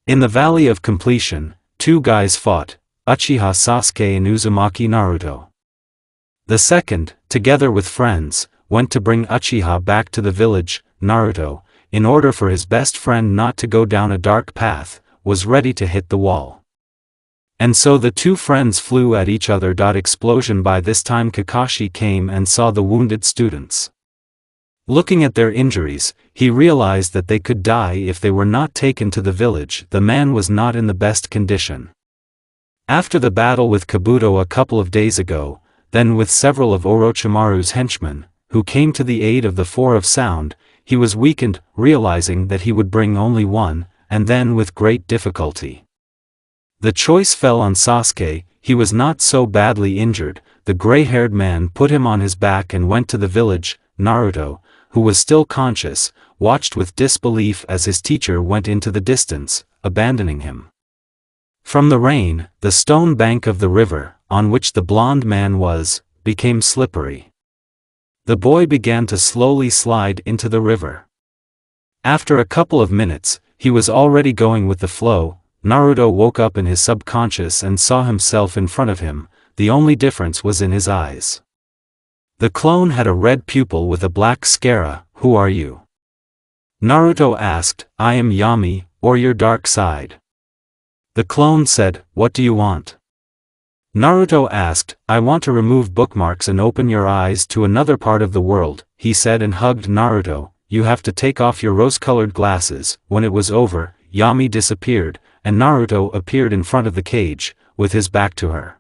In the Valley of Completion, two guys fought, Uchiha Sasuke and Uzumaki Naruto. The second, together with friends, went to bring Uchiha back to the village. Naruto, in order for his best friend not to go down a dark path, was ready to hit the wall. And so the two friends flew at each other. Explosion. By this time Kakashi came and saw the wounded students. Looking at their injuries, he realized that they could die if they were not taken to the village. The man was not in the best condition. After the battle with Kabuto a couple of days ago, then with several of Orochimaru's henchmen, who came to the aid of the Four of Sound, he was weakened, realizing that he would bring only one, and then with great difficulty. The choice fell on Sasuke. He was not so badly injured. The gray-haired man put him on his back and went to the village. Naruto, who was still conscious, watched with disbelief as his teacher went into the distance, abandoning him. From the rain, the stone bank of the river, on which the blond man was, became slippery. The boy began to slowly slide into the river. After a couple of minutes, he was already going with the flow. Naruto woke up in his subconscious and saw himself in front of him. The only difference was in his eyes. The clone had a red pupil with a black scara. Who are you? Naruto asked. I am Yami, or your dark side. The clone said, what do you want? Naruto asked, I want to remove bookmarks and open your eyes to another part of the world, he said and hugged Naruto. You have to take off your rose-colored glasses. When it was over, Yami disappeared, and Naruto appeared in front of the cage, with his back to her.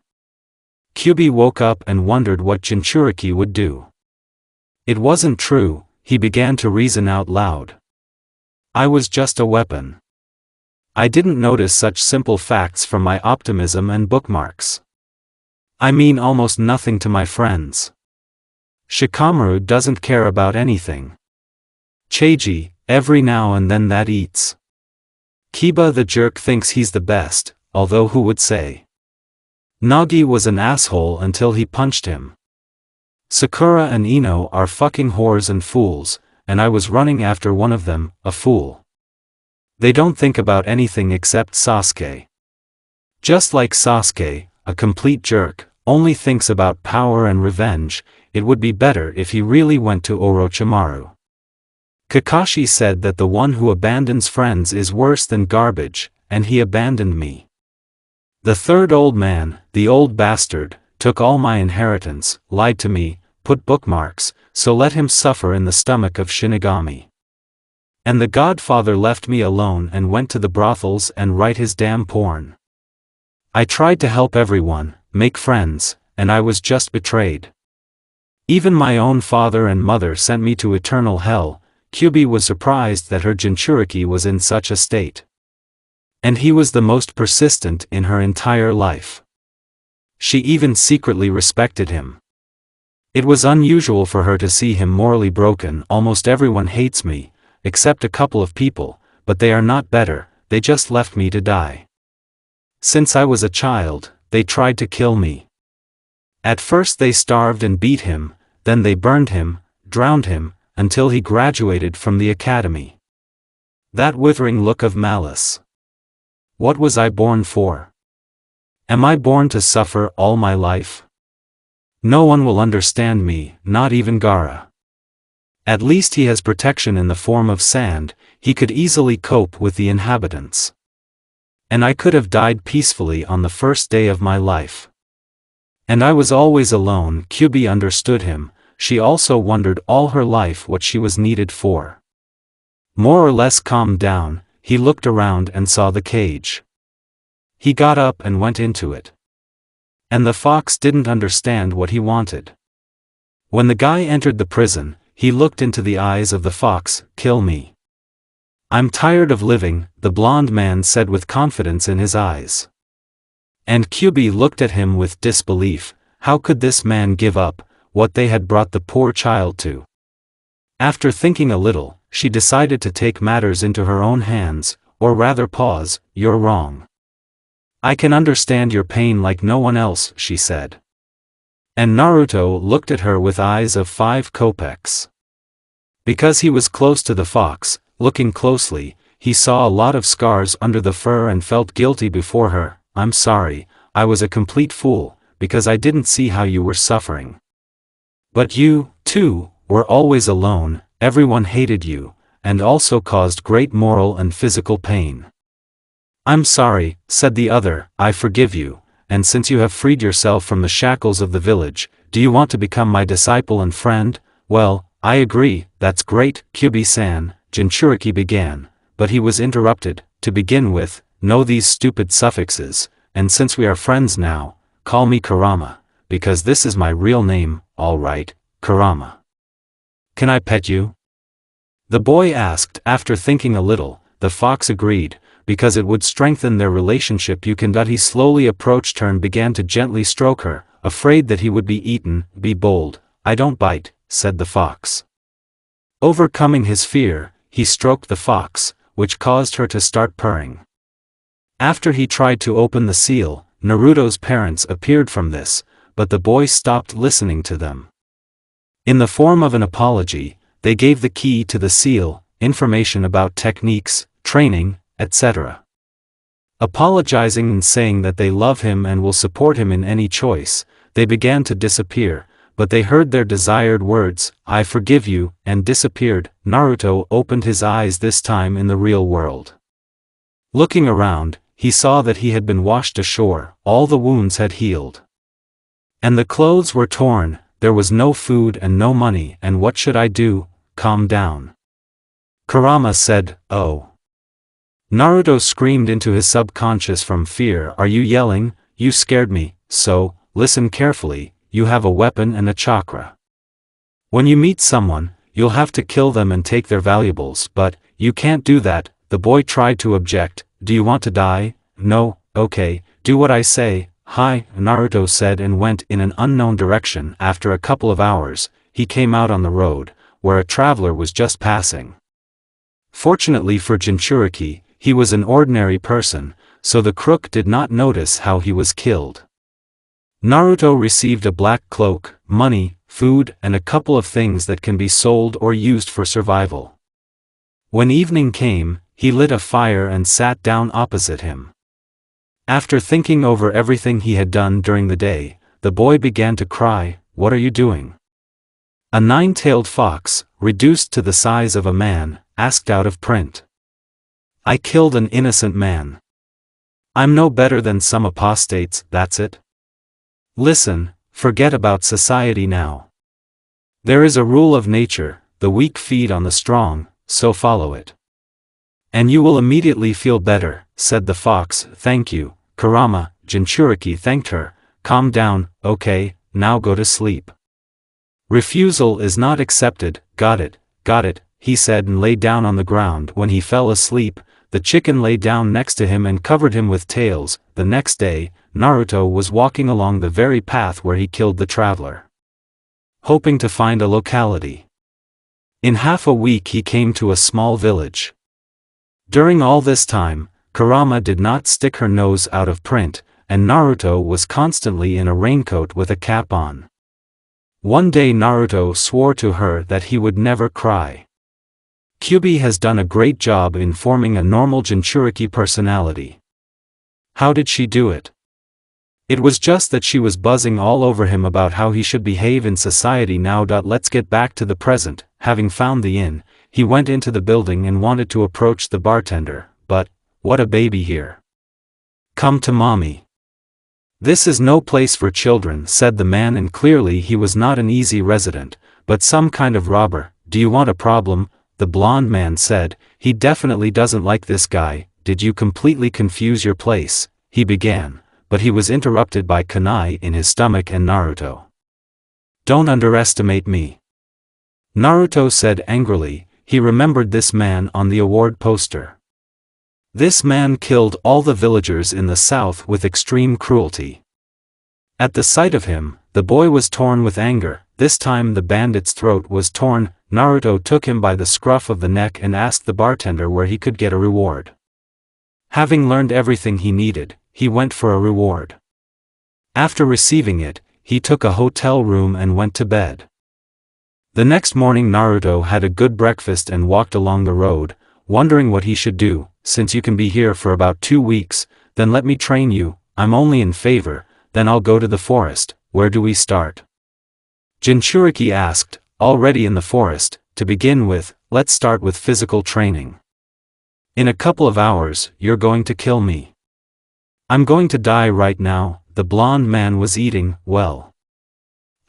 Kyuubi woke up and wondered what Jinchuriki would do. It wasn't true, he began to reason out loud. I was just a weapon. I didn't notice such simple facts from my optimism and bookmarks. I mean almost nothing to my friends. Shikamaru doesn't care about anything. Cheiji, every now and then that eats. Kiba the jerk thinks he's the best, although who would say? Nagi was an asshole until he punched him. Sakura and Ino are fucking whores and fools, and I was running after one of them, a fool. They don't think about anything except Sasuke. Just like Sasuke, a complete jerk, only thinks about power and revenge. It would be better if he really went to Orochimaru. Kakashi said that the one who abandons friends is worse than garbage, and he abandoned me. The third old man, the old bastard, took all my inheritance, lied to me, put bookmarks, so let him suffer in the stomach of Shinigami. And the Godfather left me alone and went to the brothels and write his damn porn. I tried to help everyone, make friends, and I was just betrayed. Even my own father and mother sent me to eternal hell. Kyuubi was surprised that her Jinchuriki was in such a state. And he was the most persistent in her entire life. She even secretly respected him. It was unusual for her to see him morally broken. Almost everyone hates me, except a couple of people, but they are not better, they just left me to die. Since I was a child, they tried to kill me. At first they starved and beat him, then they burned him, drowned him, until he graduated from the academy. That withering look of malice. What was I born for? Am I born to suffer all my life? No one will understand me, not even Gaara. At least he has protection in the form of sand, he could easily cope with the inhabitants. And I could have died peacefully on the first day of my life. And I was always alone. Kyuubi understood him. She also wondered all her life what she was needed for. More or less calmed down, he looked around and saw the cage. He got up and went into it. And the fox didn't understand what he wanted. When the guy entered the prison, he looked into the eyes of the fox. Kill me. I'm tired of living, the blond man said with confidence in his eyes. And Kyuubi looked at him with disbelief. How could this man give up what they had brought the poor child to? After thinking a little, she decided to take matters into her own hands, or rather pause. You're wrong. I can understand your pain like no one else, she said. And Naruto looked at her with eyes of 5 kopecks. Because he was close to the fox, looking closely, he saw a lot of scars under the fur and felt guilty before her. I'm sorry, I was a complete fool, because I didn't see how you were suffering. But you, too, were always alone, everyone hated you, and also caused great moral and physical pain. I'm sorry, said the other, I forgive you, and since you have freed yourself from the shackles of the village, do you want to become my disciple and friend? Well, I agree, that's great, Kyubi-san, Jinchuriki began, but he was interrupted. To begin with, know these stupid suffixes, and since we are friends now, call me Kurama, because this is my real name, all right, Kurama. Can I pet you? The boy asked. After thinking a little, the fox agreed, because it would strengthen their relationship. He slowly approached her and began to gently stroke her, afraid that he would be eaten. Be bold, I don't bite, said the fox. Overcoming his fear, he stroked the fox, which caused her to start purring. After he tried to open the seal, Naruto's parents appeared from this, but the boy stopped listening to them. In the form of an apology, they gave the key to the seal, information about techniques, training, etc. Apologizing and saying that they love him and will support him in any choice, they began to disappear, but they heard their desired words, I forgive you, and disappeared. Naruto opened his eyes this time in the real world. Looking around, he saw that he had been washed ashore, all the wounds had healed. And the clothes were torn, there was no food and no money, and what should I do? Calm down. Kurama said, oh. Naruto screamed into his subconscious from fear. Are you yelling? You scared me, so, listen carefully, you have a weapon and a chakra. When you meet someone, you'll have to kill them and take their valuables, but, you can't do that. The boy tried to object. Do you want to die? No, okay, do what I say. Hi, Naruto said and went in an unknown direction. After a couple of hours, he came out on the road, where a traveler was just passing. Fortunately for Jinchuriki, he was an ordinary person, so the crook did not notice how he was killed. Naruto received a black cloak, money, food, and a couple of things that can be sold or used for survival. When evening came, he lit a fire and sat down opposite him. After thinking over everything he had done during the day, the boy began to cry. What are you doing? A nine-tailed fox, reduced to the size of a man, asked out of print. I killed an innocent man. I'm no better than some apostates, that's it. Listen, forget about society now. There is a rule of nature, the weak feed on the strong, so follow it. And you will immediately feel better, said the fox. Thank you, Kurama. Jinchuriki thanked her. Calm down, okay, now go to sleep. Refusal is not accepted. Got it, he said and lay down on the ground. When he fell asleep, the chicken lay down next to him and covered him with tails. The next day, Naruto was walking along the very path where he killed the traveler, hoping to find a locality. In half a week he came to a small village. During all this time, Kurama did not stick her nose out of print, and Naruto was constantly in a raincoat with a cap on. One day Naruto swore to her that he would never cry. Kyubi has done a great job in forming a normal Jinchuriki personality. How did she do it? It was just that she was buzzing all over him about how he should behave in society now. Let's get back to the present. Having found the inn, he went into the building and wanted to approach the bartender, but, what a baby here. Come to mommy. This is no place for children, said the man, and clearly he was not an easy resident, but some kind of robber. Do you want a problem? The blonde man said. He definitely doesn't like this guy. Did you completely confuse your place? He began, but he was interrupted by kunai in his stomach and Naruto. Don't underestimate me. Naruto said angrily. He remembered this man on the award poster. This man killed all the villagers in the south with extreme cruelty. At the sight of him, the boy was torn with anger. This time the bandit's throat was torn. Naruto took him by the scruff of the neck and asked the bartender where he could get a reward. Having learned everything he needed, he went for a reward. After receiving it, he took a hotel room and went to bed. The next morning Naruto had a good breakfast and walked along the road, wondering what he should do. Since you can be here for about 2 weeks, then let me train you. I'm only in favor, then I'll go to the forest. Where do we start? Jinchuriki asked. Already in the forest. To begin with, let's start with physical training. In a couple of hours, you're going to kill me. I'm going to die right now. The blonde man was eating, well.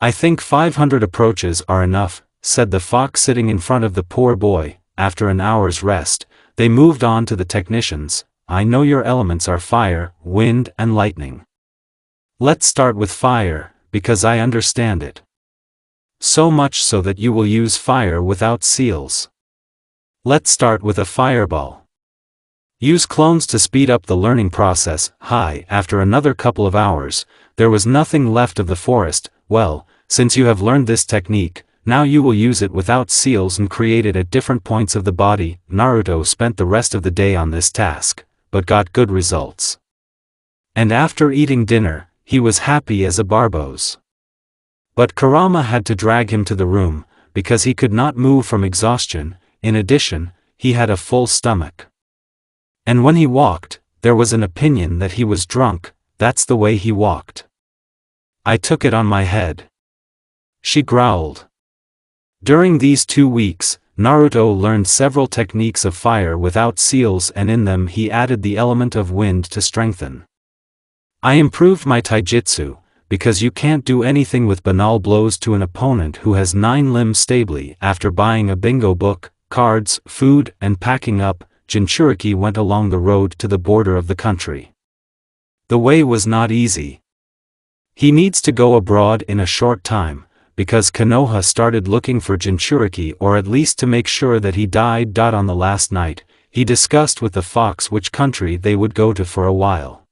I think 500 approaches are enough, said the fox sitting in front of the poor boy. After an hour's rest, they moved on to the technicians. I know your elements are fire, wind, and lightning. Let's start with fire, because I understand it. So much so that you will use fire without seals. Let's start with a fireball. Use clones to speed up the learning process. After another couple of hours, there was nothing left of the forest. Well, since you have learned this technique, now you will use it without seals and create it at different points of the body. Naruto spent the rest of the day on this task, but got good results. And after eating dinner, he was happy as a barbos. But Kurama had to drag him to the room, because he could not move from exhaustion. In addition, he had a full stomach. And when he walked, there was an opinion that he was drunk. That's the way he walked. I took it on my head. She growled. During these 2 weeks, Naruto learned several techniques of fire without seals, and in them he added the element of wind to strengthen. I improved my taijutsu, because you can't do anything with banal blows to an opponent who has 9 limbs stably. After buying a bingo book, cards, food, and packing up, Jinchuriki went along the road to the border of the country. The way was not easy. He needs to go abroad in a short time, because Konoha started looking for Jinchuriki, or at least to make sure that he died. On the last night, he discussed with the fox which country they would go to for a while.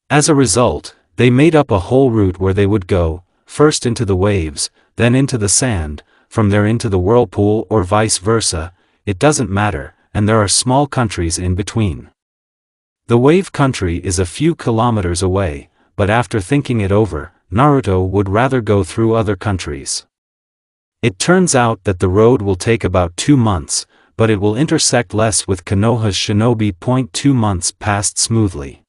As a result, they made up a whole route where they would go, first into the waves, then into the sand, from there into the whirlpool, or vice versa, it doesn't matter, and there are small countries in between. The wave country is a few kilometers away, but after thinking it over, Naruto would rather go through other countries. It turns out that the road will take about 2 months, but it will intersect less with Konoha's shinobi. 2 months passed smoothly.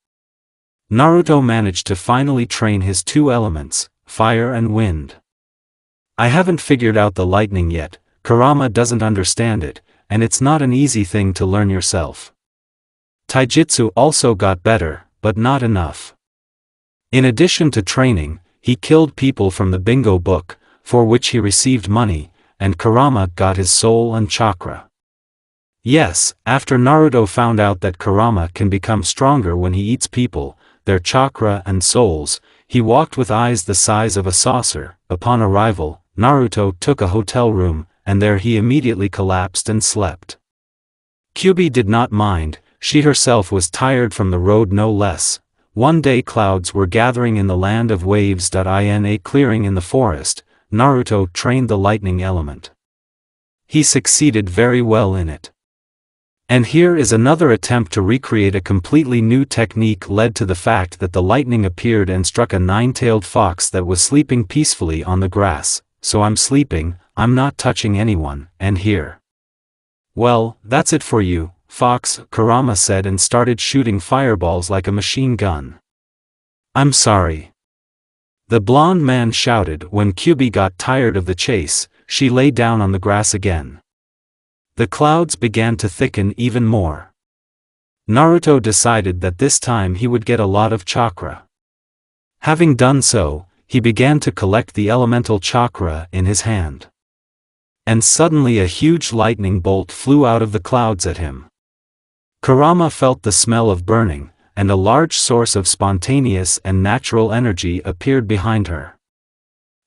Naruto managed to finally train his 2 elements, fire and wind. I haven't figured out the lightning yet. Kurama doesn't understand it, and it's not an easy thing to learn yourself. Taijutsu also got better, but not enough. In addition to training, he killed people from the bingo book, for which he received money, and Kurama got his soul and chakra. Yes, after Naruto found out that Kurama can become stronger when he eats people, their chakra and souls, he walked with eyes the size of a saucer. Upon arrival, Naruto took a hotel room, and there he immediately collapsed and slept. Kyubi did not mind, she herself was tired from the road no less. One day clouds were gathering in the land of waves. In a clearing in the forest, Naruto trained the lightning element. He succeeded very well in it. And here is another attempt to recreate a completely new technique led to the fact that the lightning appeared and struck a 9-tailed fox that was sleeping peacefully on the grass. So I'm sleeping, I'm not touching anyone, and here. Well, that's it for you, fox, Kurama said and started shooting fireballs like a machine gun. I'm sorry. The blonde man shouted. When Kyubi got tired of the chase, she lay down on the grass again. The clouds began to thicken even more. Naruto decided that this time he would get a lot of chakra. Having done so, he began to collect the elemental chakra in his hand. And suddenly a huge lightning bolt flew out of the clouds at him. Kurama felt the smell of burning, and a large source of spontaneous and natural energy appeared behind her.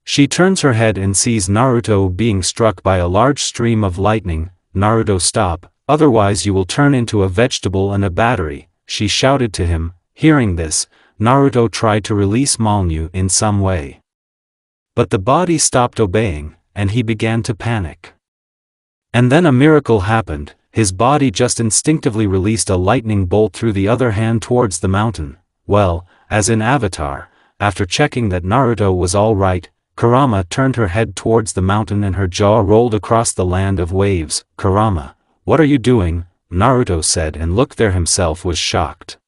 She turns her head and sees Naruto being struck by a large stream of lightning. Naruto, stop, otherwise you will turn into a vegetable and a battery, she shouted to him. Hearing this, Naruto tried to release Malnu in some way. But the body stopped obeying, and he began to panic. And then a miracle happened. His body just instinctively released a lightning bolt through the other hand towards the mountain. Well, as in Avatar, after checking that Naruto was all right, Kurama turned her head towards the mountain and her jaw rolled across the land of waves. Kurama, what are you doing? Naruto said, and looked there himself was shocked.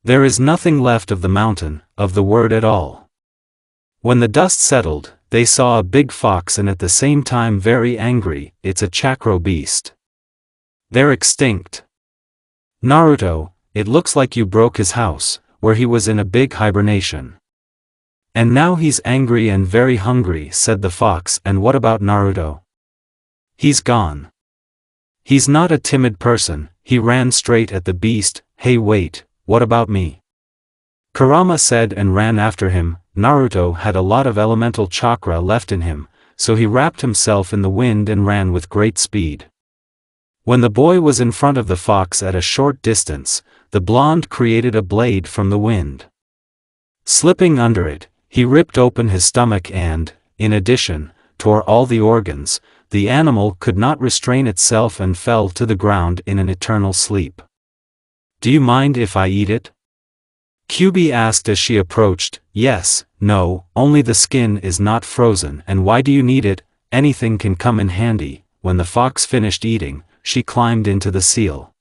There is nothing left of the mountain, of the word at all. When the dust settled, they saw a big fox and at the same time very angry. It's a chakra beast. They're extinct. Naruto, it looks like you broke his house, where he was in a big hibernation. And now he's angry and very hungry, said the fox. And what about Naruto? He's gone. He's not a timid person, he ran straight at the beast. Hey wait, what about me? Kurama said and ran after him. Naruto had a lot of elemental chakra left in him, so he wrapped himself in the wind and ran with great speed. When the boy was in front of the fox at a short distance, the blonde created a blade from the wind. Slipping under it, he ripped open his stomach and, in addition, tore all the organs. The animal could not restrain itself and fell to the ground in an eternal sleep. Do you mind if I eat it? Kyubi asked as she approached. Yes, no, only the skin is not frozen. And why do you need it? Anything can come in handy. When the fox finished eating, she climbed into the seal.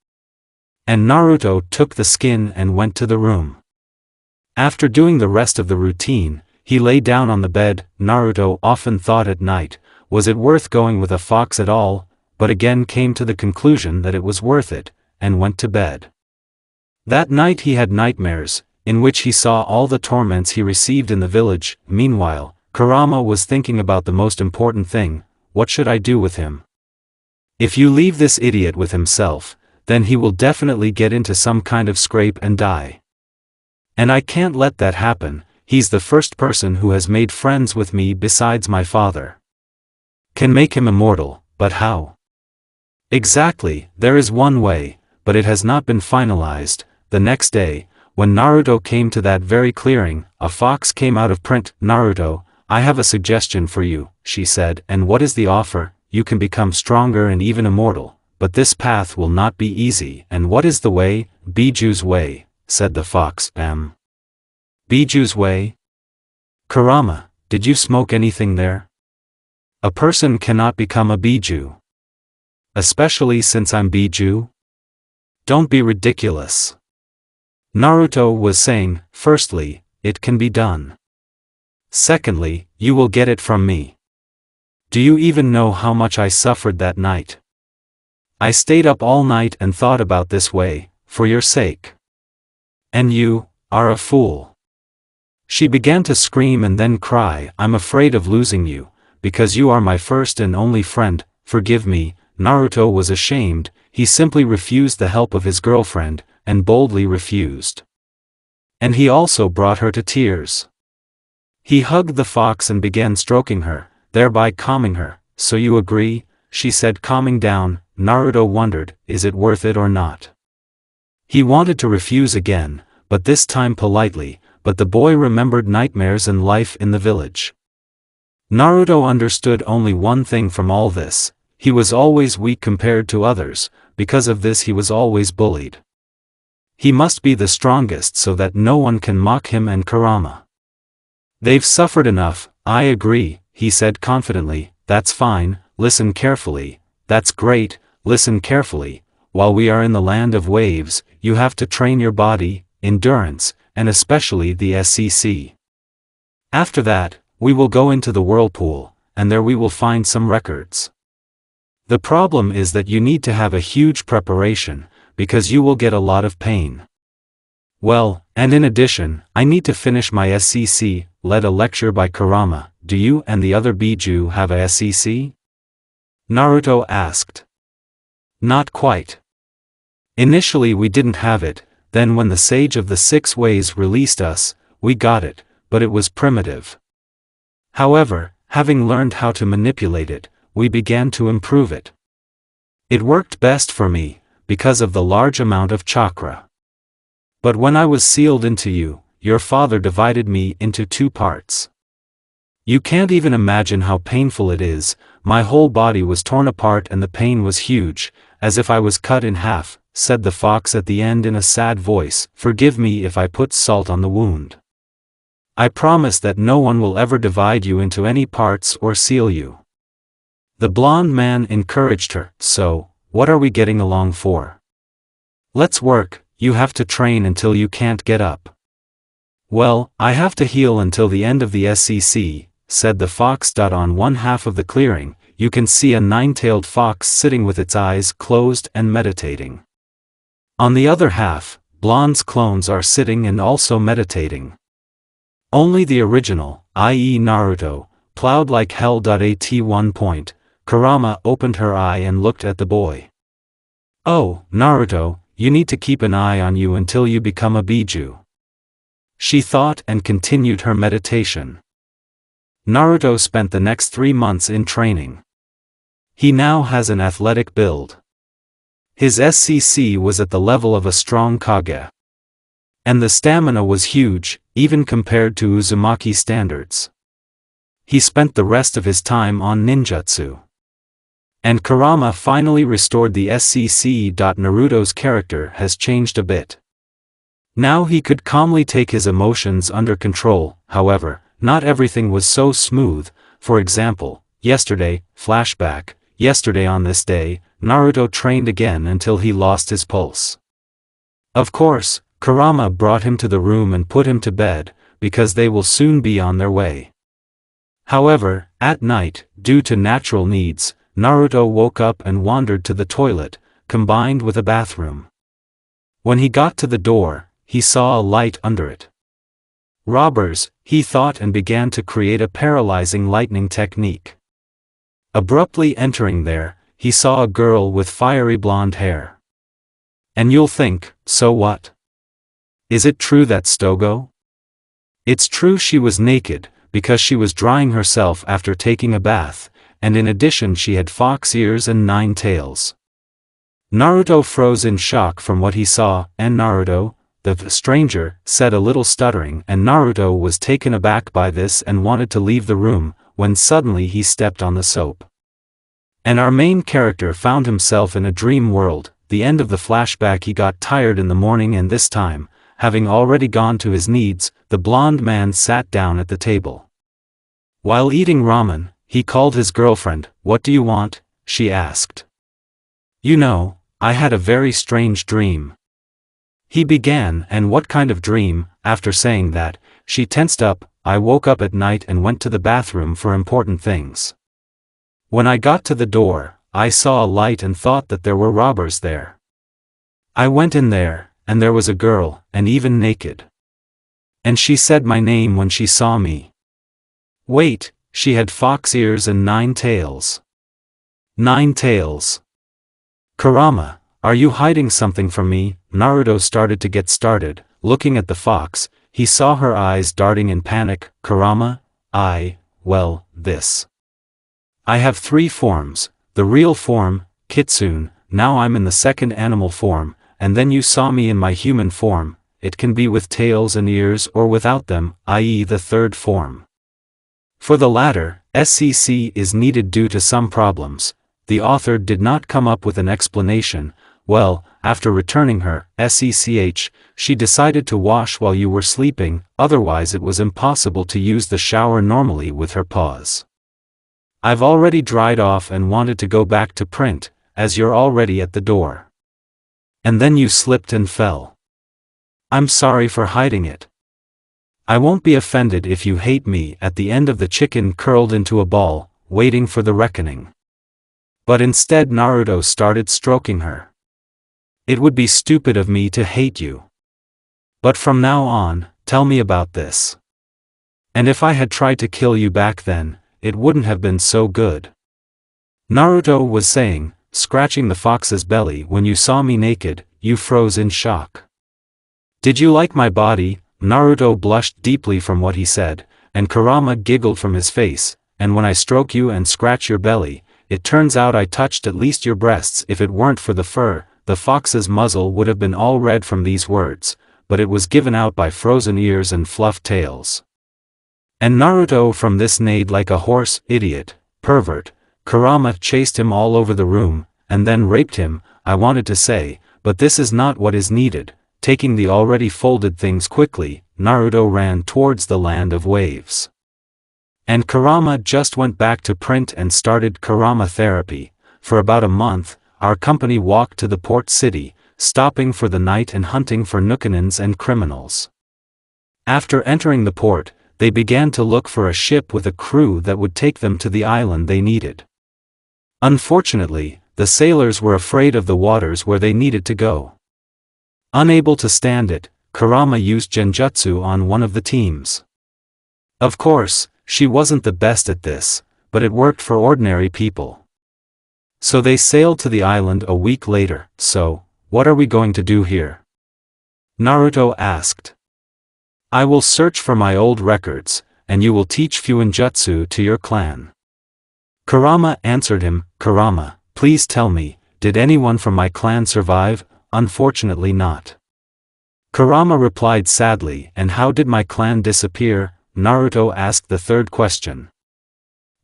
And Naruto took the skin and went to the room. After doing the rest of the routine, he lay down on the bed. Naruto often thought at night, was it worth going with a fox at all, but again came to the conclusion that it was worth it, and went to bed. That night he had nightmares, in which he saw all the torments he received in the village. Meanwhile, Kurama was thinking about the most important thing: what should I do with him? If you leave this idiot with himself, then he will definitely get into some kind of scrape and die. And I can't let that happen. He's the first person who has made friends with me besides my father. Can make him immortal, but how? Exactly, there is one way, but it has not been finalized. The next day, when Naruto came to that very clearing, a fox came out of print. Naruto, I have a suggestion for you, she said. And what is the offer? You can become stronger and even immortal, but this path will not be easy. And what is the way? Biju's way, said the fox. Biju's way? Kurama, did you smoke anything there? A person cannot become a Biju. Especially since I'm Biju? Don't be ridiculous. Naruto was saying, firstly, it can be done. Secondly, you will get it from me. Do you even know how much I suffered that night? I stayed up all night and thought about this way, for your sake. And you are a fool. She began to scream and then cry. I'm afraid of losing you, because you are my first and only friend. Forgive me. Naruto was ashamed. He simply refused the help of his girlfriend, and boldly refused. And he also brought her to tears. He hugged the fox and began stroking her, thereby calming her. So you agree? She said, calming down. Naruto wondered, is it worth it or not? He wanted to refuse again, but this time politely, but the boy remembered nightmares and life in the village. Naruto understood only one thing from all this: he was always weak compared to others. Because of this he was always bullied. He must be the strongest so that no one can mock him and Kurama. They've suffered enough. I agree, he said confidently. That's fine, listen carefully. That's great, listen carefully. While we are in the land of waves, you have to train your body, endurance, and especially the SCC. After that, we will go into the whirlpool, and there we will find some records. The problem is that you need to have a huge preparation, because you will get a lot of pain. Well, and in addition, I need to finish my SCC, led a lecture by Kurama. Do you and the other Biju have a SCC? Naruto asked. Not quite. Initially we didn't have it, then when the Sage of the Six Ways released us, we got it, but it was primitive. However, having learned how to manipulate it, we began to improve it. It worked best for me, because of the large amount of chakra. But when I was sealed into you, your father divided me into two parts. You can't even imagine how painful it is. My whole body was torn apart and the pain was huge, as if I was cut in half, said the fox at the end in a sad voice. Forgive me if I put salt on the wound. I promise that no one will ever divide you into any parts or seal you. The blonde man encouraged her. So, what are we getting along for? Let's work, you have to train until you can't get up. Well, I have to heal until the end of the SCC, said the fox. On one half of the clearing, you can see a nine-tailed fox sitting with its eyes closed and meditating. On the other half, Blonde's clones are sitting and also meditating. Only the original, i.e. Naruto, plowed like hell. At one point, Kurama opened her eye and looked at the boy. Oh, Naruto, you need to keep an eye on you until you become a Biju. She thought and continued her meditation. Naruto spent the next 3 months in training. He now has an athletic build. His SCC was at the level of a strong Kage. And the stamina was huge, even compared to Uzumaki standards. He spent the rest of his time on ninjutsu. And Kurama finally restored the SCC. Naruto's character has changed a bit. Now he could calmly take his emotions under control. However, not everything was so smooth. For example, yesterday, flashback, yesterday on this day, Naruto trained again until he lost his pulse. Of course, Kurama brought him to the room and put him to bed, because they will soon be on their way. However, at night, due to natural needs, Naruto woke up and wandered to the toilet, combined with a bathroom. When he got to the door, he saw a light under it. Robbers, he thought, and began to create a paralyzing lightning technique. Abruptly entering there, he saw a girl with fiery blonde hair. And you'll think, so what? Is it true that Stogo? It's true, she was naked, because she was drying herself after taking a bath, and in addition she had fox ears and 9 tails. Naruto froze in shock from what he saw, and Naruto, the stranger, said a little stuttering, and Naruto was taken aback by this and wanted to leave the room, when suddenly he stepped on the soap. And our main character found himself in a dream world. The end of the flashback, he got tired in the morning, and this time, having already gone to his needs, the blonde man sat down at the table. While eating ramen, he called his girlfriend. What do you want? She asked. You know, I had a very strange dream. He began. And what kind of dream? After saying that, she tensed up. I woke up at night and went to the bathroom for important things. When I got to the door, I saw a light and thought that there were robbers there. I went in there, and there was a girl, and even naked. And she said my name when she saw me. Wait, she had fox ears and 9 tails. 9 tails. Kurama, are you hiding something from me? Naruto started to get started. Looking at the fox, he saw her eyes darting in panic. Kurama, well, this. I have 3 forms, the real form, Kitsune, now I'm in the second animal form, and then you saw me in my human form. It can be with tails and ears or without them, i.e. the third form. For the latter, SCC is needed due to some problems. The author did not come up with an explanation. Well, after returning her SCCH, she decided to wash while you were sleeping, otherwise it was impossible to use the shower normally with her paws. I've already dried off and wanted to go back to print, as you're already at the door. And then you slipped and fell. I'm sorry for hiding it. I won't be offended if you hate me. At the end of the chicken curled into a ball, waiting for the reckoning. But instead Naruto started stroking her. It would be stupid of me to hate you. But from now on, tell me about this. And if I had tried to kill you back then, it wouldn't have been so good. Naruto was saying, scratching the fox's belly. When you saw me naked, you froze in shock. Did you like my body? Naruto blushed deeply from what he said, and Kurama giggled from his face. And when I stroke you and scratch your belly, it turns out I touched at least your breasts. If it weren't for the fur, the fox's muzzle would have been all red from these words, but it was given out by frozen ears and fluffed tails. And Naruto from this neighed like a horse. Idiot, pervert. Kurama chased him all over the room, and then raped him, I wanted to say, but this is not what is needed. Taking the already folded things quickly, Naruto ran towards the land of waves. And Kurama just went back to print and started Kurama therapy. For about a month, our company walked to the port city, stopping for the night and hunting for Nukanins and criminals. After entering the port, they began to look for a ship with a crew that would take them to the island they needed. Unfortunately, the sailors were afraid of the waters where they needed to go. Unable to stand it, Kurama used genjutsu on one of the teams. Of course, she wasn't the best at this, but it worked for ordinary people. So they sailed to the island a week later. So, what are we going to do here? Naruto asked. I will search for my old records, and you will teach Fuinjutsu to your clan. Kurama answered him. Kurama, please tell me, did anyone from my clan survive? Unfortunately not. Kurama replied sadly. And how did my clan disappear? Naruto asked the third question.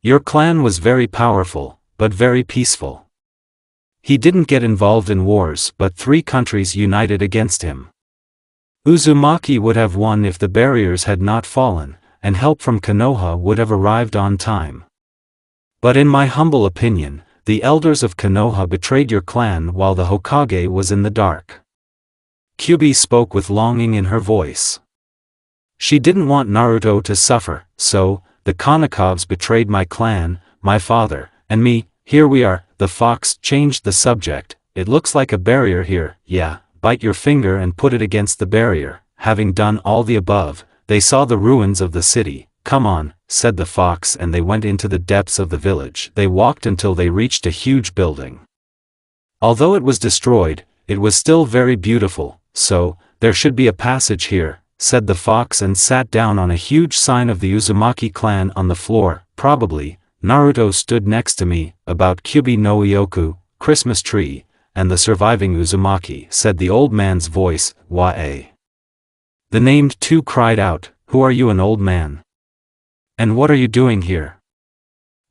Your clan was very powerful, but very peaceful. He didn't get involved in wars, but 3 countries united against him. Uzumaki would have won if the barriers had not fallen, and help from Konoha would have arrived on time. But in my humble opinion, the elders of Konoha betrayed your clan while the Hokage was in the dark. Kyubi spoke with longing in her voice. She didn't want Naruto to suffer, so, the Konokovs betrayed my clan, my father, and me. Here we are. The fox changed the subject. It looks like a barrier here. Yeah, bite your finger and put it against the barrier. Having done all the above, they saw the ruins of the city. Come on, said the fox, and they went into the depths of the village. They walked until they reached a huge building. Although it was destroyed, it was still very beautiful, so, there should be a passage here, said the fox, and sat down on a huge sign of the Uzumaki clan on the floor. Probably, Naruto stood next to me. About Kyubi no Ioku, Christmas tree, and the surviving Uzumaki, said the old man's voice. Ya. The named 2 cried out, who are you, an old man? And what are you doing here?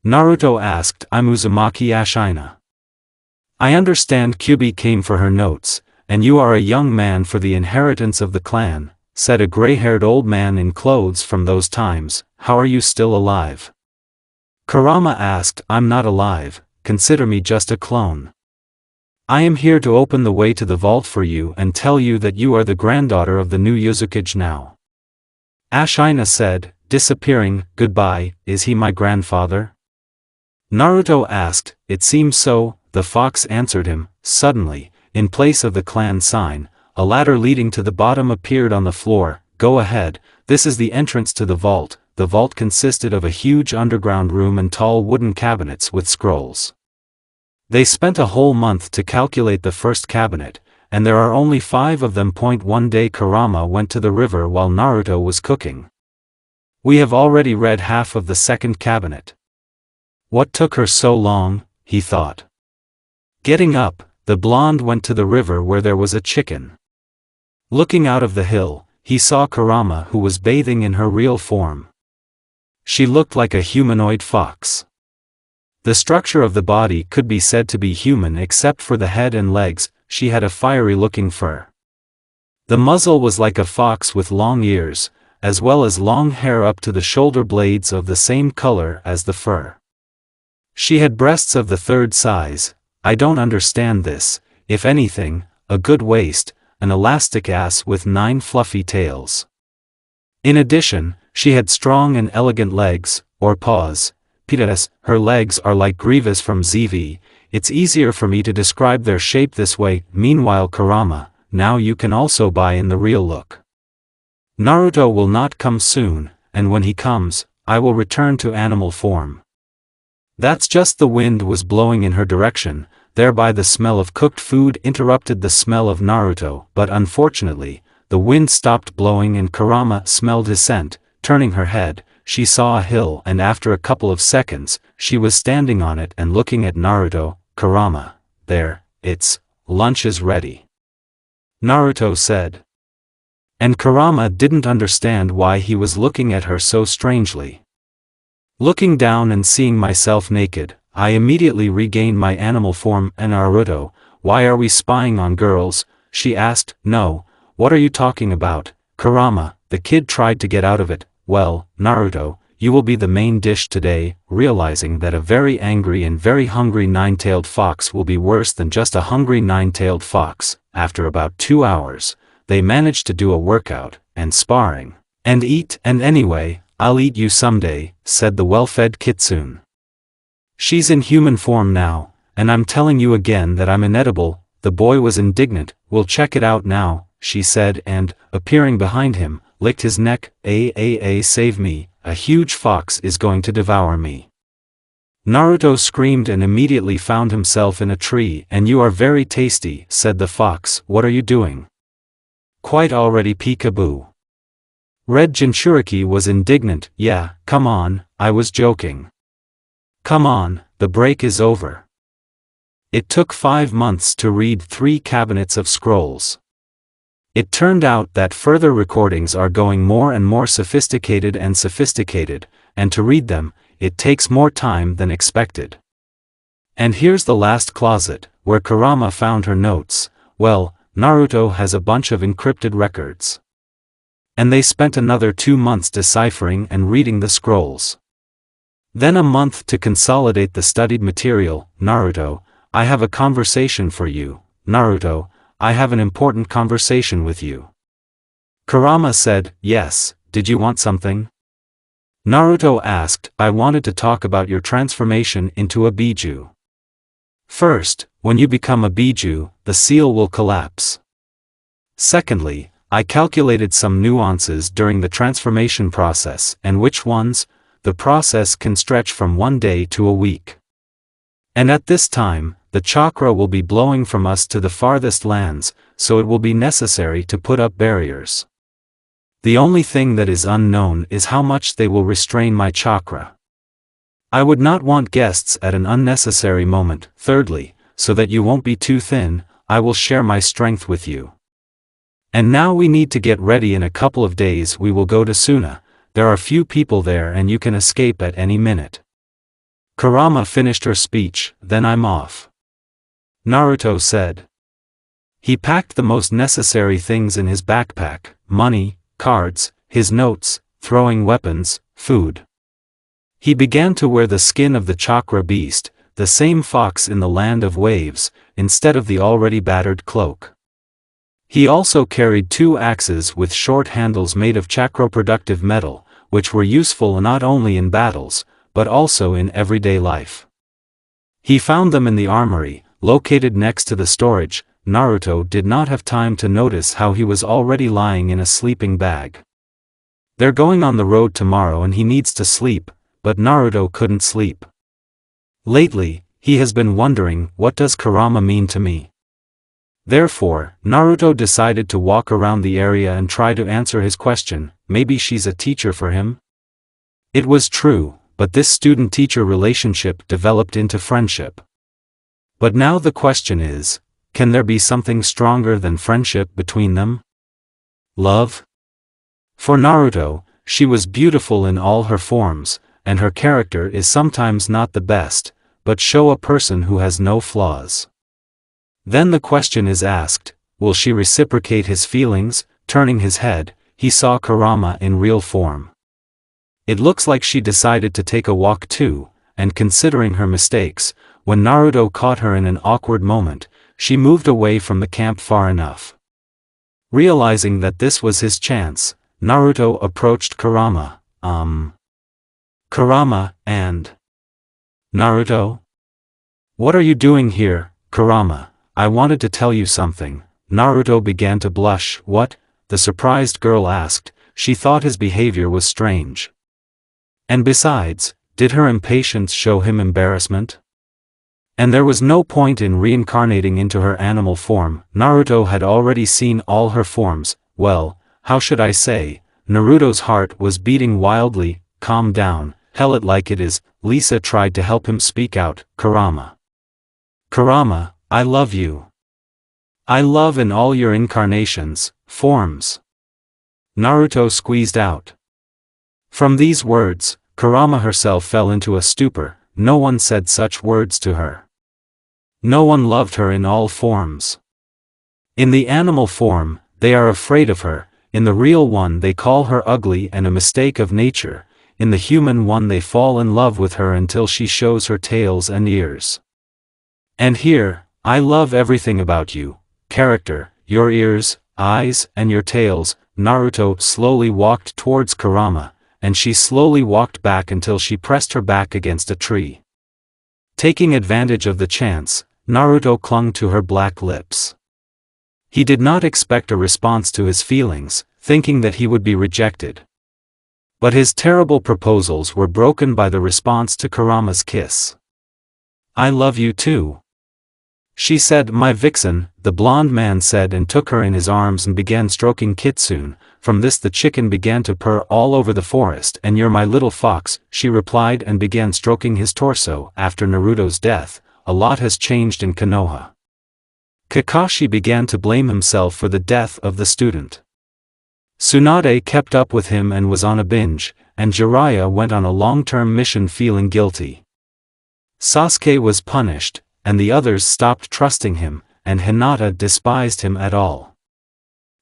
Naruto asked. I'm Uzumaki Ashina. I understand Kyubi came for her notes, and you are a young man for the inheritance of the clan, said a gray-haired old man in clothes from those times. How are you still alive? Kurama asked. I'm not alive, consider me just a clone. I am here to open the way to the vault for you and tell you that you are the granddaughter of the new Yuzukage now. Ashina said, disappearing. Goodbye, is he my grandfather? Naruto asked. It seems so, the fox answered him. Suddenly, in place of the clan sign, a ladder leading to the bottom appeared on the floor. Go ahead, this is the entrance to the vault. The vault consisted of a huge underground room and tall wooden cabinets with scrolls. They spent a whole month to calculate the first cabinet, and there are only 5 of them. One day Kurama went to the river while Naruto was cooking. We have already read half of the second cabinet. What took her so long, he thought. Getting up, the blonde went to the river where there was a chicken. Looking out of the hill, he saw Kurama, who was bathing in her real form. She looked like a humanoid fox. The structure of the body could be said to be human except for the head and legs. She had a fiery-looking fur. The muzzle was like a fox with long ears, as well as long hair up to the shoulder blades of the same color as the fur. She had breasts of the 3rd size. I don't understand this. If anything, a good waist, an elastic ass with 9 fluffy tails. In addition, she had strong and elegant legs, or paws. Pitas, her legs are like Grievous from ZV. It's easier for me to describe their shape this way. Meanwhile Kurama, now you can also buy in the real look. Naruto will not come soon, and when he comes, I will return to animal form. That's just the wind was blowing in her direction, thereby the smell of cooked food interrupted the smell of Naruto, but unfortunately, the wind stopped blowing and Kurama smelled his scent. Turning her head, she saw a hill, and after a couple of seconds, she was standing on it and looking at Naruto. Kurama, there, it's, lunch is ready. Naruto said. And Kurama didn't understand why he was looking at her so strangely. Looking down and seeing myself naked, I immediately regained my animal form. And Naruto, why are we spying on girls? She asked. No, what are you talking about? Kurama, the kid tried to get out of it. Well, Naruto, you will be the main dish today," realizing that a very angry and very hungry nine-tailed fox will be worse than just a hungry nine-tailed fox. After about 2 hours, they managed to do a workout, and sparring, and eat, and "Anyway, I'll eat you someday," said the well-fed kitsune. "She's in human form now, and I'm telling you again that I'm inedible." The boy was indignant. "We'll check it out now," she said, and, appearing behind him, licked his neck. Save me, a huge fox is going to devour me." Naruto screamed and immediately found himself in a tree. "And you are very tasty," said the fox. "What are you doing?" "Quite already, peekaboo." Red Jinchuriki was indignant. "Yeah, come on, I was joking. Come on, the break is over." It took 5 months to read 3 cabinets of scrolls. It turned out that further recordings are going more and more sophisticated, and to read them, it takes more time than expected. And here's the last closet, where Kurama found her notes. Well, Naruto has a bunch of encrypted records. And they spent another 2 months deciphering and reading the scrolls. Then a month to consolidate the studied material. "Naruto, I have a conversation for you. Naruto, I have an important conversation with you." Kurama said, "Yes, did you want something?" Naruto asked, "I wanted to talk about your transformation into a Biju. First, when you become a Biju, the seal will collapse. Secondly, I calculated some nuances during the transformation process, and which ones? The process can stretch from 1 day to a week. And at this time, the chakra will be blowing from us to the farthest lands, so it will be necessary to put up barriers. The only thing that is unknown is how much they will restrain my chakra. I would not want guests at an unnecessary moment. Thirdly, so that you won't be too thin, I will share my strength with you. And now we need to get ready. In a couple of days we will go to Suna. There are few people there and you can escape at any minute." Kurama finished her speech. "Then I'm off," Naruto said. He packed the most necessary things in his backpack: money, cards, his notes, throwing weapons, food. He began to wear the skin of the chakra beast, the same fox in the land of waves, instead of the already battered cloak. He also carried 2 axes with short handles made of chakra-productive metal, which were useful not only in battles, but also in everyday life. He found them in the armory, located next to the storage. Naruto did not have time to notice how he was already lying in a sleeping bag. They're going on the road tomorrow and he needs to sleep, but Naruto couldn't sleep. Lately, he has been wondering, what does Kurama mean to me? Therefore, Naruto decided to walk around the area and try to answer his question. Maybe she's a teacher for him? It was true, but this student-teacher relationship developed into friendship. But now the question is, can there be something stronger than friendship between them? Love? For Naruto, she was beautiful in all her forms, and her character is sometimes not the best, but show a person who has no flaws. Then the question is asked, will she reciprocate his feelings? Turning his head, he saw Kurama in real form. It looks like she decided to take a walk too, and considering her mistakes, when Naruto caught her in an awkward moment, she moved away from the camp far enough. Realizing that this was his chance, Naruto approached Kurama. Kurama, and Naruto? What are you doing here, Kurama? I wanted to tell you something. Naruto began to blush. What? The surprised girl asked. She thought his behavior was strange. And besides, did her impatience show him embarrassment? And there was no point in reincarnating into her animal form. Naruto had already seen all her forms. Well, how should I say? Naruto's heart was beating wildly. Calm down, tell it like it is. Lisa tried to help him speak out. Kurama. Kurama, I love you. I love in all your incarnations, forms. Naruto squeezed out. From these words, Kurama herself fell into a stupor. No one said such words to her. No one loved her in all forms. In the animal form, they are afraid of her. In the real one they call her ugly and a mistake of nature. in the human one they fall in love with her until she shows her tails and ears. And here, I love everything about you, character, your ears, eyes, and your tails. Naruto slowly walked towards Kurama, and she slowly walked back until she pressed her back against a tree. Taking advantage of the chance, Naruto clung to her black lips. He did not expect a response to his feelings, thinking that he would be rejected. But his terrible proposals were broken by the response to Kurama's kiss. I love you too. She said, my vixen, the blonde man said, and took her in his arms and began stroking Kitsune. From this the chicken began to purr all over the forest. And you're my little fox, she replied and began stroking his torso. After Naruto's death, a lot has changed in Konoha. Kakashi began to blame himself for the death of the student. Tsunade kept up with him and was on a binge, and Jiraiya went on a long-term mission feeling guilty. Sasuke was punished, and the others stopped trusting him, and Hinata despised him at all.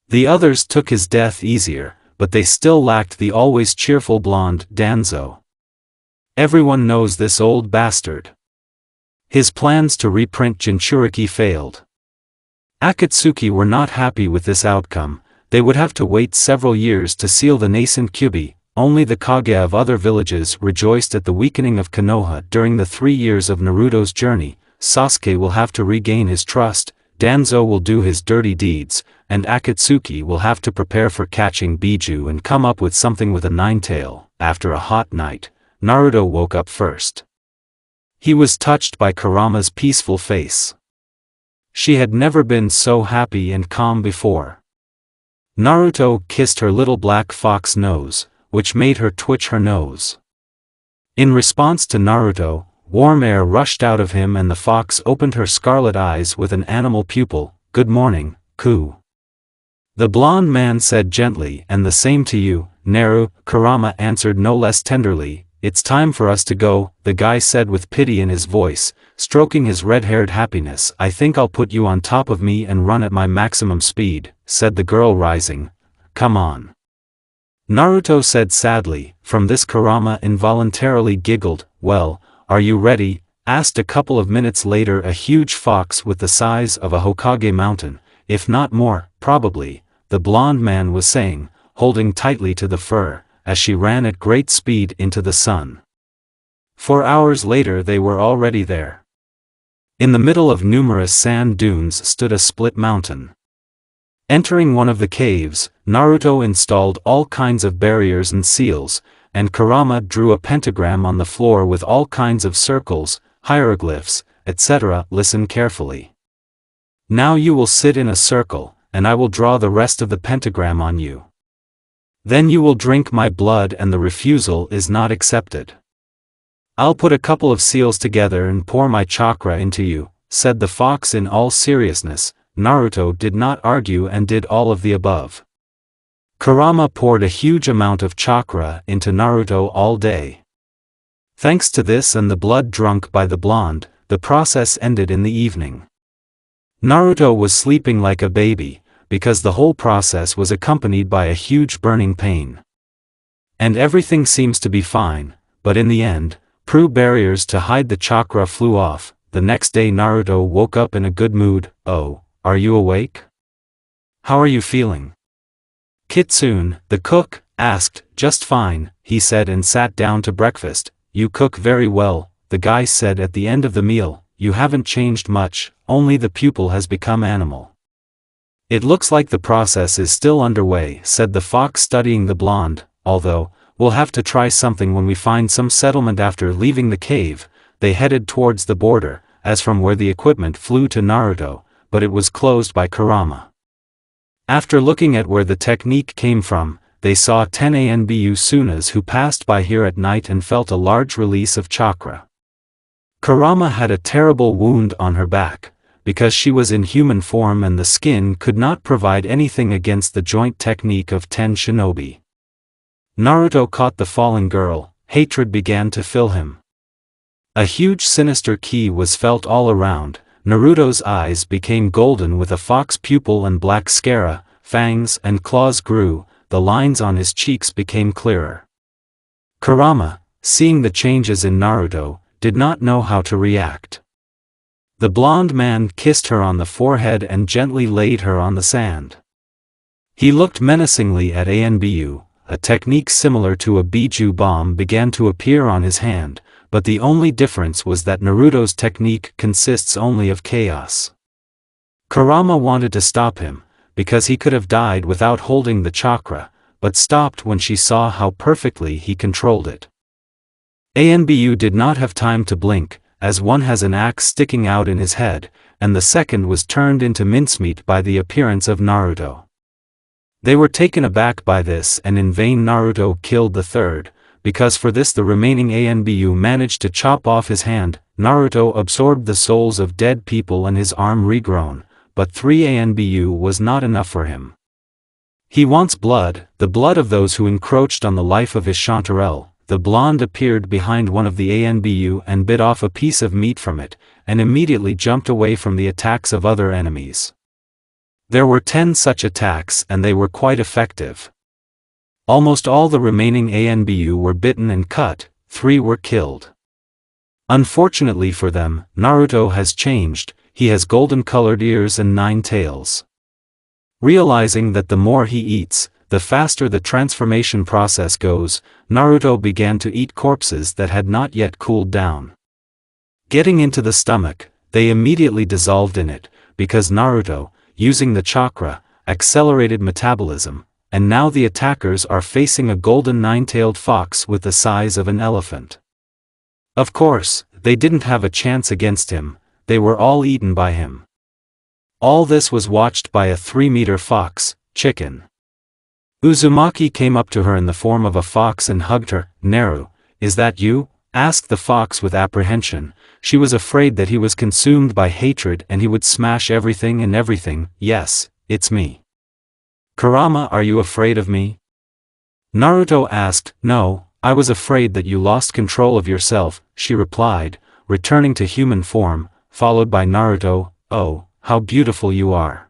The others took his death easier, but they still lacked the always cheerful blonde Danzo. Everyone knows this old bastard. His plans to reprint Jinchuriki failed. Akatsuki were not happy with this outcome. They would have to wait several years to seal the nascent Kyubi. Only the Kage of other villages rejoiced at the weakening of Konoha during the 3 years of Naruto's journey. Sasuke will have to regain his trust, Danzo will do his dirty deeds, and Akatsuki will have to prepare for catching Biju and come up with something with a nine-tail. After a hot night, Naruto woke up first. He was touched by Kurama's peaceful face. She had never been so happy and calm before. Naruto kissed her little black fox nose, which made her twitch her nose. In response to Naruto, warm air rushed out of him and the fox opened her scarlet eyes with an animal pupil. Good morning, Ku. The blonde man said gently, and the same to you, Naru. Kurama answered no less tenderly, it's time for us to go, the guy said with pity in his voice, stroking his red-haired happiness. I think I'll put you on top of me and run at my maximum speed, said the girl rising. Come on. Naruto said sadly. From this Kurama involuntarily giggled. Well, are you ready? Asked a couple of minutes later a huge fox with the size of a Hokage mountain, if not more, probably, the blonde man was saying, holding tightly to the fur, as she ran at great speed into the sun. 4 hours later they were already there. In the middle of numerous sand dunes stood a split mountain. Entering one of the caves, Naruto installed all kinds of barriers and seals, and Kurama drew a pentagram on the floor with all kinds of circles, hieroglyphs, etc. Listen carefully. Now you will sit in a circle, and I will draw the rest of the pentagram on you. Then you will drink my blood and the refusal is not accepted. I'll put a couple of seals together and pour my chakra into you, said the fox in all seriousness. Naruto did not argue and did all of the above. Kurama poured a huge amount of chakra into Naruto all day. Thanks to this and the blood drunk by the blonde, the process ended in the evening. Naruto was sleeping like a baby, because the whole process was accompanied by a huge burning pain. And everything seems to be fine, but in the end, barriers to hide the chakra flew off. The next day Naruto woke up in a good mood. Oh, are you awake? How are you feeling? Kitsune, the cook, asked. Just fine, he said and sat down to breakfast. You cook very well, the guy said at the end of the meal. You haven't changed much, only the pupil has become animal. It looks like the process is still underway, said the fox studying the blonde, although, we'll have to try something when we find some settlement. After leaving the cave, they headed towards the border, as from where the equipment flew to Naruto, but it was closed by Kurama. After looking at where the technique came from, they saw 10 Anbu Sunas who passed by here at night and felt a large release of chakra. Kurama had a terrible wound on her back, because she was in human form and the skin could not provide anything against the joint technique of 10 shinobi. Naruto caught the fallen girl, hatred began to fill him. A huge sinister ki was felt all around. Naruto's eyes became golden with a fox pupil and black scara, fangs and claws grew, the lines on his cheeks became clearer. Kurama, seeing the changes in Naruto, did not know how to react. The blonde man kissed her on the forehead and gently laid her on the sand. He looked menacingly at Anbu. A technique similar to a Biju bomb began to appear on his hand, but the only difference was that Naruto's technique consists only of chaos. Kurama wanted to stop him, because he could have died without holding the chakra, but stopped when she saw how perfectly he controlled it. Anbu did not have time to blink, as one has an axe sticking out in his head, and the second was turned into mincemeat by the appearance of Naruto. They were taken aback by this, and in vain Naruto killed the third, because for this the remaining Anbu managed to chop off his hand. Naruto absorbed the souls of dead people and his arm regrown, but 3 Anbu was not enough for him. He wants blood, the blood of those who encroached on the life of his chanterelle. The blonde appeared behind one of the Anbu and bit off a piece of meat from it, and immediately jumped away from the attacks of other enemies. There were 10 such attacks and they were quite effective. Almost all the remaining Anbu were bitten and cut, 3 were killed. Unfortunately for them, Naruto has changed, he has golden-colored ears and 9 tails. Realizing that the more he eats, the faster the transformation process goes, Naruto began to eat corpses that had not yet cooled down. Getting into the stomach, they immediately dissolved in it, because Naruto, using the chakra, accelerated metabolism, and now the attackers are facing a golden 9-tailed fox with the size of an elephant. Of course, they didn't have a chance against him, they were all eaten by him. All this was watched by a 3-meter fox, Chicken. Uzumaki came up to her in the form of a fox and hugged her. "Naru, is that you?" asked the fox with apprehension. She was afraid that he was consumed by hatred and he would smash everything and everything. "Yes, it's me." "Kurama, are you afraid of me?" Naruto asked. "No, I was afraid that you lost control of yourself," she replied, returning to human form, followed by Naruto. "Oh, how beautiful you are."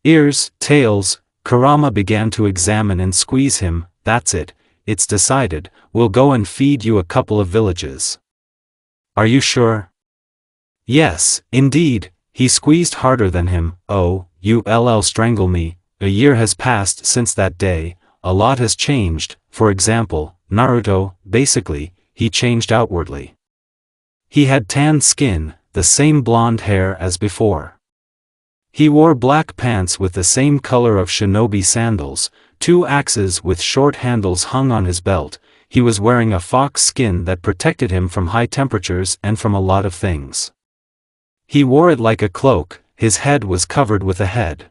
Ears, tails, Kurama began to examine and squeeze him. "That's it, it's decided, we'll go and feed you a couple of villages." "Are you sure?" "Yes, indeed." He squeezed harder than him. "Oh, you'll strangle me." A year has passed since that day, a lot has changed. For example, Naruto, basically, he changed outwardly. He had tanned skin, the same blonde hair as before. He wore black pants with the same color of shinobi sandals, 2 axes with short handles hung on his belt. He was wearing a fox skin that protected him from high temperatures and from a lot of things. He wore it like a cloak, his head was covered with a head.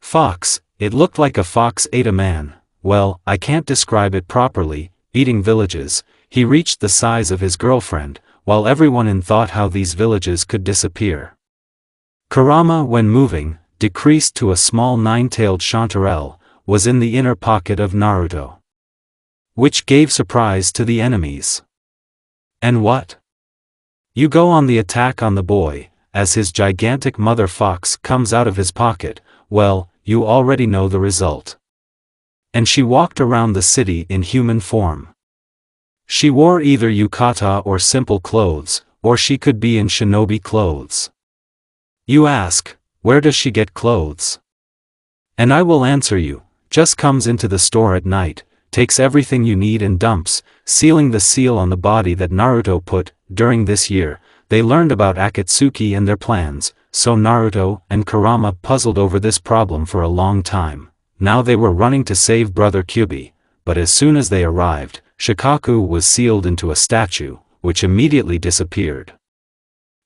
Fox, it looked like a fox ate a man. Well, I can't describe it properly. Eating villages, he reached the size of his girlfriend, while everyone in thought how these villages could disappear. Kurama, when moving, decreased to a small 9-tailed chanterelle, was in the inner pocket of Naruto, which gave surprise to the enemies. "And what? You go on the attack on the boy," as his gigantic mother fox comes out of his pocket. "Well, you already know the result." And she walked around the city in human form. She wore either yukata or simple clothes, or she could be in shinobi clothes. You ask, where does she get clothes? And I will answer you, just comes into the store at night, takes everything you need and dumps, sealing the seal on the body that Naruto put. During this year, they learned about Akatsuki and their plans, so Naruto and Kurama puzzled over this problem for a long time. Now they were running to save Brother Kyubi, but as soon as they arrived, Shikaku was sealed into a statue, which immediately disappeared.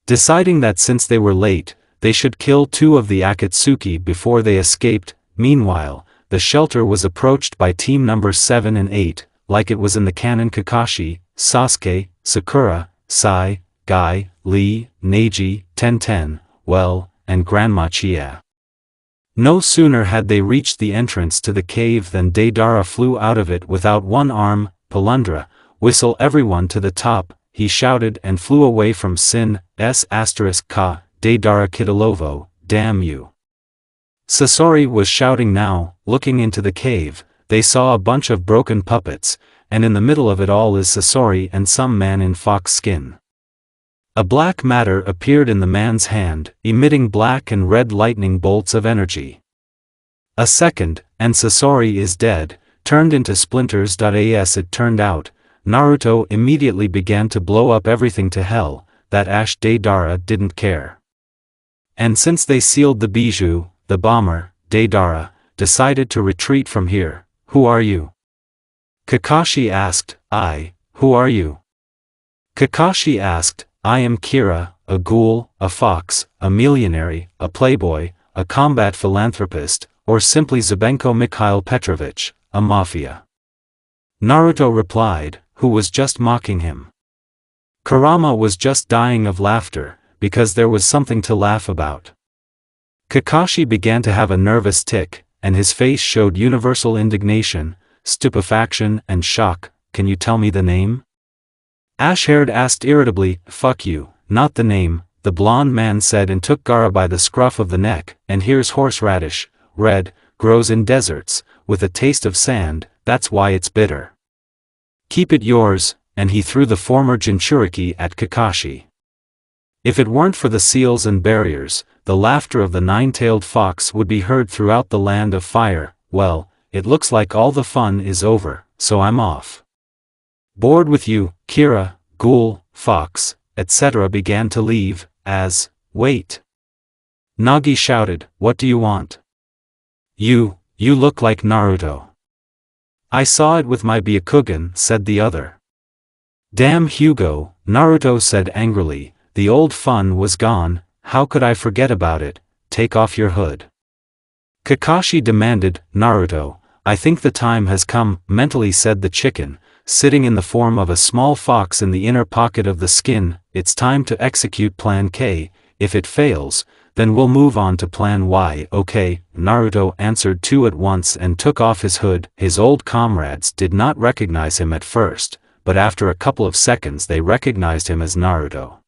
Deciding that since they were late, they should kill 2 of the Akatsuki before they escaped. Meanwhile, the shelter was approached by team numbers 7 and 8, like it was in the canon. Kakashi, Sasuke, Sakura, Sai, Guy, Lee, Neji, Tenten, Well, and Grandma Chia. No sooner had they reached the entrance to the cave than Deidara flew out of it without one arm. Palundra, whistle everyone to the top, he shouted and flew away from Sin, S**Ka, Deidara Kidalovo, damn you. Sasori was shouting now. Looking into the cave, they saw a bunch of broken puppets, and in the middle of it all is Sasori and some man in fox skin. A black matter appeared in the man's hand, emitting black and red lightning bolts of energy. A second, and Sasori is dead, turned into splinters. As it turned out, Naruto immediately began to blow up everything to hell. That Ash Deidara didn't care. And since they sealed the Biju, the bomber, Deidara, decided to retreat from here. Who are you? Kakashi asked. Who are you? Kakashi asked, I am Kira, a ghoul, a fox, a millionaire, a playboy, a combat philanthropist, or simply Zubenko Mikhail Petrovich, a mafia. Naruto replied, who was just mocking him. Kurama was just dying of laughter, because there was something to laugh about. Kakashi began to have a nervous tic, and his face showed universal indignation, stupefaction and shock. Can you tell me the name? Ash-haired asked irritably. Fuck you, not the name, the blonde man said and took Gaara by the scruff of the neck. And here's horseradish, red, grows in deserts, with a taste of sand, that's why it's bitter. Keep it yours, and he threw the former Jinchuriki at Kakashi. If it weren't for the seals and barriers, the laughter of the nine-tailed fox would be heard throughout the land of fire. Well, it looks like all the fun is over, so I'm off. Bored with you, Kira, ghoul, fox, etc. began to leave, as, wait. Nagi shouted, what do you want? You look like Naruto. I saw it with my Byakugan, said the other. Damn Hugo, Naruto said angrily, the old fun was gone, how could I forget about it, take off your hood. Kakashi demanded, Naruto, I think the time has come, mentally said the chicken, sitting in the form of a small fox in the inner pocket of the skin. It's time to execute Plan K, if it fails, then we'll move on to Plan Y. Okay, Naruto answered two at once and took off his hood. His old comrades did not recognize him at first, but after a couple of seconds they recognized him as Naruto.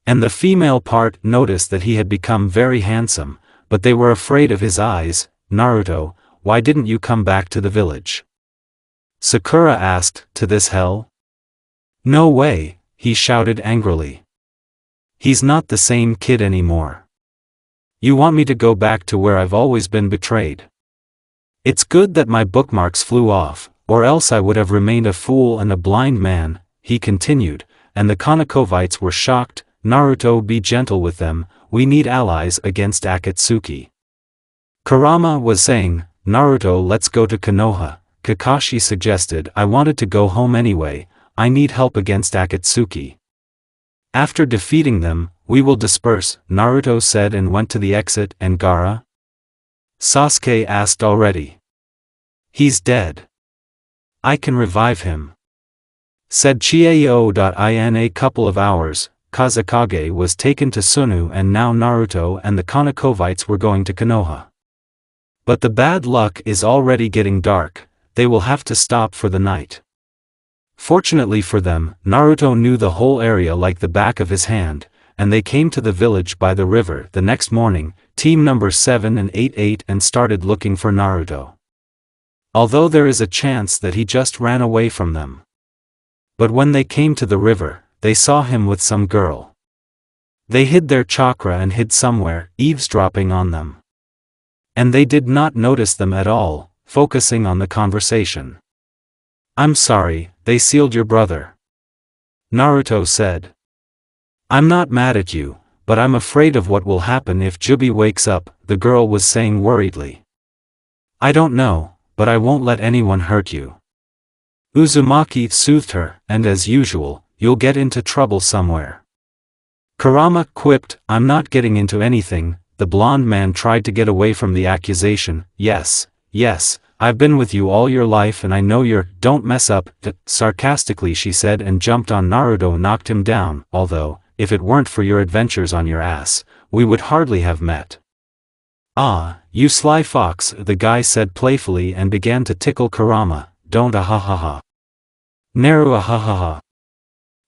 And the female part noticed that he had become very handsome, but they were afraid of his eyes. Naruto, why didn't you come back to the village? Sakura asked, to this hell? No way, he shouted angrily. He's not the same kid anymore. You want me to go back to where I've always been betrayed? It's good that my bookmarks flew off, or else I would have remained a fool and a blind man, he continued, and the Konokovites were shocked. Naruto, be gentle with them, we need allies against Akatsuki. Kurama was saying, Naruto, let's go to Konoha. Kakashi suggested, I wanted to go home anyway, I need help against Akatsuki. After defeating them, we will disperse, Naruto said and went to the exit. And Gaara? Sasuke asked already. He's dead. I can revive him. Said Chieo. In a couple of hours, Kazekage was taken to Sunu and now Naruto and the Konokovites were going to Konoha. But the bad luck is already getting dark. They will have to stop for the night. Fortunately for them, Naruto knew the whole area like the back of his hand, and they came to the village by the river the next morning, team number 7 and 8 and started looking for Naruto. Although there is a chance that he just ran away from them. But when they came to the river, they saw him with some girl. They hid their chakra and hid somewhere, eavesdropping on them. And they did not notice them at all, focusing on the conversation. I'm sorry, they sealed your brother. Naruto said. I'm not mad at you, but I'm afraid of what will happen if Jubi wakes up, the girl was saying worriedly. I don't know, but I won't let anyone hurt you. Uzumaki soothed her, and as usual, you'll get into trouble somewhere. Kurama quipped, I'm not getting into anything. The blonde man tried to get away from the accusation. Yes, I've been with you all your life and I know you're, don't mess up, sarcastically she said and jumped on Naruto, knocked him down, although, if it weren't for your adventures on your ass, we would hardly have met. Ah, you sly fox, the guy said playfully and began to tickle Kurama, don't ahahaha. Naru ahahaha.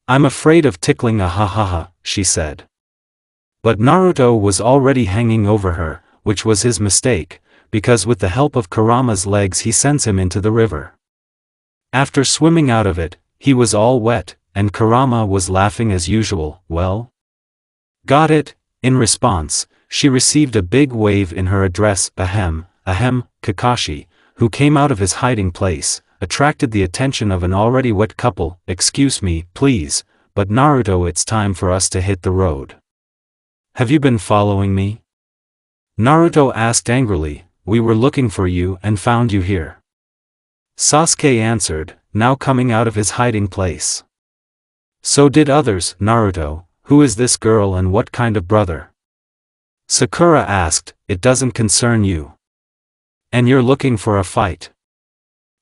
I'm afraid of tickling ahahaha, she said. But Naruto was already hanging over her, which was his mistake, because with the help of Kurama's legs he sends him into the river. After swimming out of it, he was all wet, and Kurama was laughing as usual. Well? Got it. In response, she received a big wave in her address. Ahem, Kakashi, who came out of his hiding place, attracted the attention of an already wet couple. Excuse me, please, but Naruto, it's time for us to hit the road. Have you been following me? Naruto asked angrily. We were looking for you and found you here. Sasuke answered, now coming out of his hiding place. So did others. Naruto, who is this girl and what kind of brother? Sakura asked, it doesn't concern you. And you're looking for a fight?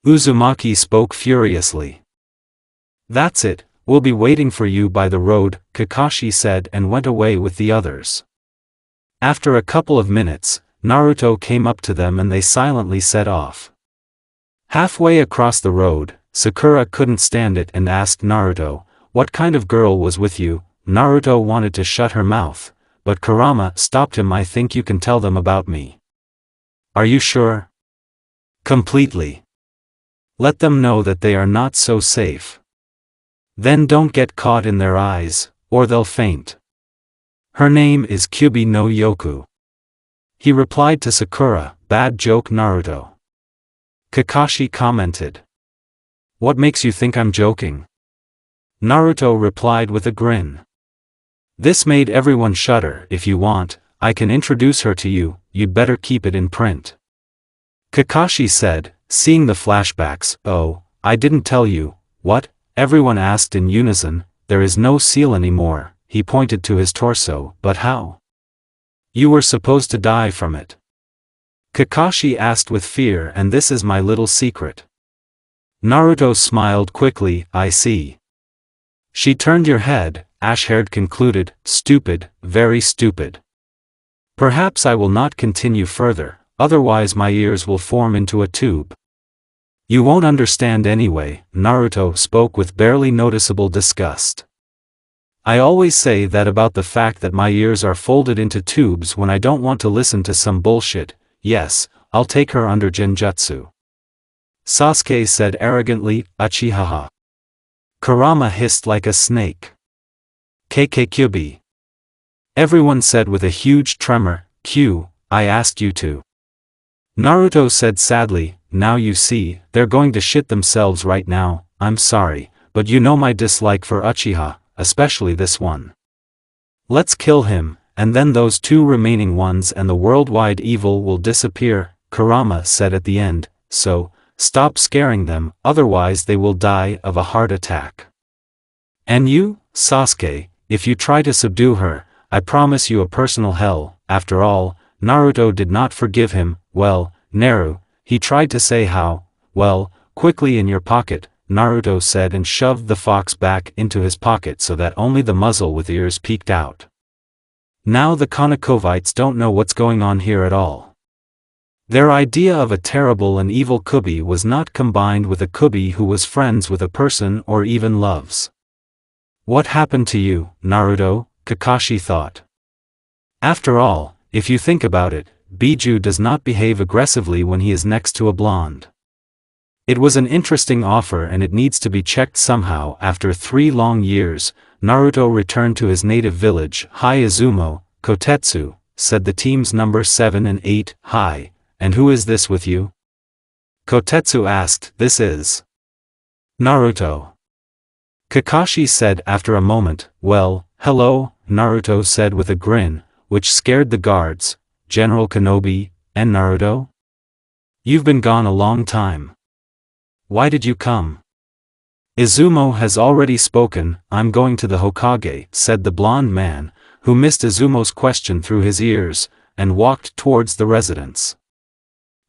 Uzumaki spoke furiously. That's it, we'll be waiting for you by the road, Kakashi said and went away with the others. After a couple of minutes, Naruto came up to them and they silently set off. Halfway across the road, Sakura couldn't stand it and asked Naruto, what kind of girl was with you? Naruto wanted to shut her mouth, but Kurama stopped him. I think you can tell them about me. Are you sure? Completely. Let them know that they are not so safe. Then don't get caught in their eyes, or they'll faint. Her name is Kyubi no Yoku. He replied to Sakura, bad joke Naruto. Kakashi commented. What makes you think I'm joking? Naruto replied with a grin. This made everyone shudder. If you want, I can introduce her to you, you'd better keep it in print. Kakashi said, seeing the flashbacks. Oh, I didn't tell you. What? Everyone asked in unison. There is no seal anymore. He pointed to his torso. But how? You were supposed to die from it. Kakashi asked with fear. And this is my little secret. Naruto smiled quickly. I see. She turned your head, ash-haired concluded. Stupid, very stupid. Perhaps I will not continue further, otherwise my ears will form into a tube. You won't understand anyway, Naruto spoke with barely noticeable disgust. I always say that about the fact that my ears are folded into tubes when I don't want to listen to some bullshit. Yes, I'll take her under genjutsu. Sasuke said arrogantly. Uchiha. Kurama hissed like a snake. Kyubi. Everyone said with a huge tremor. Q, I asked you to. Naruto said sadly, now you see, they're going to shit themselves right now. I'm sorry, but you know my dislike for Uchiha, especially this one. Let's kill him, and then those two remaining ones and the worldwide evil will disappear, Kurama said at the end. So, stop scaring them, otherwise they will die of a heart attack. And you, Sasuke, if you try to subdue her, I promise you a personal hell. After all, Naruto did not forgive him. Well, Naru, he tried to say how. Well, quickly in your pocket, Naruto said and shoved the fox back into his pocket so that only the muzzle with ears peeked out. Now the Konokovites don't know what's going on here at all. Their idea of a terrible and evil Kubi was not combined with a Kubi who was friends with a person or even loves. What happened to you, Naruto? Kakashi thought. After all, if you think about it, Biju does not behave aggressively when he is next to a blonde. It was an interesting offer and it needs to be checked somehow. After 3 long years, Naruto returned to his native village. Hi Izumo, Kotetsu, said the teams number 7 and 8. Hi, and who is this with you? Kotetsu asked. This is Naruto. Kakashi said after a moment. Well, hello, Naruto said with a grin, which scared the guards. General Kenobi, and Naruto? You've been gone a long time. Why did you come? Izumo has already spoken. I'm going to the Hokage, said the blonde man, who missed Izumo's question through his ears, and walked towards the residence.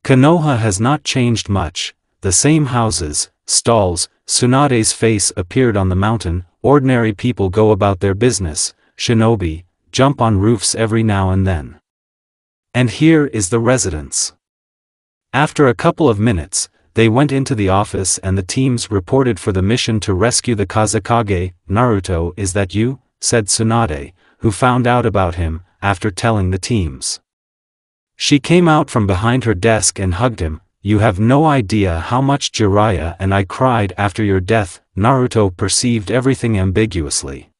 Konoha has not changed much, the same houses, stalls. Tsunade's face appeared on the mountain. Ordinary people go about their business. Shinobi, jump on roofs every now and then. And here is the residence. After a couple of minutes, they went into the office and the teams reported for the mission to rescue the Kazekage. Naruto, is that you? Said Tsunade, who found out about him, after telling the teams. She came out from behind her desk and hugged him. you have no idea how much Jiraiya and I cried after your death." Naruto perceived everything ambiguously.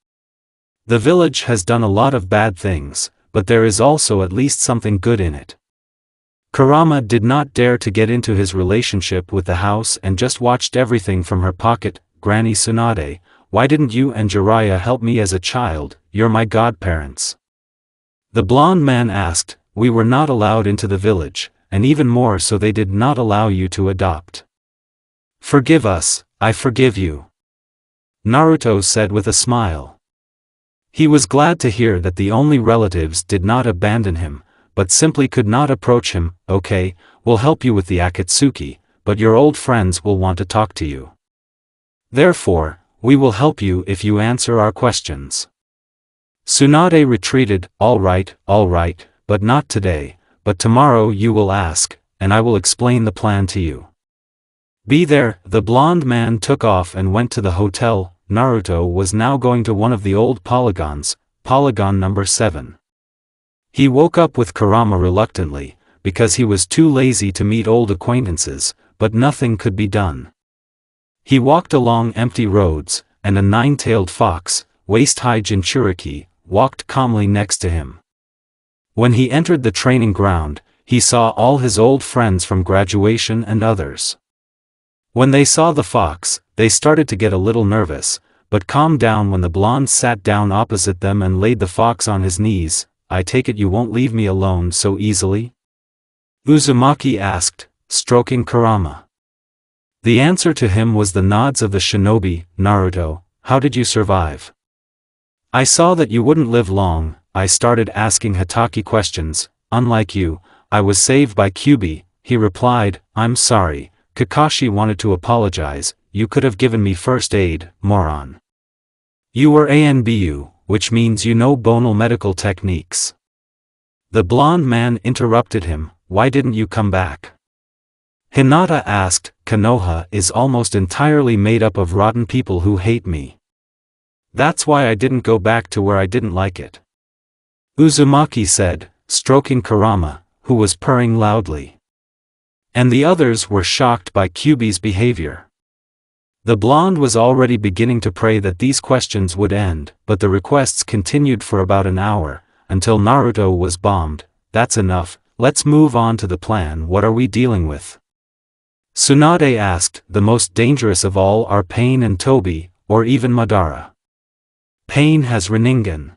The village has done a lot of bad things, but there is also at least something good in it. Kurama did not dare to get into his relationship with the house and just watched everything from her pocket. "Granny Tsunade, why didn't you and Jiraiya help me as a child? You're my godparents." The blonde man asked. "We were not allowed into the village, and even more so they did not allow you to adopt." "Forgive us, I forgive you," Naruto said with a smile. He was glad to hear that the only relatives did not abandon him, but simply could not approach him. "Okay, we'll help you with the Akatsuki, but your old friends will want to talk to you. Therefore, we will help you if you answer our questions." Tsunade retreated. All right, but not today, but tomorrow you will ask, and I will explain the plan to you. Be there." The blonde man took off and went to the hotel. Naruto was now going to one of the old polygons, Polygon number 7. He woke up with Kurama reluctantly, because he was too lazy to meet old acquaintances, but nothing could be done. He walked along empty roads, and a 9-tailed fox, waist-high Jinchuriki, walked calmly next to him. When he entered the training ground, he saw all his old friends from graduation and others. When they saw the fox, they started to get a little nervous, but calmed down when the blonde sat down opposite them and laid the fox on his knees. "I take it you won't leave me alone so easily?" Uzumaki asked, stroking Kurama. The answer to him was the nods of the shinobi. "Naruto, how did you survive? I saw that you wouldn't live long." "I started asking Hatake questions. Unlike you, I was saved by Kyubi," he replied. "I'm sorry, Kakashi wanted to apologize. You could have given me first aid, moron. You were ANBU, which means you know bonal medical techniques." The blonde man interrupted him. "Why didn't you come back?" Hinata asked. "Konoha is almost entirely made up of rotten people who hate me. That's why I didn't go back to where I didn't like it," Uzumaki said, stroking Kurama, who was purring loudly. And the others were shocked by Kyubi's behavior. The blonde was already beginning to pray that these questions would end, but the requests continued for about an hour, until Naruto was bombed. "That's enough, let's move on to the plan. What are we dealing with?" Tsunade asked. "The most dangerous of all are Pain and Tobi, or even Madara. Pain has Rinnegan.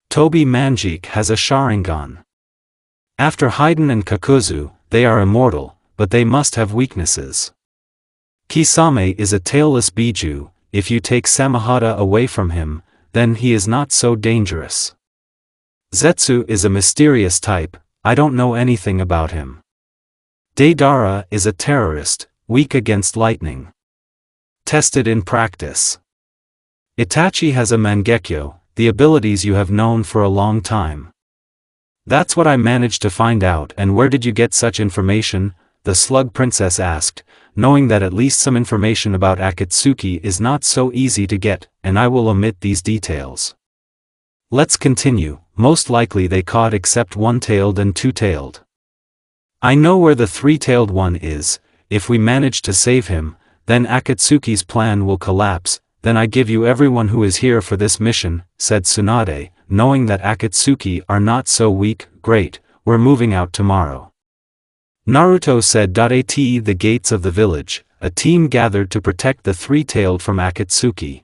Tobi Manjik has a Sharingan. After Haiden and Kakuzu, they are immortal, but they must have weaknesses. Kisame is a tailless Biju. If you take Samahata away from him, then he is not so dangerous. Zetsu is a mysterious type. I don't know anything about him. Deidara is a terrorist, weak against lightning. Tested in practice. Itachi has a Mangekyo, the abilities you have known for a long time." "That's what I managed to find out." "And where did you get such information?" the Slug Princess asked, knowing that at least some information about Akatsuki is not so easy to get, and I will omit these details. Let's continue. "Most likely they caught except one-tailed and two-tailed. I know where the three-tailed one is. If we manage to save him, then Akatsuki's plan will collapse. Then I give you everyone who is here for this mission," said Tsunade, knowing that Akatsuki are not so weak. "Great, we're moving out tomorrow." Naruto said. At the gates of the village, a team gathered to protect the three-tailed from Akatsuki.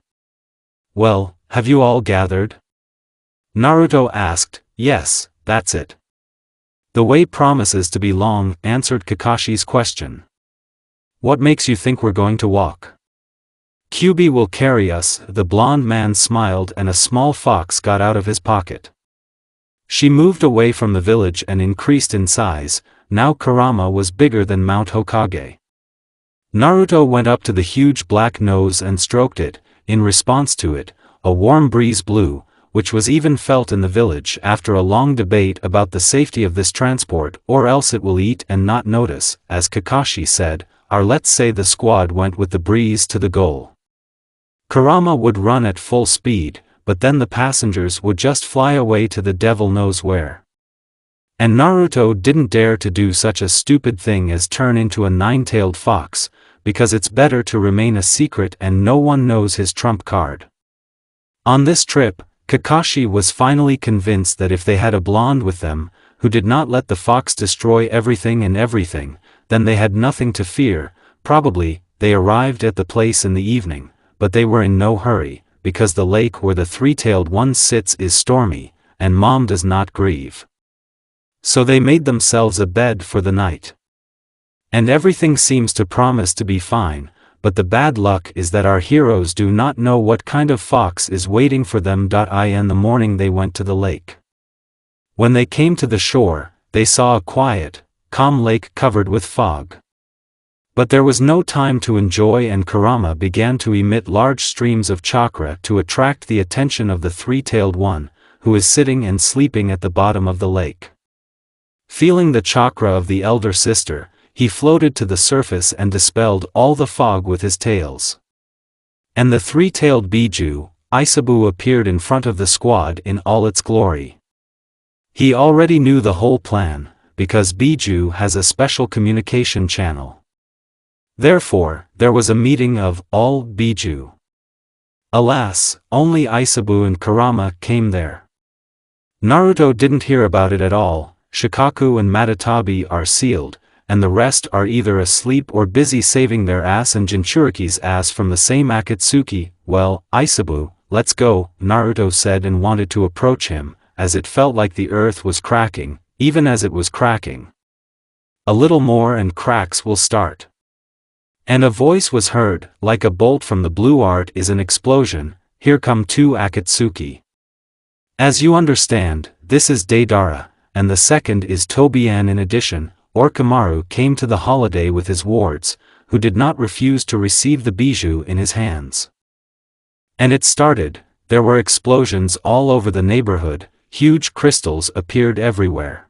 "Well, have you all gathered?" Naruto asked. "Yes, that's it. The way promises to be long," answered Kakashi's question. "What makes you think we're going to walk?" "Kyubi will carry us." The blonde man smiled and a small fox got out of his pocket. She moved away from the village and increased in size. Now Kurama was bigger than Mount Hokage. Naruto went up to the huge black nose and stroked it. In response to it, a warm breeze blew, which was even felt in the village after a long debate about the safety of this transport, or else it will eat and not notice. As Kakashi said, let's say the squad went with the breeze to the goal. Kurama would run at full speed, but then the passengers would just fly away to the devil knows where. And Naruto didn't dare to do such a stupid thing as turn into a nine-tailed fox, because it's better to remain a secret and no one knows his trump card. On this trip, Kakashi was finally convinced that if they had a blonde with them, who did not let the fox destroy everything and everything, then they had nothing to fear. Probably, they arrived at the place in the evening, but they were in no hurry, because the lake where the three-tailed one sits is stormy, and Mom does not grieve. So they made themselves a bed for the night. And everything seems to promise to be fine, but the bad luck is that our heroes do not know what kind of fox is waiting for them. In the morning they went to the lake. When they came to the shore, they saw a quiet, calm lake covered with fog. But there was no time to enjoy, and Kurama began to emit large streams of chakra to attract the attention of the three-tailed one, who is sitting and sleeping at the bottom of the lake. Feeling the chakra of the elder sister, he floated to the surface and dispelled all the fog with his tails. And the three-tailed Biju, Isabu, appeared in front of the squad in all its glory. He already knew the whole plan, because Biju has a special communication channel. Therefore, there was a meeting of all Biju. Alas, only Isabu and Kurama came there. Naruto didn't hear about it at all. Shikaku and Matatabi are sealed, and the rest are either asleep or busy saving their ass and Jinchuriki's ass from the same Akatsuki. Well, Isabu, let's go, Naruto said and wanted to approach him, as it felt like the earth was cracking, even as it was cracking. A little more and cracks will start. And a voice was heard, like a bolt from the blue. Art is an explosion, here come two Akatsuki. As you understand, this is Deidara, and the second is Tobian. In addition, Orochimaru came to the holiday with his wards, who did not refuse to receive the Biju in his hands. And it started. There were explosions all over the neighborhood, huge crystals appeared everywhere.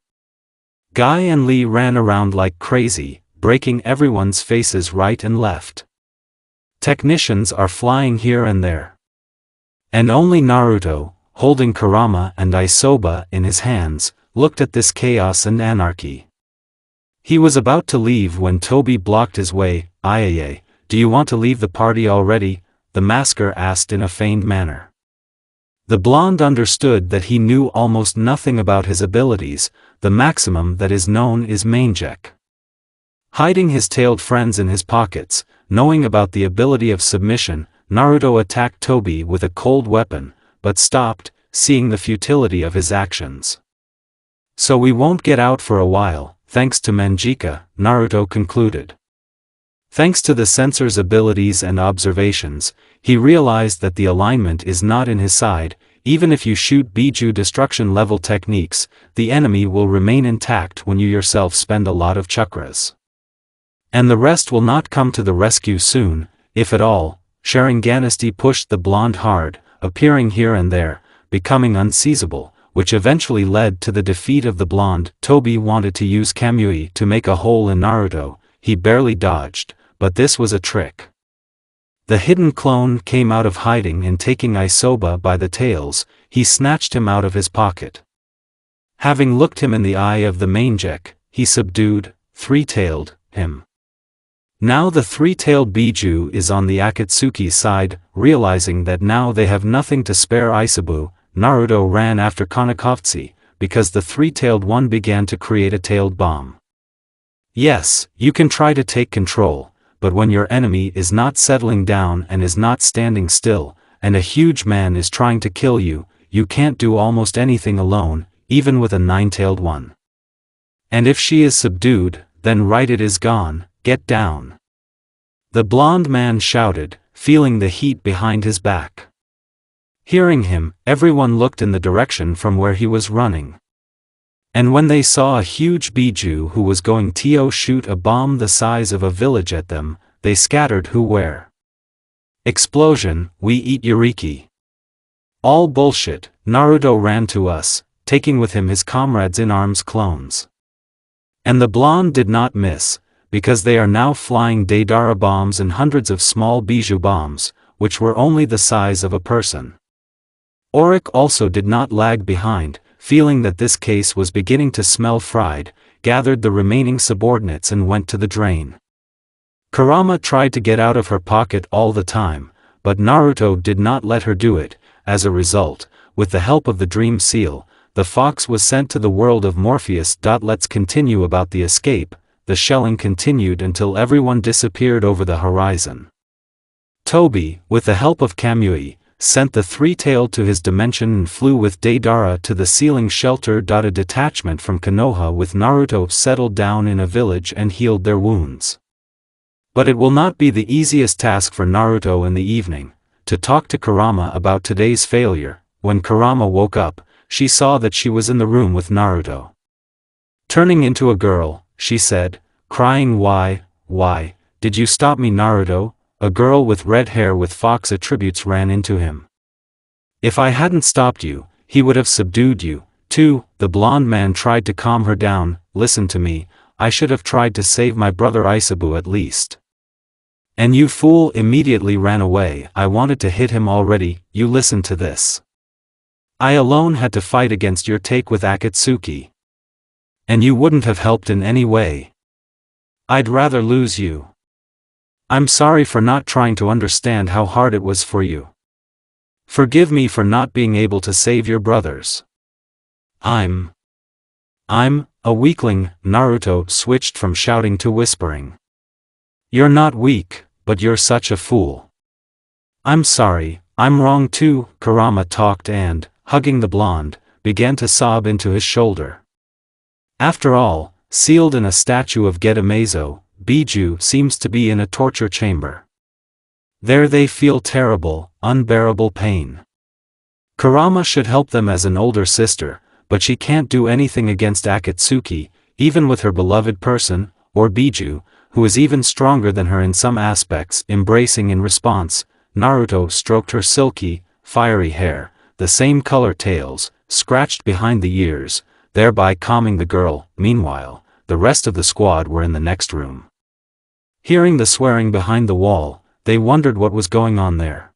Guy and Lee ran around like crazy, breaking everyone's faces right and left. Technicians are flying here and there. And only Naruto, holding Kurama and Isoba in his hands, looked at this chaos and anarchy. He was about to leave when Toby blocked his way. Ayaye, do you want to leave the party already? The masker asked in a feigned manner. The blonde understood that he knew almost nothing about his abilities. The maximum that is known is Manjek. Hiding his tailed friends in his pockets, knowing about the ability of submission, Naruto attacked Toby with a cold weapon, but stopped, seeing the futility of his actions. So we won't get out for a while, thanks to Manjika, Naruto concluded. Thanks to the sensor's abilities and observations, he realized that the alignment is not in his side. Even if you shoot Biju destruction level techniques, the enemy will remain intact when you yourself spend a lot of chakras. And the rest will not come to the rescue soon, if at all. Sharinganisti pushed the blonde hard, appearing here and there, becoming unseizable, which eventually led to the defeat of the blonde. Toby wanted to use Kamui to make a hole in Naruto. He barely dodged, but this was a trick. The hidden clone came out of hiding and taking Isoba by the tails, he snatched him out of his pocket. Having looked him in the eye of the Manjek, he subdued, three-tailed, him. Now the three-tailed Biju is on the Akatsuki's side. Realizing that now they have nothing to spare Isabu, Naruto ran after Kanakovtsi, because the three-tailed one began to create a tailed bomb. Yes, you can try to take control, but when your enemy is not settling down and is not standing still, and a huge man is trying to kill you, you can't do almost anything alone, even with a nine-tailed one. And if she is subdued, then right, it is gone, get down. The blonde man shouted, feeling the heat behind his back. Hearing him, everyone looked in the direction from where he was running. And when they saw a huge Biju who was going to shoot a bomb the size of a village at them, they scattered. Who, where? Explosion, we eat Yuriki. All bullshit. Naruto ran to us, taking with him his comrades in arms clones. And the blonde did not miss, because they are now flying Deidara bombs and hundreds of small Biju bombs, which were only the size of a person. Auric also did not lag behind, feeling that this case was beginning to smell fried, gathered the remaining subordinates and went to the drain. Kurama tried to get out of her pocket all the time, but Naruto did not let her do it. As a result, with the help of the Dream Seal, the fox was sent to the world of Morpheus. Let's continue about the escape. The shelling continued until everyone disappeared over the horizon. Toby, with the help of Kamui, sent the three-tailed to his dimension and flew with Deidara to the ceiling shelter. A detachment from Konoha with Naruto settled down in a village and healed their wounds. But it will not be the easiest task for Naruto in the evening, to talk to Kurama about today's failure. When Kurama woke up, she saw that she was in the room with Naruto. Turning into a girl, she said, crying, why, did you stop me, Naruto? A girl with red hair with fox attributes ran into him. If I hadn't stopped you, he would have subdued you, too. The blonde man tried to calm her down. Listen to me, I should have tried to save my brother Isabu at least. And you fool immediately ran away. I wanted to hit him already. You listen to this. I alone had to fight against your take with Akatsuki. And you wouldn't have helped in any way. I'd rather lose you. I'm sorry for not trying to understand how hard it was for you. Forgive me for not being able to save your brothers. I'm a weakling. Naruto switched from shouting to whispering. You're not weak, but you're such a fool. I'm sorry, I'm wrong too. Kurama talked and, hugging the blonde, began to sob into his shoulder. After all, sealed in a statue of Gedamazo, Biju seems to be in a torture chamber. There they feel terrible, unbearable pain. Kurama should help them as an older sister, but she can't do anything against Akatsuki, even with her beloved person, or Biju, who is even stronger than her in some aspects. Embracing in response, Naruto stroked her silky, fiery hair, the same color tails, scratched behind the ears, thereby calming the girl. Meanwhile, the rest of the squad were in the next room. Hearing the swearing behind the wall, they wondered what was going on there.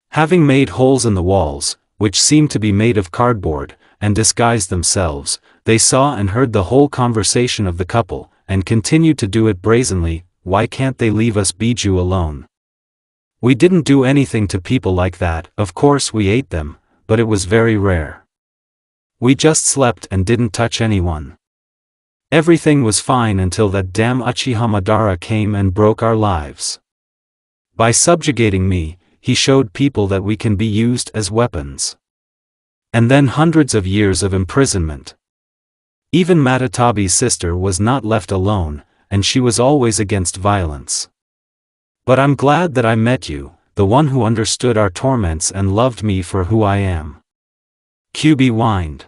Having made holes in the walls, which seemed to be made of cardboard, and disguised themselves, they saw and heard the whole conversation of the couple, and continued to do it brazenly. Why can't they leave us Biju alone? We didn't do anything to people like that. Of course we ate them, but it was very rare. We just slept and didn't touch anyone. Everything was fine until that damn Uchiha Madara came and broke our lives. By subjugating me, he showed people that we can be used as weapons. And then hundreds of years of imprisonment. Even Matatabi's sister was not left alone, and she was always against violence. But I'm glad that I met you, the one who understood our torments and loved me for who I am. Kyubi whined.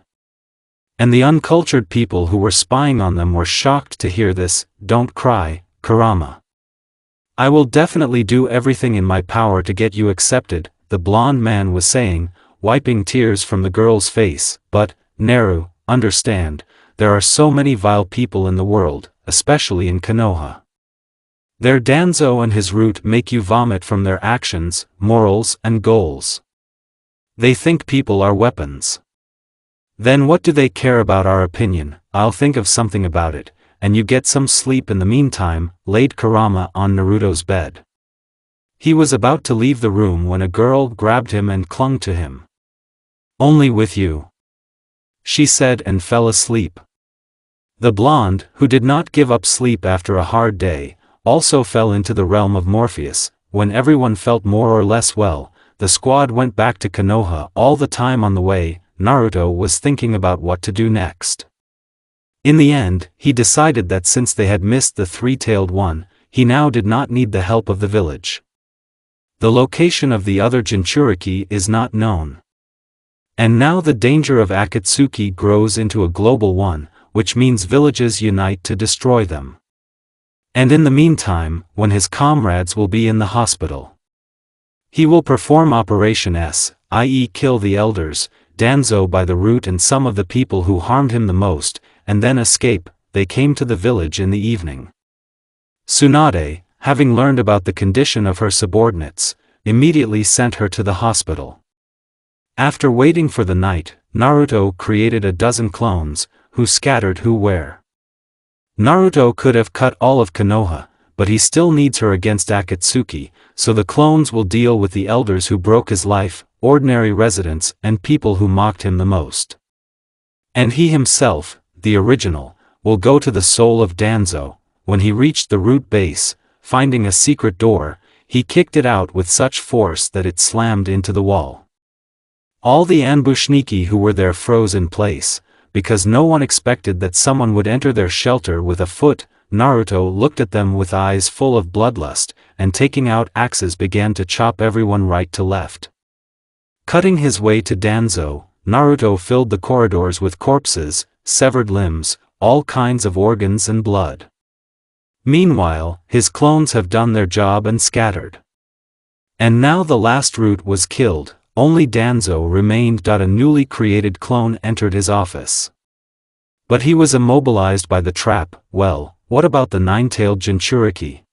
And the uncultured people who were spying on them were shocked to hear this. Don't cry, Kurama. I will definitely do everything in my power to get you accepted, the blonde man was saying, wiping tears from the girl's face. But, Naru, understand, there are so many vile people in the world, especially in Konoha. Their Danzo and his root make you vomit from their actions, morals, and goals. They think people are weapons. Then what do they care about our opinion? I'll think of something about it, and you get some sleep in the meantime. Laid Kurama on Naruto's bed. He was about to leave the room when a girl grabbed him and clung to him. Only with you, she said, and fell asleep. The blonde, who did not give up sleep after a hard day, also fell into the realm of Morpheus. When everyone felt more or less well, the squad went back to Konoha. All the time on the way, Naruto was thinking about what to do next. In the end, he decided that since they had missed the three-tailed one, he now did not need the help of the village. The location of the other Jinchuriki is not known. And now the danger of Akatsuki grows into a global one, which means villages unite to destroy them. And in the meantime, when his comrades will be in the hospital, he will perform Operation S, i.e. kill the elders, Danzo by the root and some of the people who harmed him the most, and then escape. They came to the village in the evening. Tsunade, having learned about the condition of her subordinates, immediately sent her to the hospital. After waiting for the night, Naruto created a dozen clones, who scattered who where. Naruto could have cut all of Konoha, but he still needs her against Akatsuki, so the clones will deal with the elders who broke his life, ordinary residents and people who mocked him the most. And he himself, the original, will go to the soul of Danzo. When he reached the root base, finding a secret door, he kicked it out with such force that it slammed into the wall. All the Anbushniki who were there froze in place, because no one expected that someone would enter their shelter with a foot. Naruto looked at them with eyes full of bloodlust, and taking out axes began to chop everyone right to left. Cutting his way to Danzo, Naruto filled the corridors with corpses, severed limbs, all kinds of organs and blood. Meanwhile, his clones have done their job and scattered. And now the last root was killed, only Danzo remained. A newly created clone entered his office. But he was immobilized by the trap. Well, what about the nine-tailed Jinchuriki?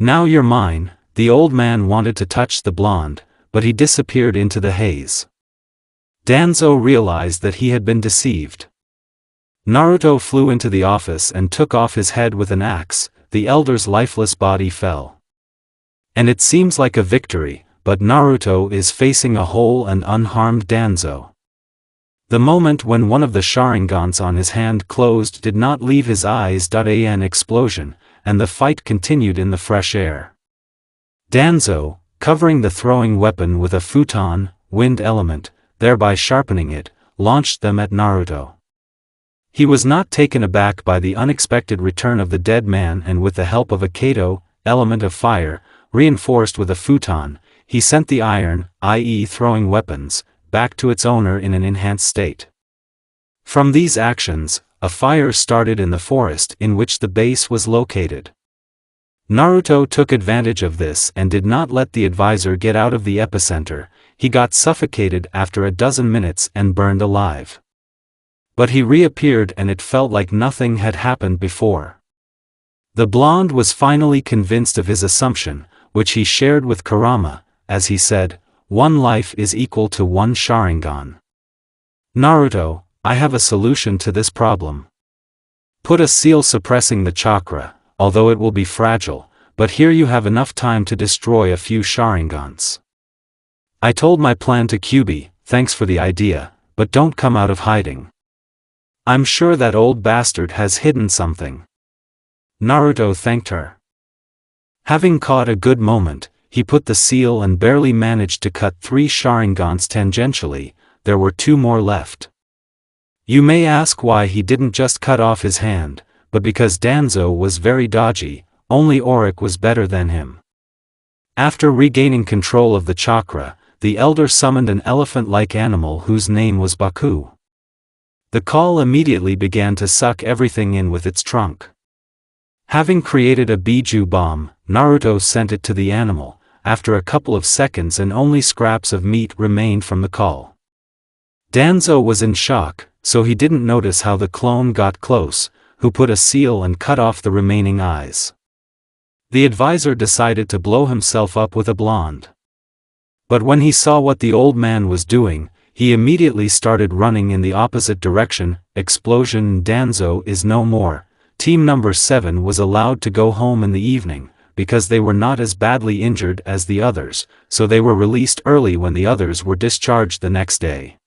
Now you're mine. The old man wanted to touch the blonde, but he disappeared into the haze. Danzo realized that he had been deceived. Naruto flew into the office and took off his head with an axe. The elder's lifeless body fell. And it seems like a victory, but Naruto is facing a whole and unharmed Danzo. The moment when one of the Sharingans on his hand closed did not leave his eyes. An explosion, and the fight continued in the fresh air. Danzo, covering the throwing weapon with a futon, wind element, thereby sharpening it, launched them at Naruto. He was not taken aback by the unexpected return of the dead man, and with the help of a Kato, element of fire, reinforced with a futon, he sent the iron, i.e. throwing weapons, back to its owner in an enhanced state. From these actions, a fire started in the forest in which the base was located. Naruto took advantage of this and did not let the advisor get out of the epicenter. He got suffocated after a dozen minutes and burned alive. But he reappeared and it felt like nothing had happened before. The blonde was finally convinced of his assumption, which he shared with Kurama, as he said, "One life is equal to one Sharingan." Naruto, I have a solution to this problem. Put a seal suppressing the chakra, although it will be fragile, but here you have enough time to destroy a few Sharingans. I told my plan to Kyubi, thanks for the idea, but don't come out of hiding. I'm sure that old bastard has hidden something. Naruto thanked her. Having caught a good moment, he put the seal and barely managed to cut 3 Sharingans tangentially. There were 2 more left. You may ask why he didn't just cut off his hand, but because Danzo was very dodgy, only Auric was better than him. After regaining control of the chakra, the elder summoned an elephant-like animal whose name was Baku. The call immediately began to suck everything in with its trunk. Having created a Biju bomb, Naruto sent it to the animal. After a couple of seconds and only scraps of meat remained from the call. Danzo was in shock, so he didn't notice how the clone got close, who put a seal and cut off the remaining eyes. The advisor decided to blow himself up with a blonde. But when he saw what the old man was doing, he immediately started running in the opposite direction. Explosion. Danzo is no more. Team number 7 was allowed to go home in the evening, because they were not as badly injured as the others, so they were released early when the others were discharged the next day.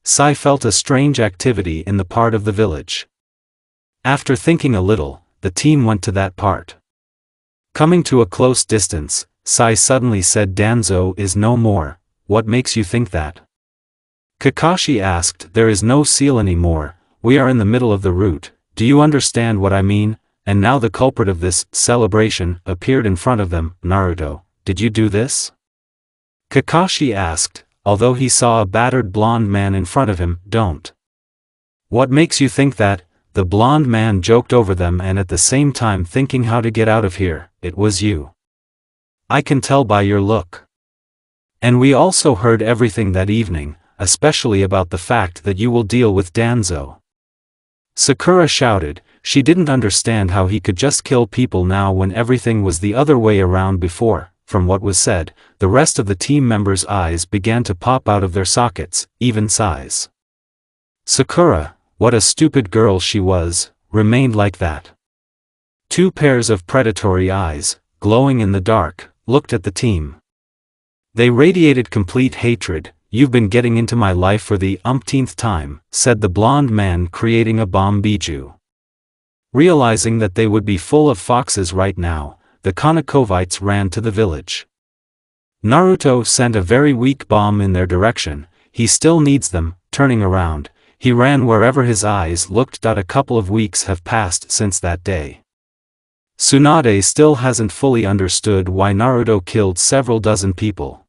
Sai felt a strange activity in the part of the village. After thinking a little, the team went to that part. Coming to a close distance, Sai suddenly said, "Danzo is no more. What makes you think that?" Kakashi asked, "There is no seal anymore, we are in the middle of the route, do you understand what I mean?" And now the culprit of this celebration appeared in front of them. "Naruto, did you do this?" Kakashi asked, although he saw a battered blonde man in front of him. "Don't." "What makes you think that?" The blonde man joked over them and at the same time thinking how to get out of here. "It was you. I can tell by your look. And we also heard everything that evening, especially about the fact that you will deal with Danzo." Sakura shouted. She didn't understand how he could just kill people now when everything was the other way around before. from what was said, the rest of the team members' eyes began to pop out of their sockets, even Sai's. Sakura, what a stupid girl she was, remained like that. Two pairs of predatory eyes, glowing in the dark, looked at the team. They radiated complete hatred. "You've been getting into my life for the umpteenth time," said the blonde man creating a bomb. Biju. Realizing that they would be full of foxes right now, the Konokovites ran to the village. Naruto sent a very weak bomb in their direction. He still needs them. Turning around, he ran wherever his eyes looked. A couple of weeks have passed since that day. Tsunade still hasn't fully understood why Naruto killed several dozen people.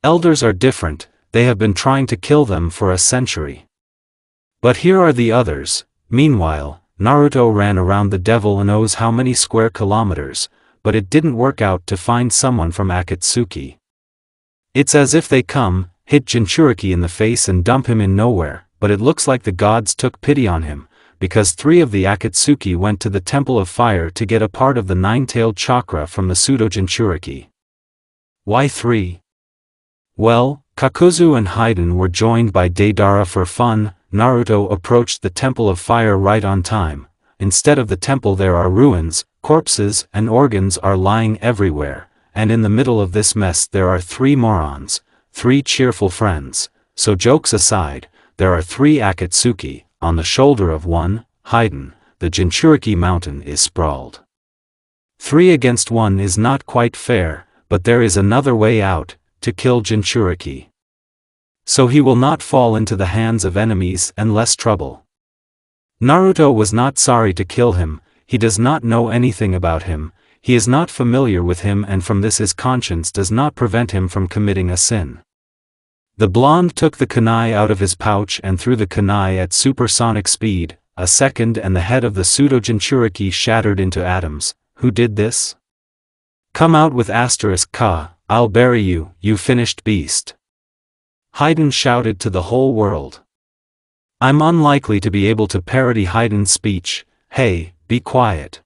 Elders are different, they have been trying to kill them for a century. But here are the others. Meanwhile, Naruto ran around the devil knows how many square kilometers, but it didn't work out to find someone from Akatsuki. It's as if they come, hit Jinchuriki in the face and dump him in nowhere, but it looks like the gods took pity on him, because 3 of the Akatsuki went to the Temple of Fire to get a part of the 9-tailed chakra from the pseudo-Jinchuriki. Why 3? Well, Kakuzu and Haiden were joined by Deidara for fun. Naruto approached the Temple of Fire right on time. Instead of the temple there are ruins, corpses and organs are lying everywhere, and in the middle of this mess there are 3 morons, 3 cheerful friends. So jokes aside, there are 3 Akatsuki. On the shoulder of one, Haiden, the Jinchuriki mountain is sprawled. 3 against 1 is not quite fair, but there is another way out, to kill Jinchuriki. So he will not fall into the hands of enemies and less trouble. Naruto was not sorry to kill him. He does not know anything about him, he is not familiar with him, and from this his conscience does not prevent him from committing a sin. The blonde took the kunai out of his pouch and threw the kunai at supersonic speed. A second and the head of the pseudo-Jinchuriki shattered into atoms. Who did this? Come out with *Ka, I'll bury you, you finished beast. Haiden shouted to the whole world. I'm unlikely to be able to parody Haiden's speech. Hey, be quiet.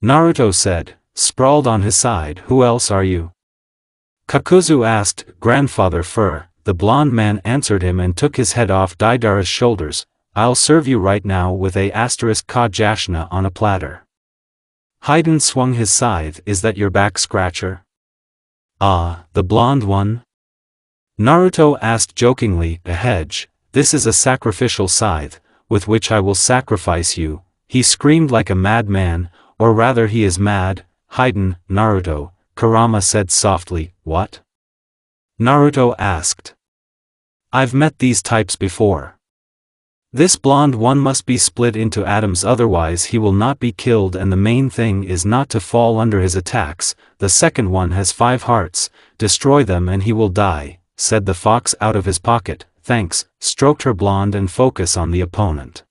Naruto said, sprawled on his side. Who else are you? Kakuzu asked. Grandfather Fur. The blonde man answered him and took his head off Deidara's shoulders. I'll serve you right now with a *Ka Jashna on a platter. Haiden swung his scythe. Is that your back scratcher? Ah, the blonde one? Naruto asked jokingly. A hedge. This is a sacrificial scythe, with which I will sacrifice you. He screamed like a madman, or rather he is mad. Haiden, Naruto, Kurama said softly. What? Naruto asked. I've met these types before. This blonde one must be split into atoms, otherwise he will not be killed, and the main thing is not to fall under his attacks. The second one has 5 hearts, destroy them and he will die, said the fox out of his pocket. Thanks, stroked her blonde and focus on the opponent.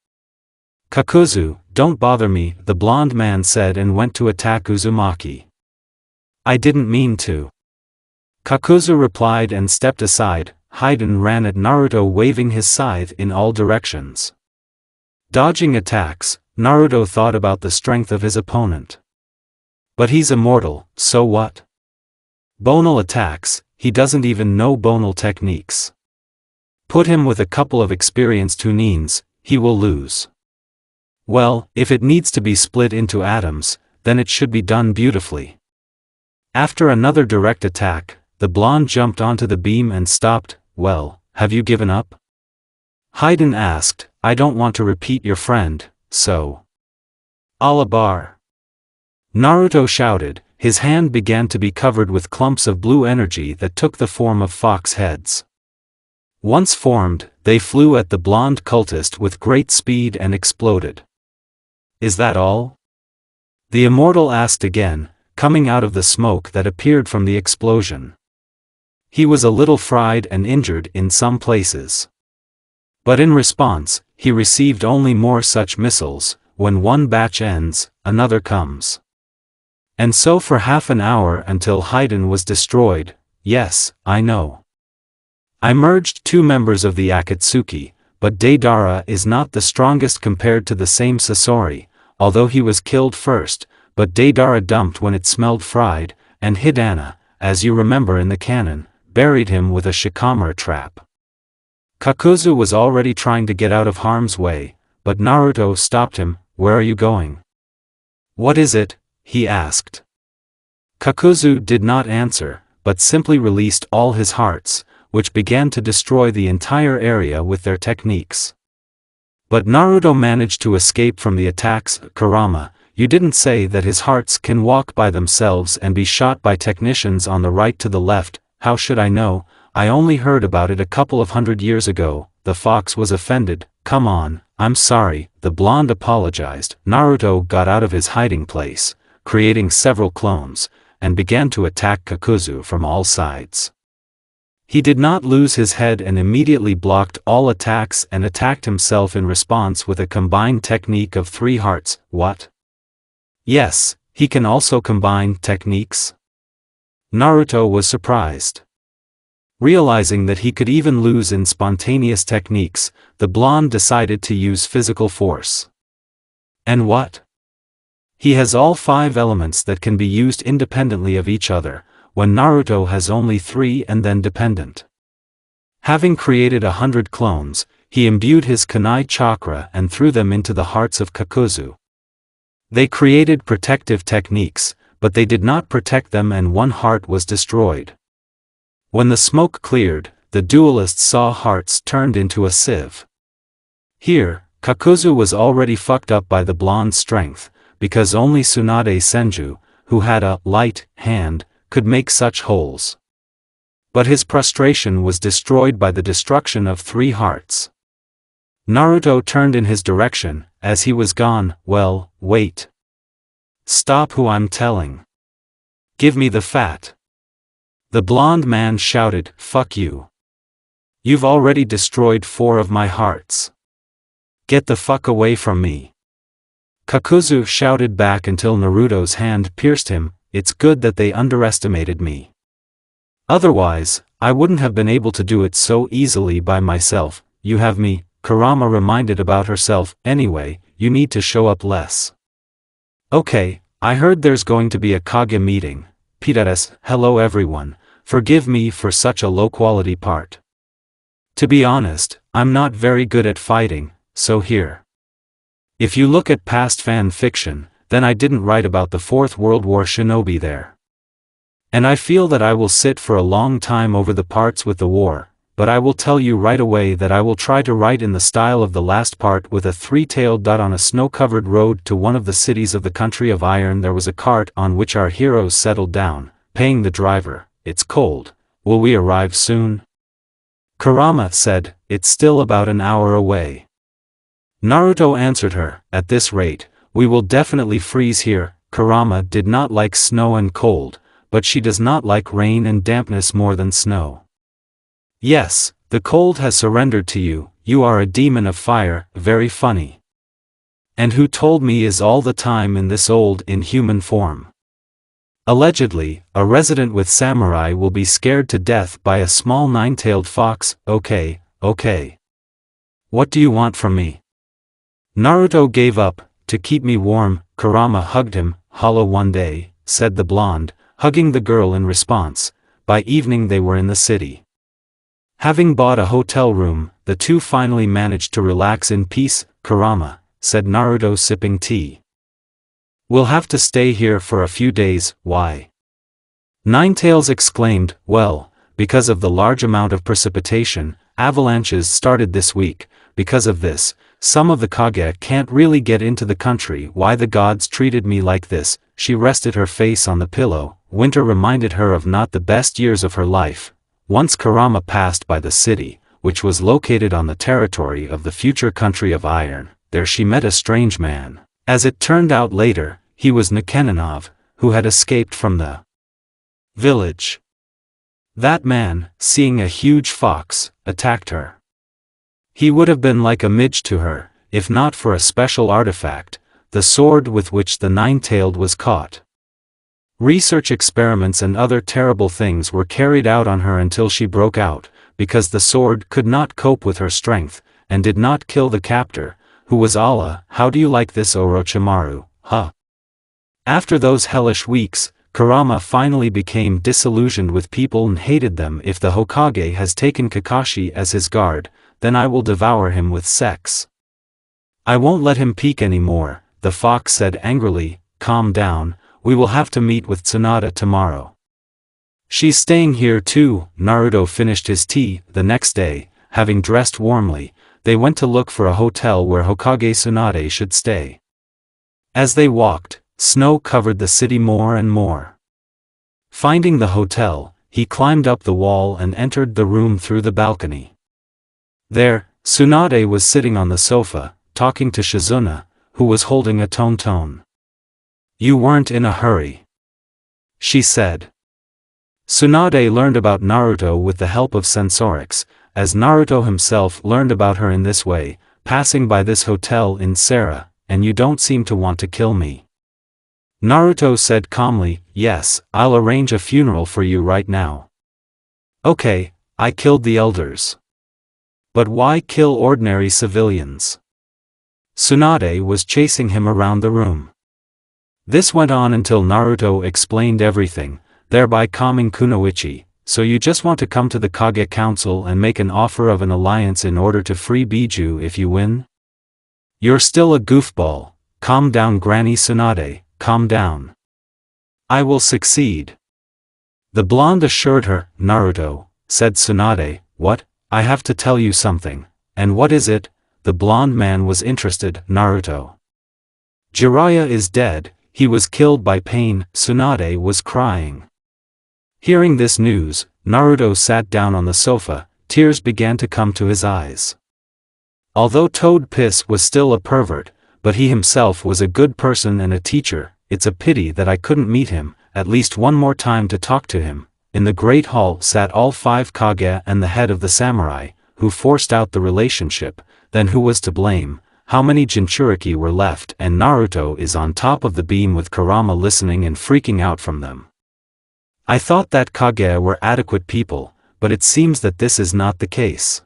Kakuzu, don't bother me, the blonde man said and went to attack Uzumaki. I didn't mean to. Kakuzu replied and stepped aside. Haiden ran at Naruto waving his scythe in all directions. Dodging attacks, Naruto thought about the strength of his opponent. But he's immortal, so what? Bonal attacks, he doesn't even know bonal techniques. Put him with a couple of experienced Hunins, he will lose. Well, if it needs to be split into atoms, then it should be done beautifully. After another direct attack, the blonde jumped onto the beam and stopped. Well, have you given up? Haiden asked. I don't want to repeat your friend, so. Alabar. Naruto shouted. His hand began to be covered with clumps of blue energy that took the form of fox heads. Once formed, they flew at the blonde cultist with great speed and exploded. Is that all? The Immortal asked again, coming out of the smoke that appeared from the explosion. He was a little fried and injured in some places. But in response, he received only more such missiles. When one batch ends, another comes. And so for half an hour until Haiden was destroyed. Yes, I know. I merged 2 members of the Akatsuki, but Deidara is not the strongest compared to the same Sasori, although he was killed first, but Deidara dumped when it smelled fried, and Hidana, as you remember in the canon, buried him with a shikamaru trap. Kakuzu was already trying to get out of harm's way, but Naruto stopped him. "Where are you going?" "What is it?" he asked. Kakuzu did not answer, but simply released all his hearts, which began to destroy the entire area with their techniques. But Naruto managed to escape from the attacks. "Kurama, you didn't say that his hearts can walk by themselves and be shot by technicians on the right to the left." "How should I know? I only heard about it a couple of 100 years ago." The fox was offended. "Come on, I'm sorry." The blonde apologized. Naruto got out of his hiding place, creating several clones, and began to attack Kakuzu from all sides. He did not lose his head and immediately blocked all attacks and attacked himself in response with a combined technique of 3 hearts. "What? Yes, he can also combine techniques?" Naruto was surprised. Realizing that he could even lose in spontaneous techniques, the blonde decided to use physical force. "And what?" "He has all 5 elements that can be used independently of each other, when Naruto has only 3 and then dependent." Having created 100 clones, he imbued his kunai chakra and threw them into the hearts of Kakuzu. They created protective techniques, but they did not protect them and 1 heart was destroyed. When the smoke cleared, the duelists saw hearts turned into a sieve. Here, Kakuzu was already fucked up by the blonde's strength, because only Tsunade Senju, who had a light hand, could make such holes. But his prostration was destroyed by the destruction of 3 hearts. Naruto turned in his direction. As he was gone, "Well, wait. Stop who I'm telling. Give me the fat." The blonde man shouted, "Fuck you. You've already destroyed 4 of my hearts. Get the fuck away from me." Kakuzu shouted back until Naruto's hand pierced him. "It's good that they underestimated me. Otherwise, I wouldn't have been able to do it so easily by myself." "You have me," Kurama reminded about herself. "Anyway, you need to show up less." "Okay, I heard there's going to be a Kage meeting." Pitares, "Hello everyone, forgive me for such a low-quality part. To be honest, I'm not very good at fighting, so here. If you look at past fan fiction, then I didn't write about the 4th World War shinobi there. And I feel that I will sit for a long time over the parts with the war, but I will tell you right away that I will try to write in the style of the last part with a 3-tailed dot on a snow-covered road to one of the cities of the country of iron. There was a cart on which our heroes settled down, paying the driver, 'It's cold, will we arrive soon?' Kurama said, 'It's still about an hour away.' Naruto answered her, 'At this rate, we will definitely freeze here.' Kurama did not like snow and cold, but she does not like rain and dampness more than snow. "Yes, the cold has surrendered to you. You are a demon of fire." "Very funny. And who told me is all the time in this old inhuman form? Allegedly, a resident with samurai will be scared to death by a small 9-tailed fox." Okay. What do you want from me?" Naruto gave up. "To keep me warm." Kurama hugged him. "Hollow one day," said the blonde, hugging the girl in response. By evening they were in the city. Having bought a hotel room, the two finally managed to relax in peace. "Kurama," said Naruto sipping tea. "We'll have to stay here for a few days." "Why?" Ninetails exclaimed. "Well, because of the large amount of precipitation, avalanches started this week. Because of this, some of the Kage can't really get into the country. Why the gods treated me like this." She rested her face on the pillow. Winter reminded her of not the best years of her life. Once Kurama passed by the city, which was located on the territory of the future country of iron. There she met a strange man. As it turned out later, he was Nikenanov, who had escaped from the village. That man, seeing a huge fox, attacked her. He would have been like a midge to her, if not for a special artifact, the sword with which the 9-tailed was caught. Research experiments and other terrible things were carried out on her until she broke out, because the sword could not cope with her strength, and did not kill the captor, who was Allah. "How do you like this, Orochimaru, huh?" After those hellish weeks, Kurama finally became disillusioned with people and hated them. If the Hokage has taken Kakashi as his guard, then I will devour him with sex. I won't let him peek anymore, the fox said angrily. Calm down, we will have to meet with Tsunade tomorrow. She's staying here too. Naruto finished his tea. The next day, having dressed warmly, they went to look for a hotel where Hokage Tsunade should stay. As they walked, snow covered the city more and more. Finding the hotel, he climbed up the wall and entered the room through the balcony. There, Tsunade was sitting on the sofa, talking to Shizuna, who was holding a tone. You weren't in a hurry, she said. Tsunade learned about Naruto with the help of Sensorics, as Naruto himself learned about her in this way, passing by this hotel in Sarah, and you don't seem to want to kill me. Naruto said calmly, yes, I'll arrange a funeral for you right now. Okay, I killed the elders. But why kill ordinary civilians? Tsunade was chasing him around the room. This went on until Naruto explained everything, thereby calming Kunoichi. So you just want to come to the Kage Council and make an offer of an alliance in order to free Biju if you win? You're still a goofball. Calm down, Granny Tsunade, calm down. I will succeed. The blonde assured her. Naruto, said Tsunade, what? I have to tell you something. And what is it? The blonde man was interested. Naruto. Jiraiya is dead, he was killed by pain. Tsunade was crying. Hearing this news, Naruto sat down on the sofa, tears began to come to his eyes. Although Toad Piss was still a pervert, but he himself was a good person and a teacher. It's a pity that I couldn't meet him, at least one more time to talk to him. In the Great Hall sat all 5 Kage and the head of the samurai, who forced out the relationship. Then who was to blame? How many Jinchuriki were left? And Naruto is on top of the beam with Kurama listening and freaking out from them. I thought that Kage were adequate people, but it seems that this is not the case.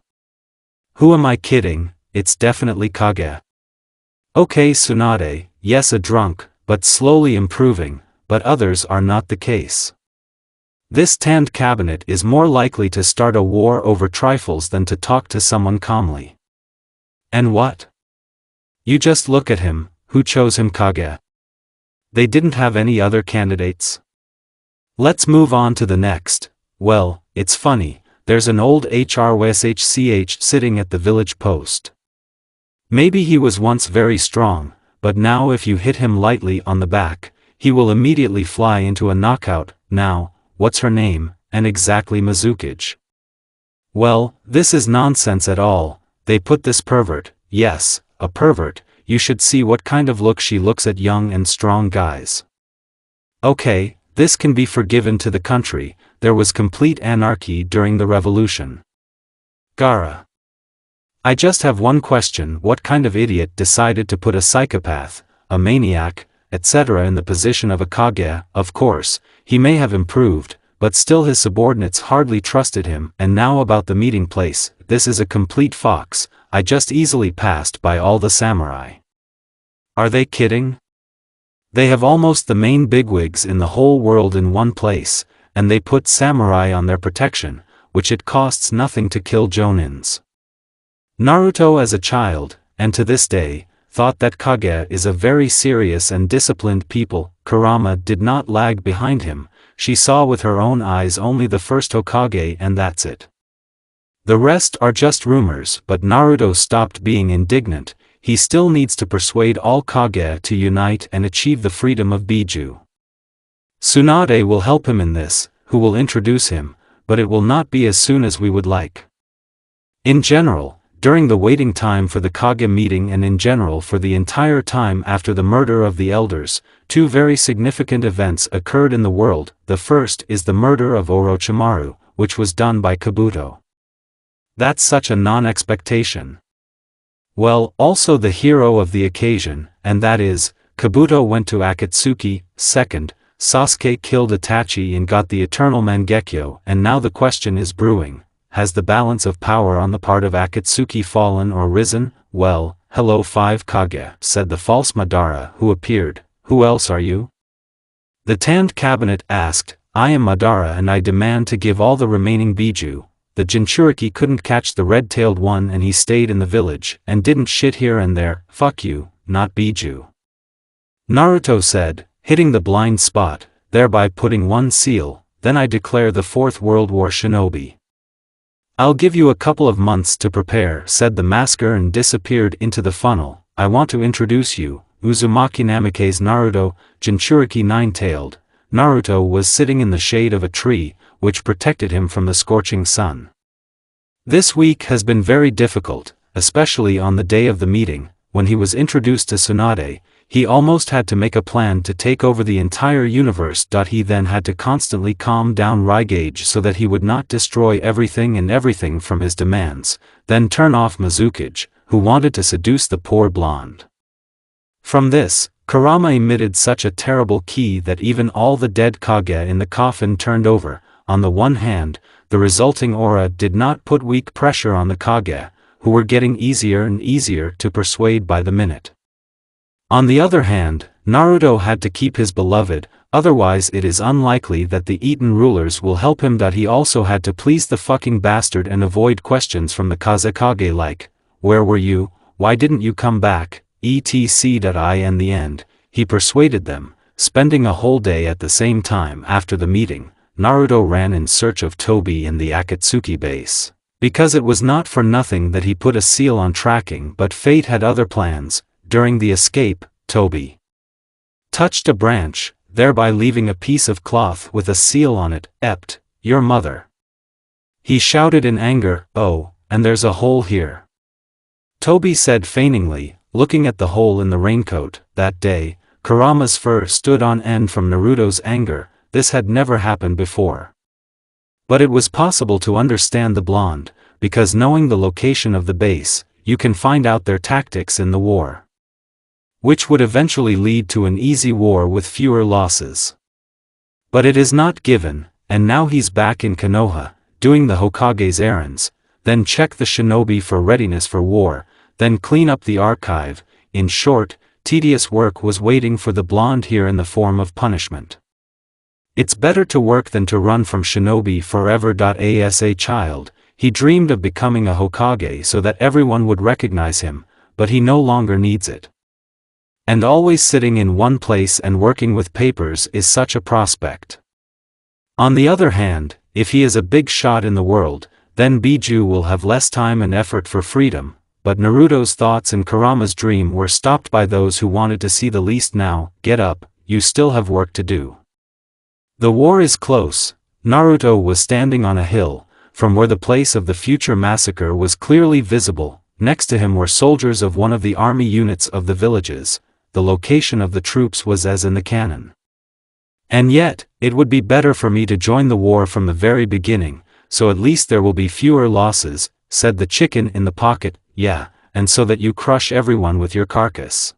Who am I kidding? It's definitely Kage. Okay, Tsunade, yes, a drunk, but slowly improving, but others are not the case. This tanned cabinet is more likely to start a war over trifles than to talk to someone calmly. And what? You just look at him. Who chose him? Kage. They didn't have any other candidates? Let's move on to the next. Well, it's funny, there's an old HRWSHCH sitting at the village post. Maybe he was once very strong, but now if you hit him lightly on the back, he will immediately fly into a knockout. Now, what's her name? And exactly Mizukage. Well, this is nonsense at all. They put this pervert, yes, a pervert. You should see what kind of look she looks at young and strong guys. Okay. This can be forgiven to the country. There was complete anarchy during the revolution. Gaara. I just have one question. What kind of idiot decided to put a psychopath, a maniac, etc. in the position of a Kage? Of course, he may have improved, but still his subordinates hardly trusted him. And now about the meeting place, this is a complete fox. I just easily passed by all the samurai. Are they kidding? They have almost the main bigwigs in the whole world in one place, and they put samurai on their protection, which it costs nothing to kill jonins. Naruto as a child, and to this day, thought that Kage is a very serious and disciplined people. Kurama did not lag behind him. She saw with her own eyes only the first Hokage and that's it. The rest are just rumors, but Naruto stopped being indignant. He still needs to persuade all Kage to unite and achieve the freedom of Biju. Tsunade will help him in this, who will introduce him, but it will not be as soon as we would like. In general, during the waiting time for the Kage meeting and in general for the entire time after the murder of the elders, 2 very significant events occurred in the world. The first is the murder of Orochimaru, which was done by Kabuto. That's such a non-expectation. Well, also the hero of the occasion, and that is, Kabuto went to Akatsuki. Second, Sasuke killed Itachi and got the eternal Mangekyo, and now the question is brewing. Has the balance of power on the part of Akatsuki fallen or risen? Well, hello 5 Kage, said the false Madara who appeared. Who else are you? The tanned cabinet asked, I am Madara and I demand to give all the remaining Biju. The Jinchuriki couldn't catch the red-tailed one and he stayed in the village and didn't shit here and there. Fuck you, not Biju. Naruto said, hitting the blind spot, thereby putting one seal, then I declare the Fourth World War shinobi. I'll give you a couple of months to prepare, said the masker and disappeared into the funnel. I want to introduce you, Uzumaki Namikaze Naruto, Jinchuriki Nine-Tailed. Naruto was sitting in the shade of a tree, which protected him from the scorching sun. This week has been very difficult, especially on the day of the meeting, when he was introduced to Tsunade. He almost had to make a plan to take over the entire universe. He then had to constantly calm down Raigage so that he would not destroy everything from his demands, then turn off Mizukage, who wanted to seduce the poor blonde. From this, Kurama emitted such a terrible ki that even all the dead Kage in the coffin turned over. On the one hand, the resulting aura did not put weak pressure on the Kage, who were getting easier and easier to persuade by the minute. On the other hand, Naruto had to keep his beloved, otherwise it is unlikely that the Eton rulers will help him. He also had to please the fucking bastard and avoid questions from the Kazekage like, where were you, why didn't you come back, etc. In the end, he persuaded them, spending a whole day at the same time. After the meeting, Naruto ran in search of Tobi in the Akatsuki base. Because it was not for nothing that he put a seal on tracking, but fate had other plans. During the escape, Tobi touched a branch, thereby leaving a piece of cloth with a seal on it. Ept, your mother. He shouted in anger, oh, and there's a hole here. Tobi said feigningly, looking at the hole in the raincoat. That day, Kurama's fur stood on end from Naruto's anger. This had never happened before. But it was possible to understand the blonde, because knowing the location of the base, you can find out their tactics in the war, which would eventually lead to an easy war with fewer losses. But it is not given, and now he's back in Konoha, doing the Hokage's errands, then check the shinobi for readiness for war, then clean up the archive. In short, tedious work was waiting for the blonde here in the form of punishment. It's better to work than to run from shinobi forever. As a child, he dreamed of becoming a Hokage so that everyone would recognize him, but he no longer needs it. And always sitting in one place and working with papers is such a prospect. On the other hand, if he is a big shot in the world, then Biju will have less time and effort for freedom. But Naruto's thoughts and Kurama's dream were stopped by those who wanted to see the least. Now, get up, you still have work to do. The war is close. Naruto was standing on a hill, from where the place of the future massacre was clearly visible. Next to him were soldiers of one of the army units of the villages. The location of the troops was as in the canon. And yet, it would be better for me to join the war from the very beginning, so at least there will be fewer losses, said the chicken in the pocket. Yeah, and so that you crush everyone with your carcass.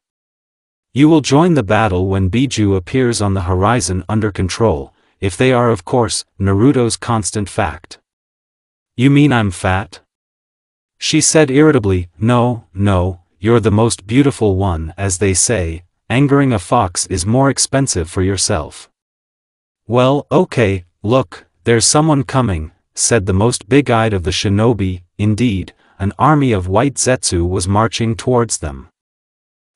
You will join the battle when Biju appears on the horizon under control, if they are, of course, Naruto's constant fact. You mean I'm fat? She said irritably. No, you're the most beautiful one. As they say, angering a fox is more expensive for yourself. Well, okay, look, there's someone coming, said the most big-eyed of the shinobi. Indeed, an army of white Zetsu was marching towards them.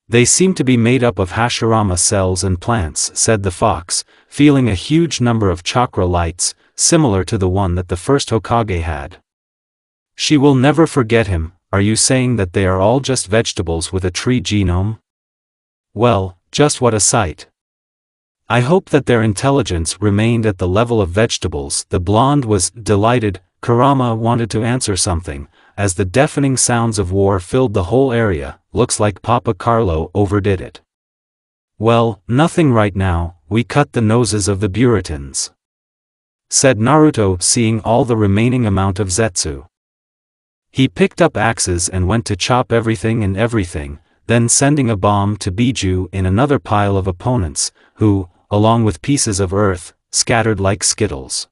They seem to be made up of Hashirama cells and plants, said the fox, feeling a huge number of chakra lights, similar to the one that the first Hokage had. She will never forget him. Are you saying that they are all just vegetables with a tree genome? Well, just what a sight. I hope that their intelligence remained at the level of vegetables. The blonde was delighted. Kurama wanted to answer something, as the deafening sounds of war filled the whole area. Looks like Papa Carlo overdid it. Well, nothing right now, we cut the noses of the Buritans, said Naruto, seeing all the remaining amount of Zetsu. He picked up axes and went to chop everything, then sending a bomb to Biju in another pile of opponents, who, along with pieces of earth, scattered like skittles.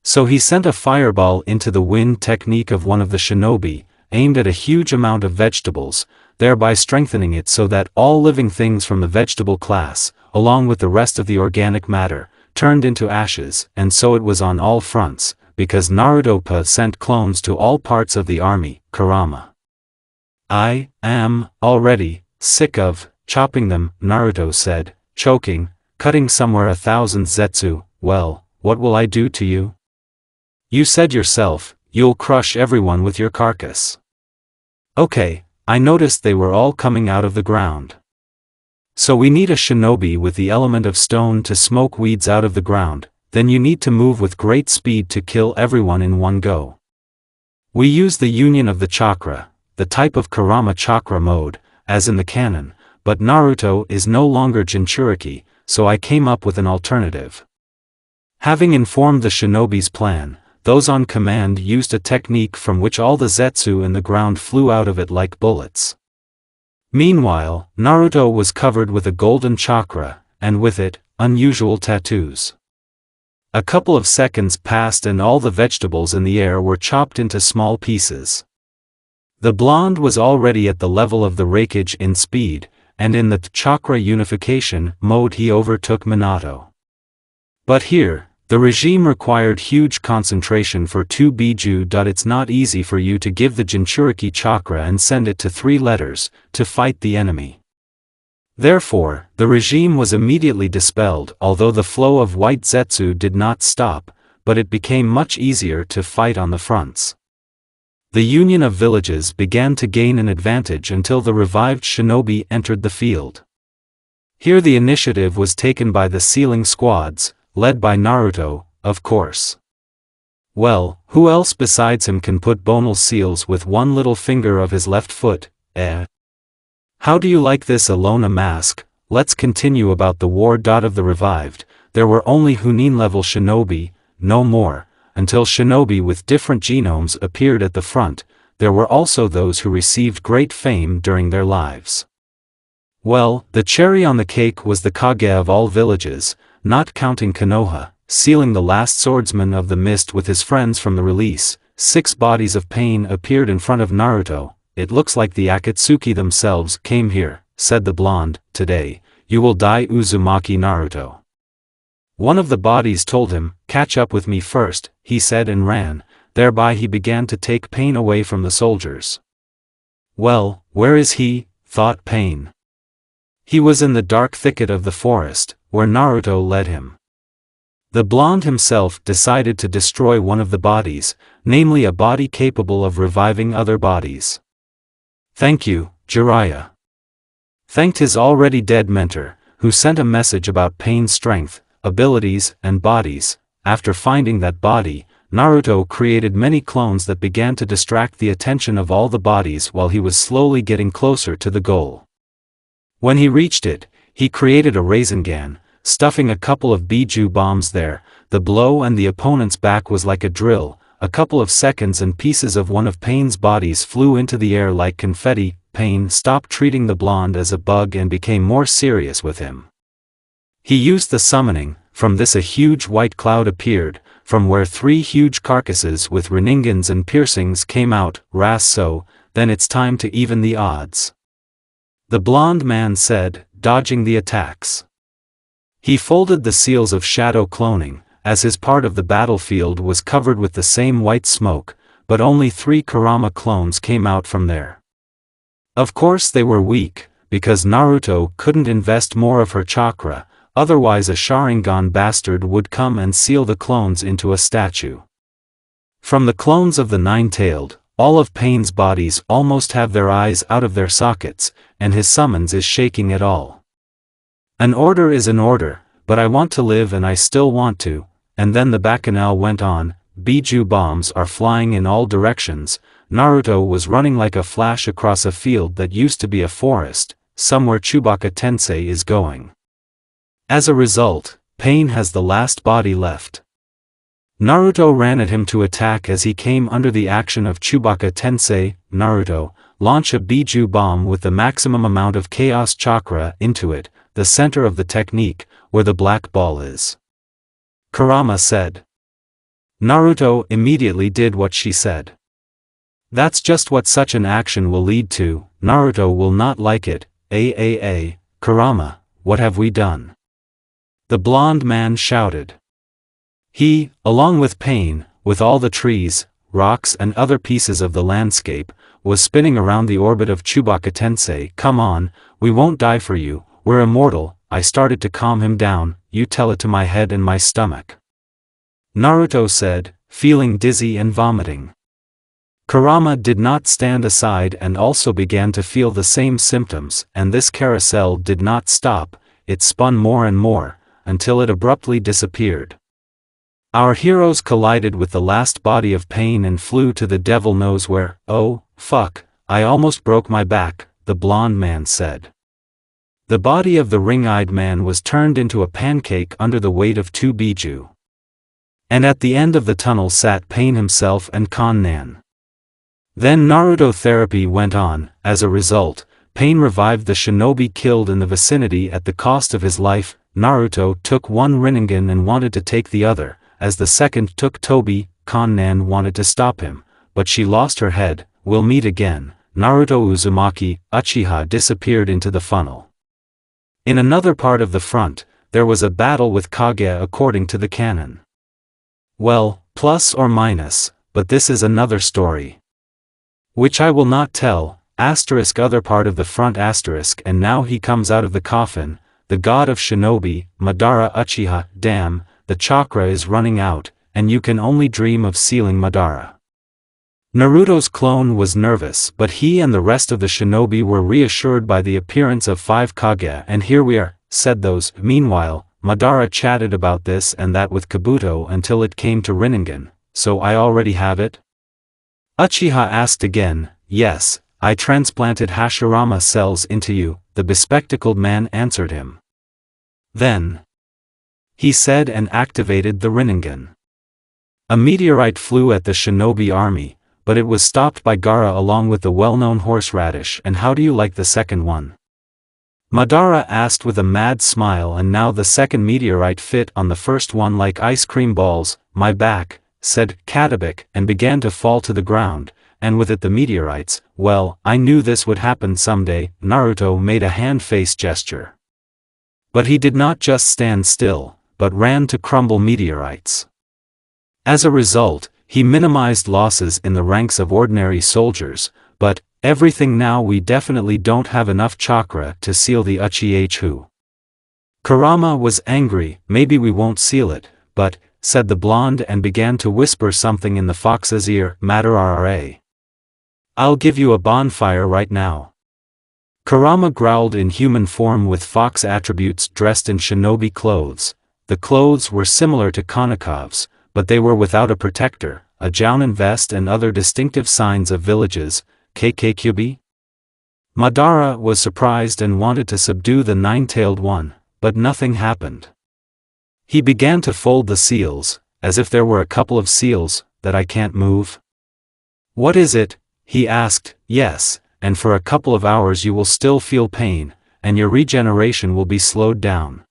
So he sent a fireball into the wind technique of one of the shinobi, aimed at a huge amount of vegetables, thereby strengthening it so that all living things from the vegetable class, along with the rest of the organic matter, turned into ashes, and so it was on all fronts, because Naruto sent clones to all parts of the army, Kurama. I am already sick of chopping them, Naruto said, choking, cutting somewhere 1,000 zetsu. Well, what will I do to you? You said yourself, you'll crush everyone with your carcass. Okay, I noticed they were all coming out of the ground. So we need a shinobi with the element of stone to smoke weeds out of the ground, then you need to move with great speed to kill everyone in one go. We use the union of the chakra, the type of Kurama chakra mode, as in the canon, but Naruto is no longer Jinchuriki, so I came up with an alternative. Having informed the shinobi's plan, those on command used a technique from which all the zetsu in the ground flew out of it like bullets. Meanwhile, Naruto was covered with a golden chakra, and with it, unusual tattoos. A couple of seconds passed and all the vegetables in the air were chopped into small pieces. The blonde was already at the level of the Raikage in speed, and in the chakra unification mode he overtook Minato. But here, the regime required huge concentration for 2 Biju. It's not easy for you to give the Jinchuriki chakra and send it to 3 letters, to fight the enemy. Therefore, the regime was immediately dispelled, although the flow of white zetsu did not stop, but it became much easier to fight on the fronts. The union of villages began to gain an advantage until the revived shinobi entered the field. Here the initiative was taken by the sealing squads, led by Naruto, of course. Well, who else besides him can put bonal seals with one little finger of his left foot, eh? How do you like this Alona mask? Let's continue about the war. Of the revived, there were only Chunin-level shinobi, no more, until shinobi with different genomes appeared at the front. There were also those who received great fame during their lives. Well, the cherry on the cake was the Kage of all villages, not counting Konoha, sealing the last swordsman of the mist with his friends from the release. 6 bodies of pain appeared in front of Naruto. It looks like the Akatsuki themselves came here, said the blonde. Today, you will die, Uzumaki Naruto. One of the bodies told him, catch up with me first, he said, and ran. Thereby he began to take Pain away from the soldiers. Well, where is he? Thought Pain. He was in the dark thicket of the forest, where Naruto led him. The blonde himself decided to destroy one of the bodies, namely a body capable of reviving other bodies. Thank you, Jiraiya. Thanked his already dead mentor, who sent a message about Pain's strength, abilities, and bodies. After finding that body, Naruto created many clones that began to distract the attention of all the bodies while he was slowly getting closer to the goal. When he reached it, he created a Rasengan, stuffing a couple of Biju bombs there. The blow and the opponent's back was like a drill. A couple of seconds and pieces of one of Pain's bodies flew into the air like confetti. Pain stopped treating the blonde as a bug and became more serious with him. He used the summoning. From this a huge white cloud appeared, from where 3 huge carcasses with reningans and piercings came out. So, then it's time to even the odds. The blonde man said, dodging the attacks. He folded the seals of shadow cloning, as his part of the battlefield was covered with the same white smoke, but only 3 Kurama clones came out from there. Of course they were weak, because Naruto couldn't invest more of her chakra, otherwise a Sharingan bastard would come and seal the clones into a statue. From the clones of the 9-tailed, all of Pain's bodies almost have their eyes out of their sockets, and his summons is shaking at all. An order is an order, but I want to live and I still want to. And then the bacchanal went on. Biju bombs are flying in all directions. Naruto was running like a flash across a field that used to be a forest, somewhere Chewbacca Tensei is going. As a result, Pain has the last body left. Naruto ran at him to attack as he came under the action of Chewbacca Tensei. Naruto, launch a Biju bomb with the maximum amount of Chaos Chakra into it, the center of the technique, where the black ball is. Kurama said. Naruto immediately did what she said. That's just what such an action will lead to. Naruto will not like it. Kurama, what have we done? The blonde man shouted. He, along with Pain, with all the trees, rocks and other pieces of the landscape, was spinning around the orbit of Chewbacca Tensei. Come on, we won't die for you, we're immortal. I started to calm him down. You tell it to my head and my stomach, Naruto said, feeling dizzy and vomiting. Kurama did not stand aside and also began to feel the same symptoms, and this carousel did not stop. It spun more and more, until it abruptly disappeared. Our heroes collided with the last body of Pain and flew to the devil knows where. Oh, fuck, I almost broke my back, the blonde man said. The body of the ring-eyed man was turned into a pancake under the weight of 2 Biju. And at the end of the tunnel sat Pain himself and Kannan. Then Naruto therapy went on. As a result, Pain revived the shinobi killed in the vicinity at the cost of his life. Naruto took one Rinnegan and wanted to take the other, as the second took Tobi. Kannan wanted to stop him, but she lost her head. We'll meet again. Naruto Uzumaki, Uchiha disappeared into the funnel. In another part of the front, there was a battle with Kage according to the canon. Well, plus or minus, but this is another story, which I will not tell. Other part of the front and now he comes out of the coffin, the god of shinobi, Madara Uchiha. Damn, the chakra is running out, and you can only dream of sealing Madara. Naruto's clone was nervous, but he and the rest of the shinobi were reassured by the appearance of 5 Kage. And here we are, said those. Meanwhile, Madara chatted about this and that with Kabuto until it came to Rinnegan. So I already have it? Uchiha asked again. Yes, I transplanted Hashirama cells into you, the bespectacled man answered him. Then, he said and activated the Rinnegan. A meteorite flew at the shinobi army, but it was stopped by Gaara along with the well-known horseradish. And how do you like the second one? Madara asked with a mad smile, and now the second meteorite fit on the first one like ice cream balls. My back, said Katabik, and began to fall to the ground, and with it the meteorites. Well, I knew this would happen someday. Naruto made a hand-face gesture. But he did not just stand still, but ran to crumble meteorites. As a result, he minimized losses in the ranks of ordinary soldiers, but everything now we definitely don't have enough chakra to seal the Uchiha. Kurama was angry. Maybe we won't seal it, but, said the blonde and began to whisper something in the fox's ear. Madara. I'll give you a bonfire right now. Kurama growled in human form with fox attributes dressed in shinobi clothes. The clothes were similar to Konokov's, but they were without a protector, a jounin vest and other distinctive signs of villages. KKQB? Madara was surprised and wanted to subdue the nine-tailed one, but nothing happened. He began to fold the seals, as if there were a couple of seals that I can't move. What is it? He asked. Yes, and for a couple of hours you will still feel pain, and your regeneration will be slowed down.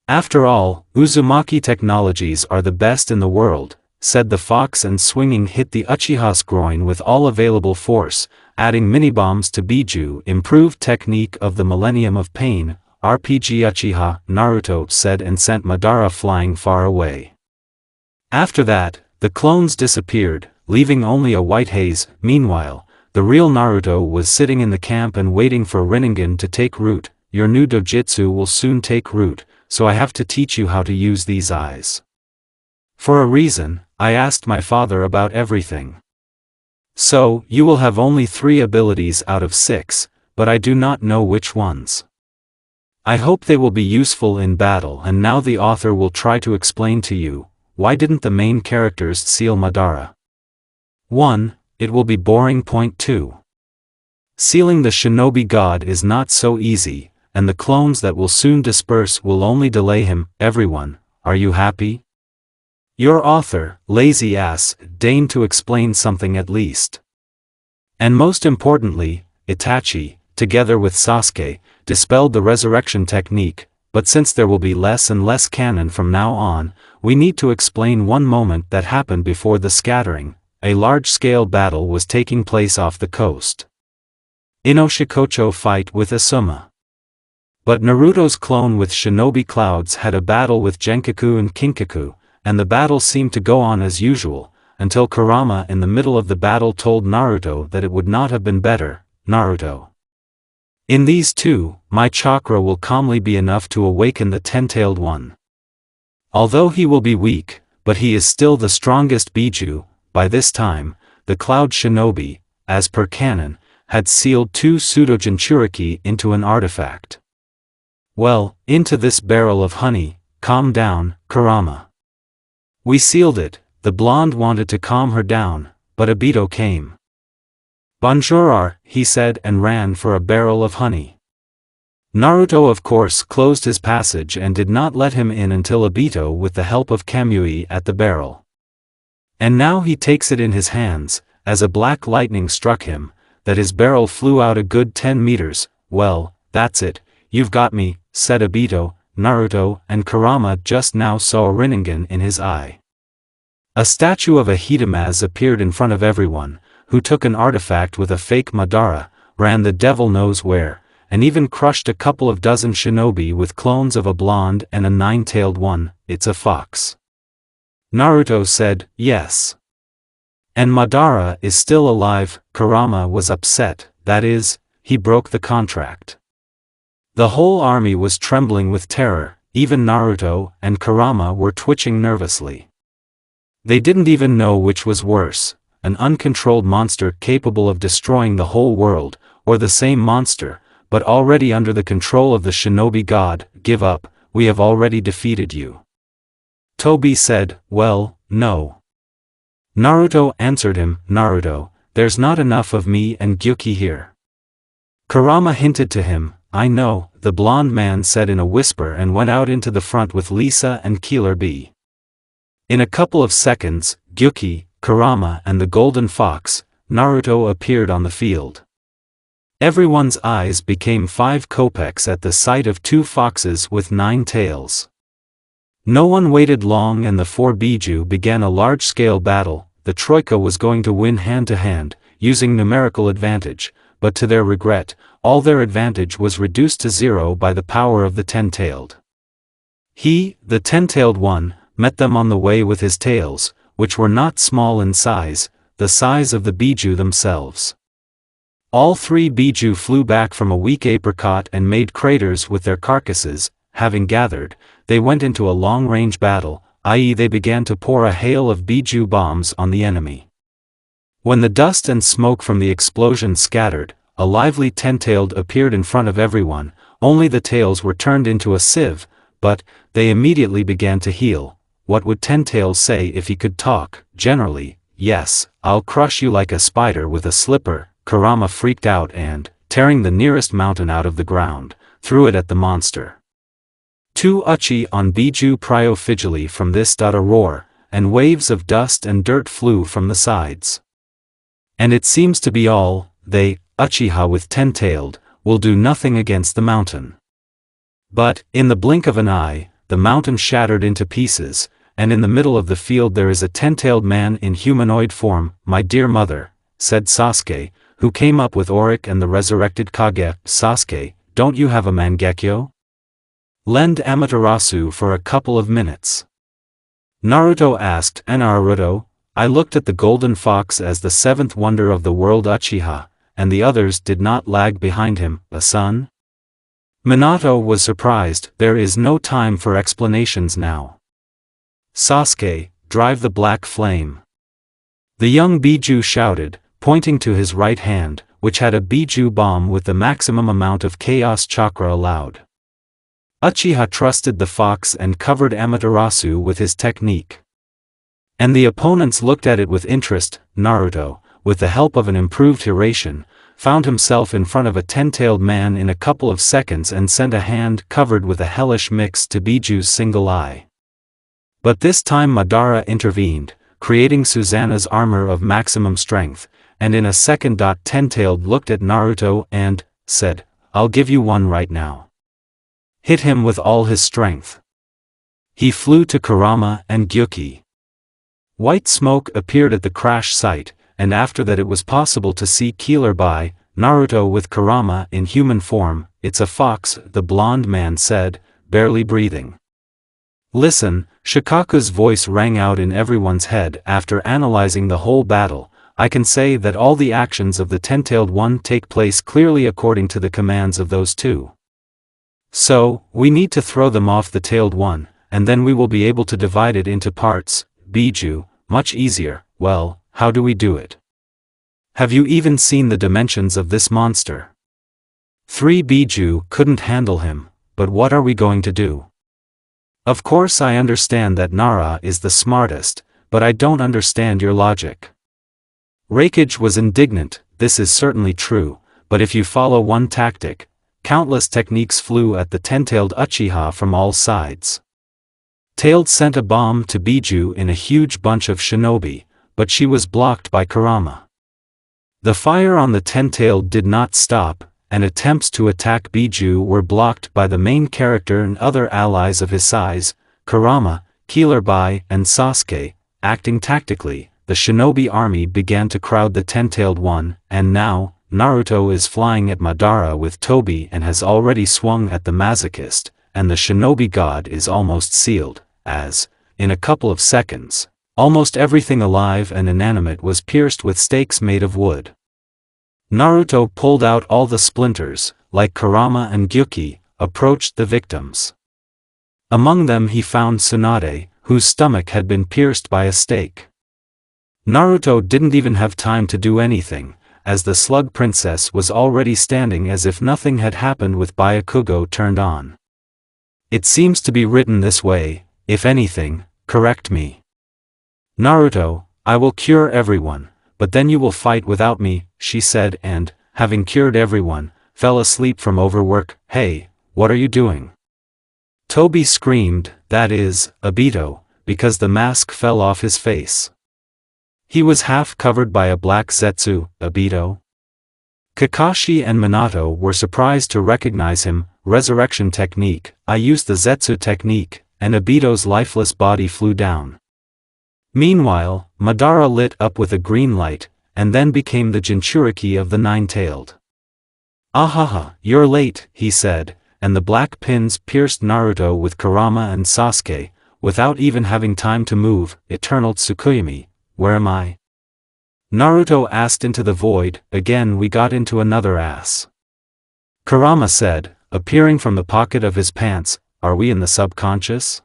After all, Uzumaki technologies are the best in the world, said the fox, and swinging hit the Uchiha's groin with all available force, adding mini-bombs to Biju. Improved technique of the Millennium of Pain, RPG Uchiha, Naruto said, and sent Madara flying far away. After that, the clones disappeared, leaving only a white haze. Meanwhile, the real Naruto was sitting in the camp and waiting for Rinnegan to take root. Your new dojutsu will soon take root, so I have to teach you how to use these eyes. For a reason, I asked my father about everything. So, you will have only 3 abilities out of 6, but I do not know which ones. I hope they will be useful in battle, and now the author will try to explain to you, why didn't the main characters seal Madara? 1. It will be boring. Point 2. Sealing the shinobi god is not so easy, and the clones that will soon disperse will only delay him. Everyone, are you happy? Your author, lazy ass, deigned to explain something at least. And most importantly, Itachi, together with Sasuke, dispelled the resurrection technique, but since there will be less and less canon from now on, we need to explain one moment that happened before the scattering. a large-scale battle was taking place off the coast. Inoshikocho fight with Asuma. But Naruto's clone with Shinobi Clouds had a battle with Genkaku and Kinkaku, and the battle seemed to go on as usual, until Kurama in the middle of the battle told Naruto that it would not have been better, Naruto. In these two, my chakra will calmly be enough to awaken the ten-tailed one. Although he will be weak, but he is still the strongest Biju. By this time, the Cloud Shinobi, as per canon, had sealed 2 pseudo-Jinchuriki into an artifact. Well, into this barrel of honey. Calm down, Kurama. We sealed it. The blonde wanted to calm her down, but Obito came. Bonjour, he said and ran for a barrel of honey. Naruto of course closed his passage and did not let him in until Obito with the help of Kamui at the barrel. And now he takes it in his hands, as a black lightning struck him, that his barrel flew out a good 10 meters. Well, that's it, you've got me, said Obito. Naruto and Kurama just now saw a Rinnegan in his eye. A statue of a Hitamaz appeared in front of everyone, who took an artifact with a fake Madara, ran the devil knows where, and even crushed a couple of dozen shinobi with clones of a blonde and a 9-tailed one. It's a fox. Naruto said, yes. And Madara is still alive. Kurama was upset, that is, he broke the contract. The whole army was trembling with terror, even Naruto and Kurama were twitching nervously. They didn't even know which was worse, an uncontrolled monster capable of destroying the whole world, or the same monster, but already under the control of the shinobi god. Give up, we have already defeated you. Tobi said, well, no. Naruto answered him, Naruto, there's not enough of me and Gyuki here. Kurama hinted to him, I know, the blonde man said in a whisper and went out into the front with Lisa and Killer Bee. In a couple of seconds, Gyuki, Kurama and the golden fox, Naruto appeared on the field. Everyone's eyes became 5 kopecks at the sight of 2 foxes with 9 tails. No one waited long and the 4 Biju began a large-scale battle. The Troika was going to win hand-to-hand, using numerical advantage, but to their regret, all their advantage was reduced to 0 by the power of the 10-tailed. He, the 10-tailed one, met them on the way with his tails, which were not small in size, the size of the Biju themselves. All 3 Biju flew back from a weak apricot and made craters with their carcasses. Having gathered, they went into a long-range battle, i.e. they began to pour a hail of Biju bombs on the enemy. When the dust and smoke from the explosion scattered, a lively 10-tailed appeared in front of everyone. Only the tails were turned into a sieve, but they immediately began to heal. What would 10-tails say if he could talk? Generally, yes, I'll crush you like a spider with a slipper. Kurama freaked out and, tearing the nearest mountain out of the ground, threw it at the monster. 2 uchi on Biju Pryophygily from this. A roar, and waves of dust and dirt flew from the sides. And it seems to be all, they, Uchiha with 10-tailed, will do nothing against the mountain. But, in the blink of an eye, the mountain shattered into pieces, and in the middle of the field there is a 10-tailed man in humanoid form. My dear mother, said Sasuke, who came up with Oric and the resurrected Kage. Sasuke, don't you have a Mangekyo? Lend Amaterasu for a couple of minutes. Naruto asked, and Naruto, I looked at the golden fox as the 7th wonder of the world Uchiha, and the others did not lag behind him. A son? Minato was surprised. There is no time for explanations now. Sasuke, drive the black flame. The young Biju shouted, pointing to his right hand, which had a Biju bomb with the maximum amount of chaos chakra allowed. Uchiha trusted the fox and covered Amaterasu with his technique. And the opponents looked at it with interest. Naruto, with the help of an improved Hiraishin, found himself in front of a 10-tailed man in a couple of seconds and sent a hand covered with a hellish mix to Biju's single eye. But this time Madara intervened, creating Susanna's armor of maximum strength, and in a second. 10-tailed looked at Naruto and said, I'll give you one right now. Hit him with all his strength. He flew to Kurama and Gyuki. White smoke appeared at the crash site, and after that it was possible to see Killer by Naruto with Kurama in human form. "It's a fox," the blonde man said, barely breathing. "Listen," Shikaku's voice rang out in everyone's head. "After analyzing the whole battle, I can say that all the actions of the ten-tailed one take place clearly according to the commands of those two. So, we need to throw them off the tailed one, and then we will be able to divide it into parts." Biju, much easier. "Well, how do we do it? Have you even seen the dimensions of this monster?" 3 Biju couldn't handle him, "But what are we going to do? Of course I understand that Nara is the smartest, but I don't understand your logic." Raikage was indignant. "This is certainly true, but if you follow one tactic, countless techniques flew at the ten-tailed Uchiha from all sides. Tailed sent a bomb to Biju in a huge bunch of shinobi, but she was blocked by Kurama. The fire on the ten-tailed did not stop, and attempts to attack Biju were blocked by the main character and other allies of his size, Kurama, Killer Bai, and Sasuke. Acting tactically, the shinobi army began to crowd the ten-tailed one, and now, Naruto is flying at Madara with Tobi and has already swung at the masochist, and the shinobi god is almost sealed, as, in a couple of seconds, almost everything alive and inanimate was pierced with stakes made of wood. Naruto pulled out all the splinters, like Kurama and Gyuki, approached the victims. Among them he found Tsunade, whose stomach had been pierced by a stake. Naruto didn't even have time to do anything, as the slug princess was already standing as if nothing had happened with Byakugo turned on. "It seems to be written this way. If anything, correct me. Naruto, I will cure everyone, but then you will fight without me," she said and, having cured everyone, fell asleep from overwork. "Hey, what are you doing?" Tobi screamed, that is, Obito, because the mask fell off his face. He was half covered by a black zetsu. "Obito?" Kakashi and Minato were surprised to recognize him. "Resurrection technique. I used the zetsu technique, and Obito's lifeless body flew down." Meanwhile, Madara lit up with a green light, and then became the Jinchuriki of the nine-tailed. "Ahaha, you're late," he said, and the black pins pierced Naruto with Kurama and Sasuke, without even having time to move. "Eternal Tsukuyomi, where am I?" Naruto asked into the void. "Again we got into another ass," Kurama said, appearing from the pocket of his pants. "Are we in the subconscious?"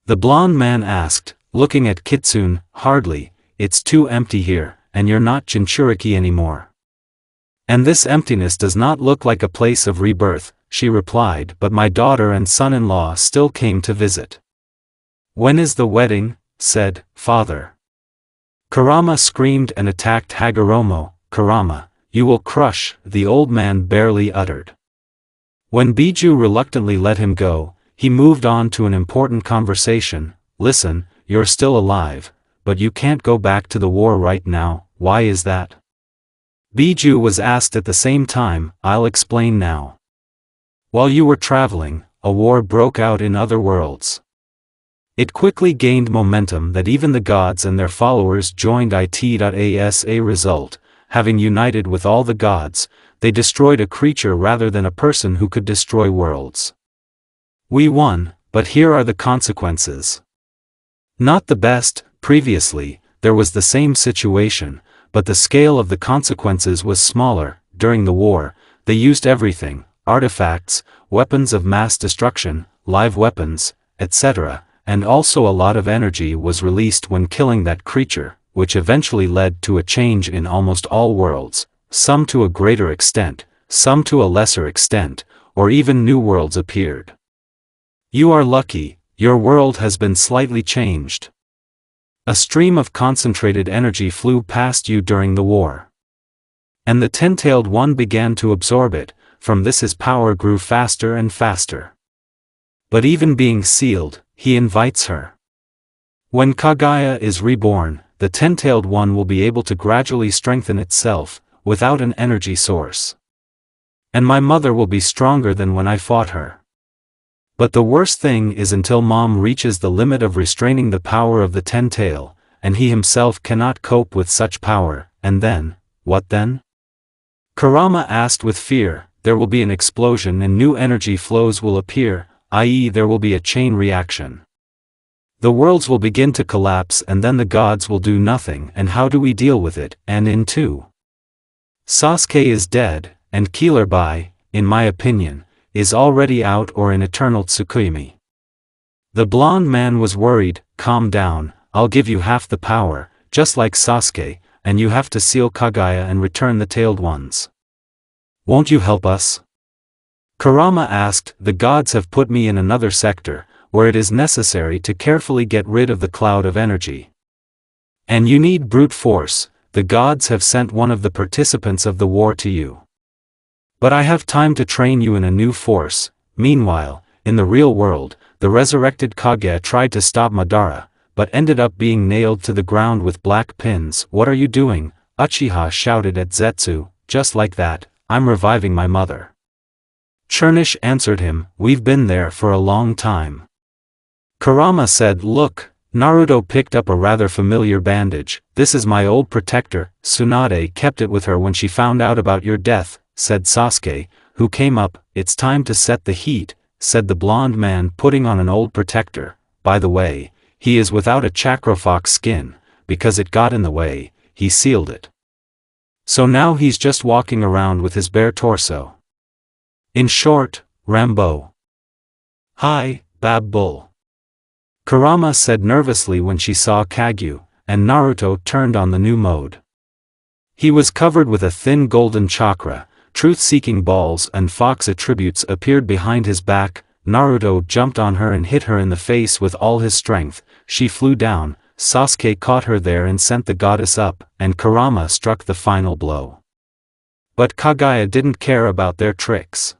The blonde man asked, looking at Kitsune. "Hardly, it's too empty here, and you're not Jinchuriki anymore." "And this emptiness does not look like a place of rebirth," she replied. "But my daughter and son-in-law still came to visit." "When is the wedding?" said Father. Kurama screamed and attacked Hagoromo. "Kurama, you will crush," the old man barely uttered. When Biju reluctantly let him go, he moved on to an important conversation. "Listen, you're still alive, but you can't go back to the war right now. Why is that?" Biju was asked at the same time. "I'll explain now. While you were traveling, a war broke out in other worlds. It quickly gained momentum that even the gods and their followers joined it. As a result, having united with all the gods, they destroyed a creature rather than a person who could destroy worlds. We won, but here are the consequences. Not the best. Previously, there was the same situation, but the scale of the consequences was smaller. During the war, they used everything, artifacts, weapons of mass destruction, live weapons, etc., and also a lot of energy was released when killing that creature, which eventually led to a change in almost all worlds, some to a greater extent, some to a lesser extent, or even new worlds appeared. You are lucky, your world has been slightly changed. A stream of concentrated energy flew past you during the war. And the ten-tailed one began to absorb it. From this his power grew faster and faster. But even being sealed, he invites her. When Kaguya is reborn, the ten-tailed one will be able to gradually strengthen itself, without an energy source. And my mother will be stronger than when I fought her. But the worst thing is until mom reaches the limit of restraining the power of the ten-tail, and he himself cannot cope with such power, and then, what then? Kurama asked with fear. There will be an explosion and new energy flows will appear, i.e. there will be a chain reaction. The worlds will begin to collapse and then the gods will do nothing, and how do we deal with it? And in 2. Sasuke is dead, and Killer Bai, in my opinion, is already out or in eternal Tsukuyomi. The blonde man was worried. Calm down, I'll give you half the power, just like Sasuke, and you have to seal Kaguya and return the tailed ones. Won't you help us? Kurama asked. The gods have put me in another sector, where it is necessary to carefully get rid of the cloud of energy. And you need brute force. The gods have sent one of the participants of the war to you. But I have time to train you in a new force. Meanwhile, in the real world, the resurrected Kage tried to stop Madara, but ended up being nailed to the ground with black pins. What are you doing? Uchiha shouted at Zetsu. Just like that, I'm reviving my mother. Chernish answered him, we've been there for a long time. Kurama said, look, Naruto picked up a rather familiar bandage. This is my old protector. Tsunade kept it with her when she found out about your death, said Sasuke, who came up. It's time to set the heat, said the blonde man, putting on an old protector. By the way, he is without a chakrofox skin, because it got in the way, he sealed it. So now he's just walking around with his bare torso. In short, Rambo. Hi, Bab Bull. Kurama said nervously when she saw Kagyu, and Naruto turned on the new mode. He was covered with a thin golden chakra, truth-seeking balls and fox attributes appeared behind his back. Naruto jumped on her and hit her in the face with all his strength. She flew down, Sasuke caught her there and sent the goddess up, and Kurama struck the final blow. But Kaguya didn't care about their tricks.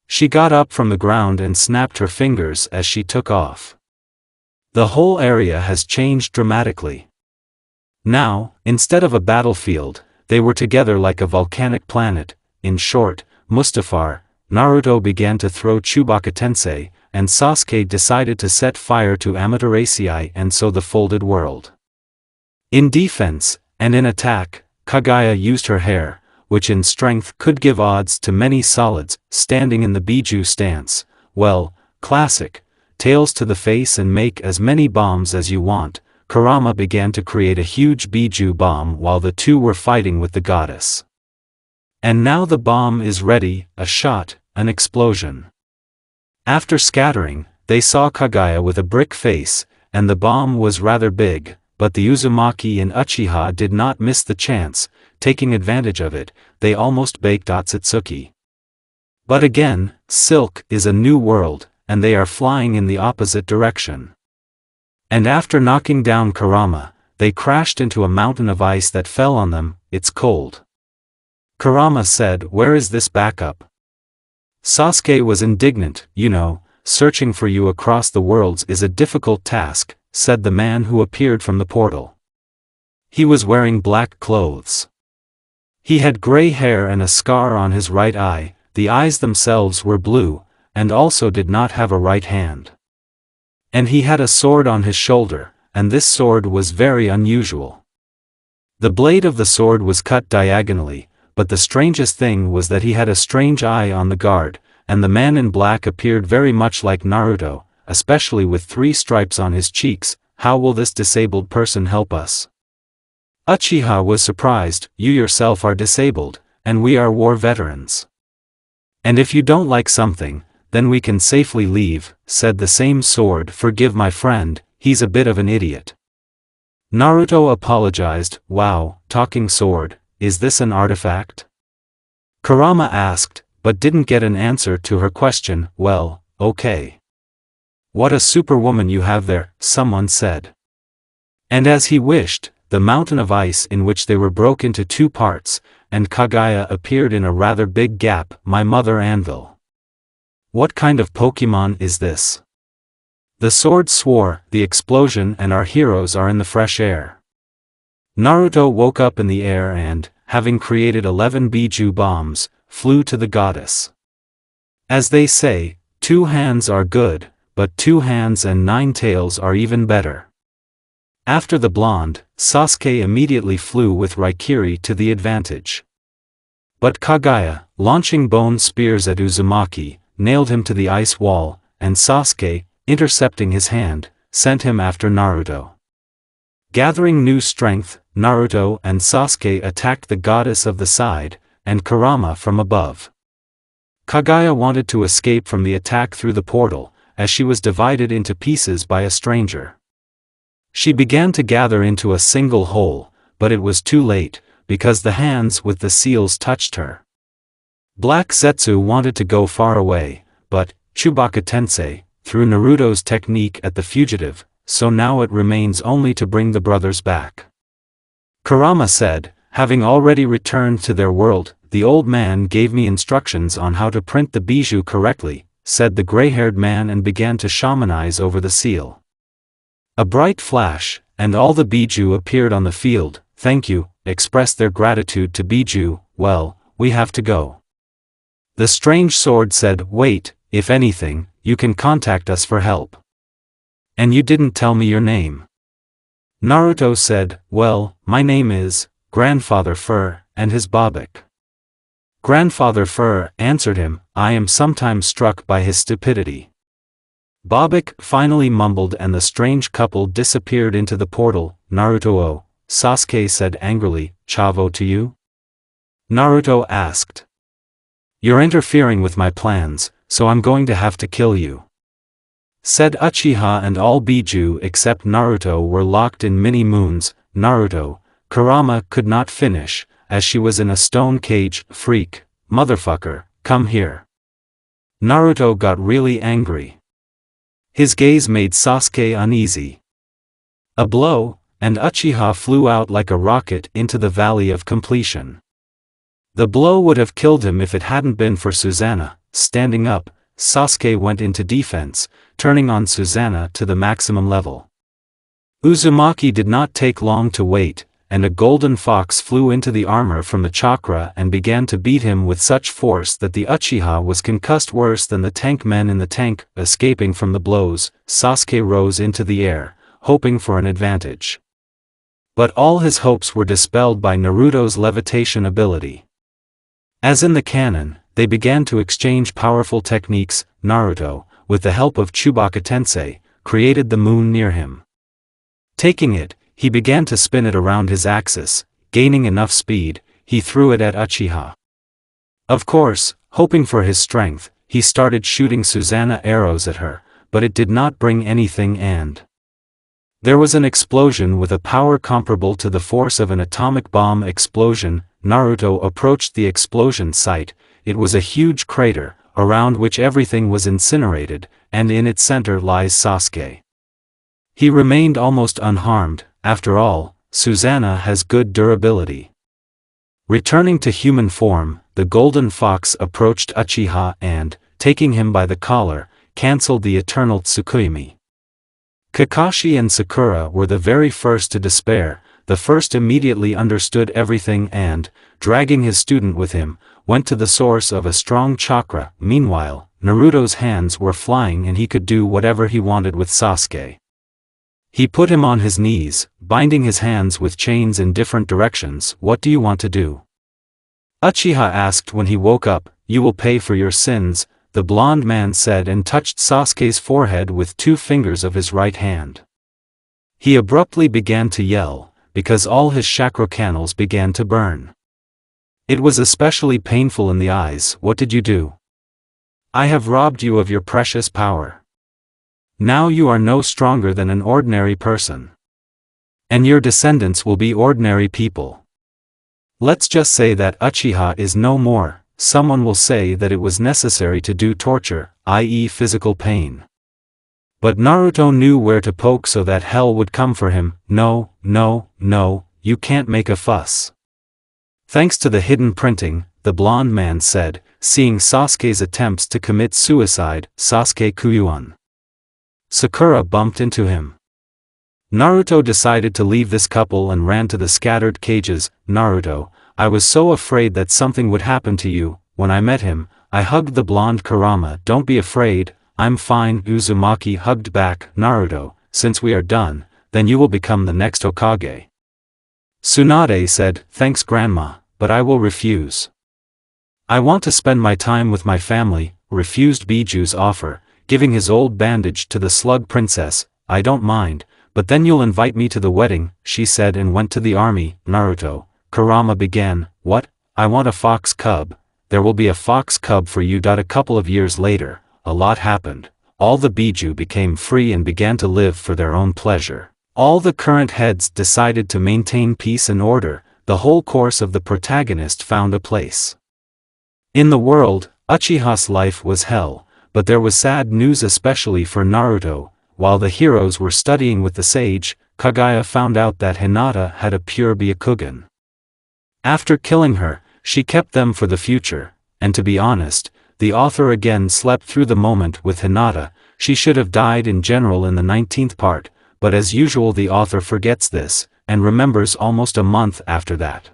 She got up from the ground and snapped her fingers as she took off. The whole area has changed dramatically. Now, instead of a battlefield, they were together like a volcanic planet. In short, Mustafar, Naruto began to throw Chewbacca Tensei, and Sasuke decided to set fire to Amaterasu and so the folded world. In defense, and in attack, Kaguya used her hair, which in strength could give odds to many solids, standing in the Biju stance. Well, classic, tails to the face and make as many bombs as you want. Kurama began to create a huge Biju bomb while the two were fighting with the goddess. And now the bomb is ready, a shot, an explosion. After scattering, they saw Kaguya with a brick face, and the bomb was rather big, but the Uzumaki and Uchiha did not miss the chance. Taking advantage of it, they almost baked Otsutsuki. But again, Silk is a new world, and they are flying in the opposite direction. And after knocking down Kurama, they crashed into a mountain of ice that fell on them. It's cold. Kurama said, where is this backup? Sasuke was indignant. You know, searching for you across the worlds is a difficult task, said the man who appeared from the portal. He was wearing black clothes. He had gray hair and a scar on his right eye. The eyes themselves were blue, and also did not have a right hand. And he had a sword on his shoulder, and this sword was very unusual. The blade of the sword was cut diagonally, but the strangest thing was that he had a strange eye on the guard, and the man in black appeared very much like Naruto, especially with 3 stripes on his cheeks. How will this disabled person help us? Uchiha was surprised. You yourself are disabled, and we are war veterans. And if you don't like something, then we can safely leave, said the same sword. Forgive my friend, he's a bit of an idiot. Naruto apologized. Wow, talking sword, is this an artifact? Kurama asked, but didn't get an answer to her question. Well, okay. What a superwoman you have there, someone said. And as he wished, the mountain of ice in which they were broke into 2 parts, and Kaguya appeared in a rather big gap. My mother anvil. What kind of Pokemon is this? The sword swore. The explosion and our heroes are in the fresh air. Naruto woke up in the air and, having created 11 Biju bombs, flew to the goddess. As they say, 2 hands are good, but 2 hands and 9 tails are even better. After the blonde, Sasuke immediately flew with Raikiri to the advantage. But Kaguya, launching bone spears at Uzumaki, nailed him to the ice wall, and Sasuke, intercepting his hand, sent him after Naruto. Gathering new strength, Naruto and Sasuke attacked the goddess of the side, and Kurama from above. Kaguya wanted to escape from the attack through the portal, as she was divided into pieces by a stranger. She began to gather into a single whole, but it was too late, because the hands with the seals touched her. Black Zetsu wanted to go far away, but, Chewbacca Tensei, threw Naruto's technique at the fugitive, so now it remains only to bring the brothers back. Kurama said, having already returned to their world, the old man gave me instructions on how to print the Biju correctly, said the gray-haired man and began to shamanize over the seal. A bright flash, and all the Biju appeared on the field. Thank you, expressed their gratitude to Biju. Well, we have to go. The strange sword said, wait, if anything, you can contact us for help. And you didn't tell me your name. Naruto said, well, my name is Grandfather Fur, and his Babak. Grandfather Fur answered him, I am sometimes struck by his stupidity. Babak finally mumbled and the strange couple disappeared into the portal. Naruto-o, Sasuke said angrily, Chavo to you? Naruto asked. You're interfering with my plans, so I'm going to have to kill you. Said Uchiha, and all Biju except Naruto were locked in mini-moons. Naruto, Kurama could not finish, as she was in a stone cage. Freak, motherfucker, come here. Naruto got really angry. His gaze made Sasuke uneasy. A blow, and Uchiha flew out like a rocket into the Valley of Completion. The blow would have killed him if it hadn't been for Susanna. Standing up, Sasuke went into defense, turning on Susanna to the maximum level. Uzumaki did not take long to wait, and a golden fox flew into the armor from the chakra and began to beat him with such force that the Uchiha was concussed worse than the tank men in the tank. Escaping from the blows, Sasuke rose into the air, hoping for an advantage. But all his hopes were dispelled by Naruto's levitation ability. As in the canon, they began to exchange powerful techniques. Naruto, with the help of Chewbacca Tensei, created the moon near him. Taking it, he began to spin it around his axis. Gaining enough speed, he threw it at Uchiha. Of course, hoping for his strength, he started shooting Susanna arrows at her, but it did not bring anything, and there was an explosion with a power comparable to the force of an atomic bomb explosion. Naruto approached the explosion site. It was a huge crater, around which everything was incinerated, and in its center lies Sasuke. He remained almost unharmed. After all, Susanna has good durability. Returning to human form, the golden fox approached Uchiha and, taking him by the collar, cancelled the eternal Tsukuyomi. Kakashi and Sakura were the very first to despair. The first immediately understood everything and, dragging his student with him, went to the source of a strong chakra. Meanwhile, Naruto's hands were flying and he could do whatever he wanted with Sasuke. He put him on his knees, binding his hands with chains in different directions. What do you want to do? Uchiha asked when he woke up. You will pay for your sins, the blond man said and touched Sasuke's forehead with 2 fingers of his right hand. He abruptly began to yell, because all his chakra canals began to burn. It was especially painful in the eyes. What did you do? I have robbed you of your precious power. Now you are no stronger than an ordinary person. And your descendants will be ordinary people. Let's just say that Uchiha is no more. Someone will say that it was necessary to do torture, i.e. physical pain. But Naruto knew where to poke so that hell would come for him. No, no, no, you can't make a fuss. Thanks to the hidden printing, the blond man said, seeing Sasuke's attempts to commit suicide. Sasuke Kuyuan. Sakura bumped into him. Naruto decided to leave this couple and ran to the scattered cages. Naruto, I was so afraid that something would happen to you. When I met him, I hugged the blonde Kurama. Don't be afraid, I'm fine. Uzumaki hugged back. Naruto, since we are done, then you will become the next Hokage. Tsunade said, "Thanks grandma, but I will refuse. I want to spend my time with my family," refused Biju's offer, giving his old bandage to the slug princess. "I don't mind, but then you'll invite me to the wedding," she said, and went to the army. Naruto, Kurama began, "What? I want a fox cub. There will be a fox cub for you." A couple of years later, a lot happened. All the Biju became free and began to live for their own pleasure. All the current heads decided to maintain peace and order. The whole course of the protagonist found a place. In the world, Uchiha's life was hell, but there was sad news, especially for Naruto. While the heroes were studying with the sage, Kaguya found out that Hinata had a pure Byakugan. After killing her, she kept them for the future, and to be honest, the author again slept through the moment with Hinata. She should have died in general in the 19th part, but as usual the author forgets this, and remembers almost a month after that.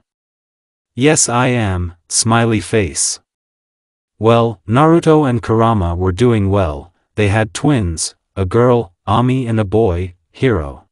"Yes, I am," smiley face. Well, Naruto and Kurama were doing well. They had twins, a girl, Ami, and a boy, Hiro.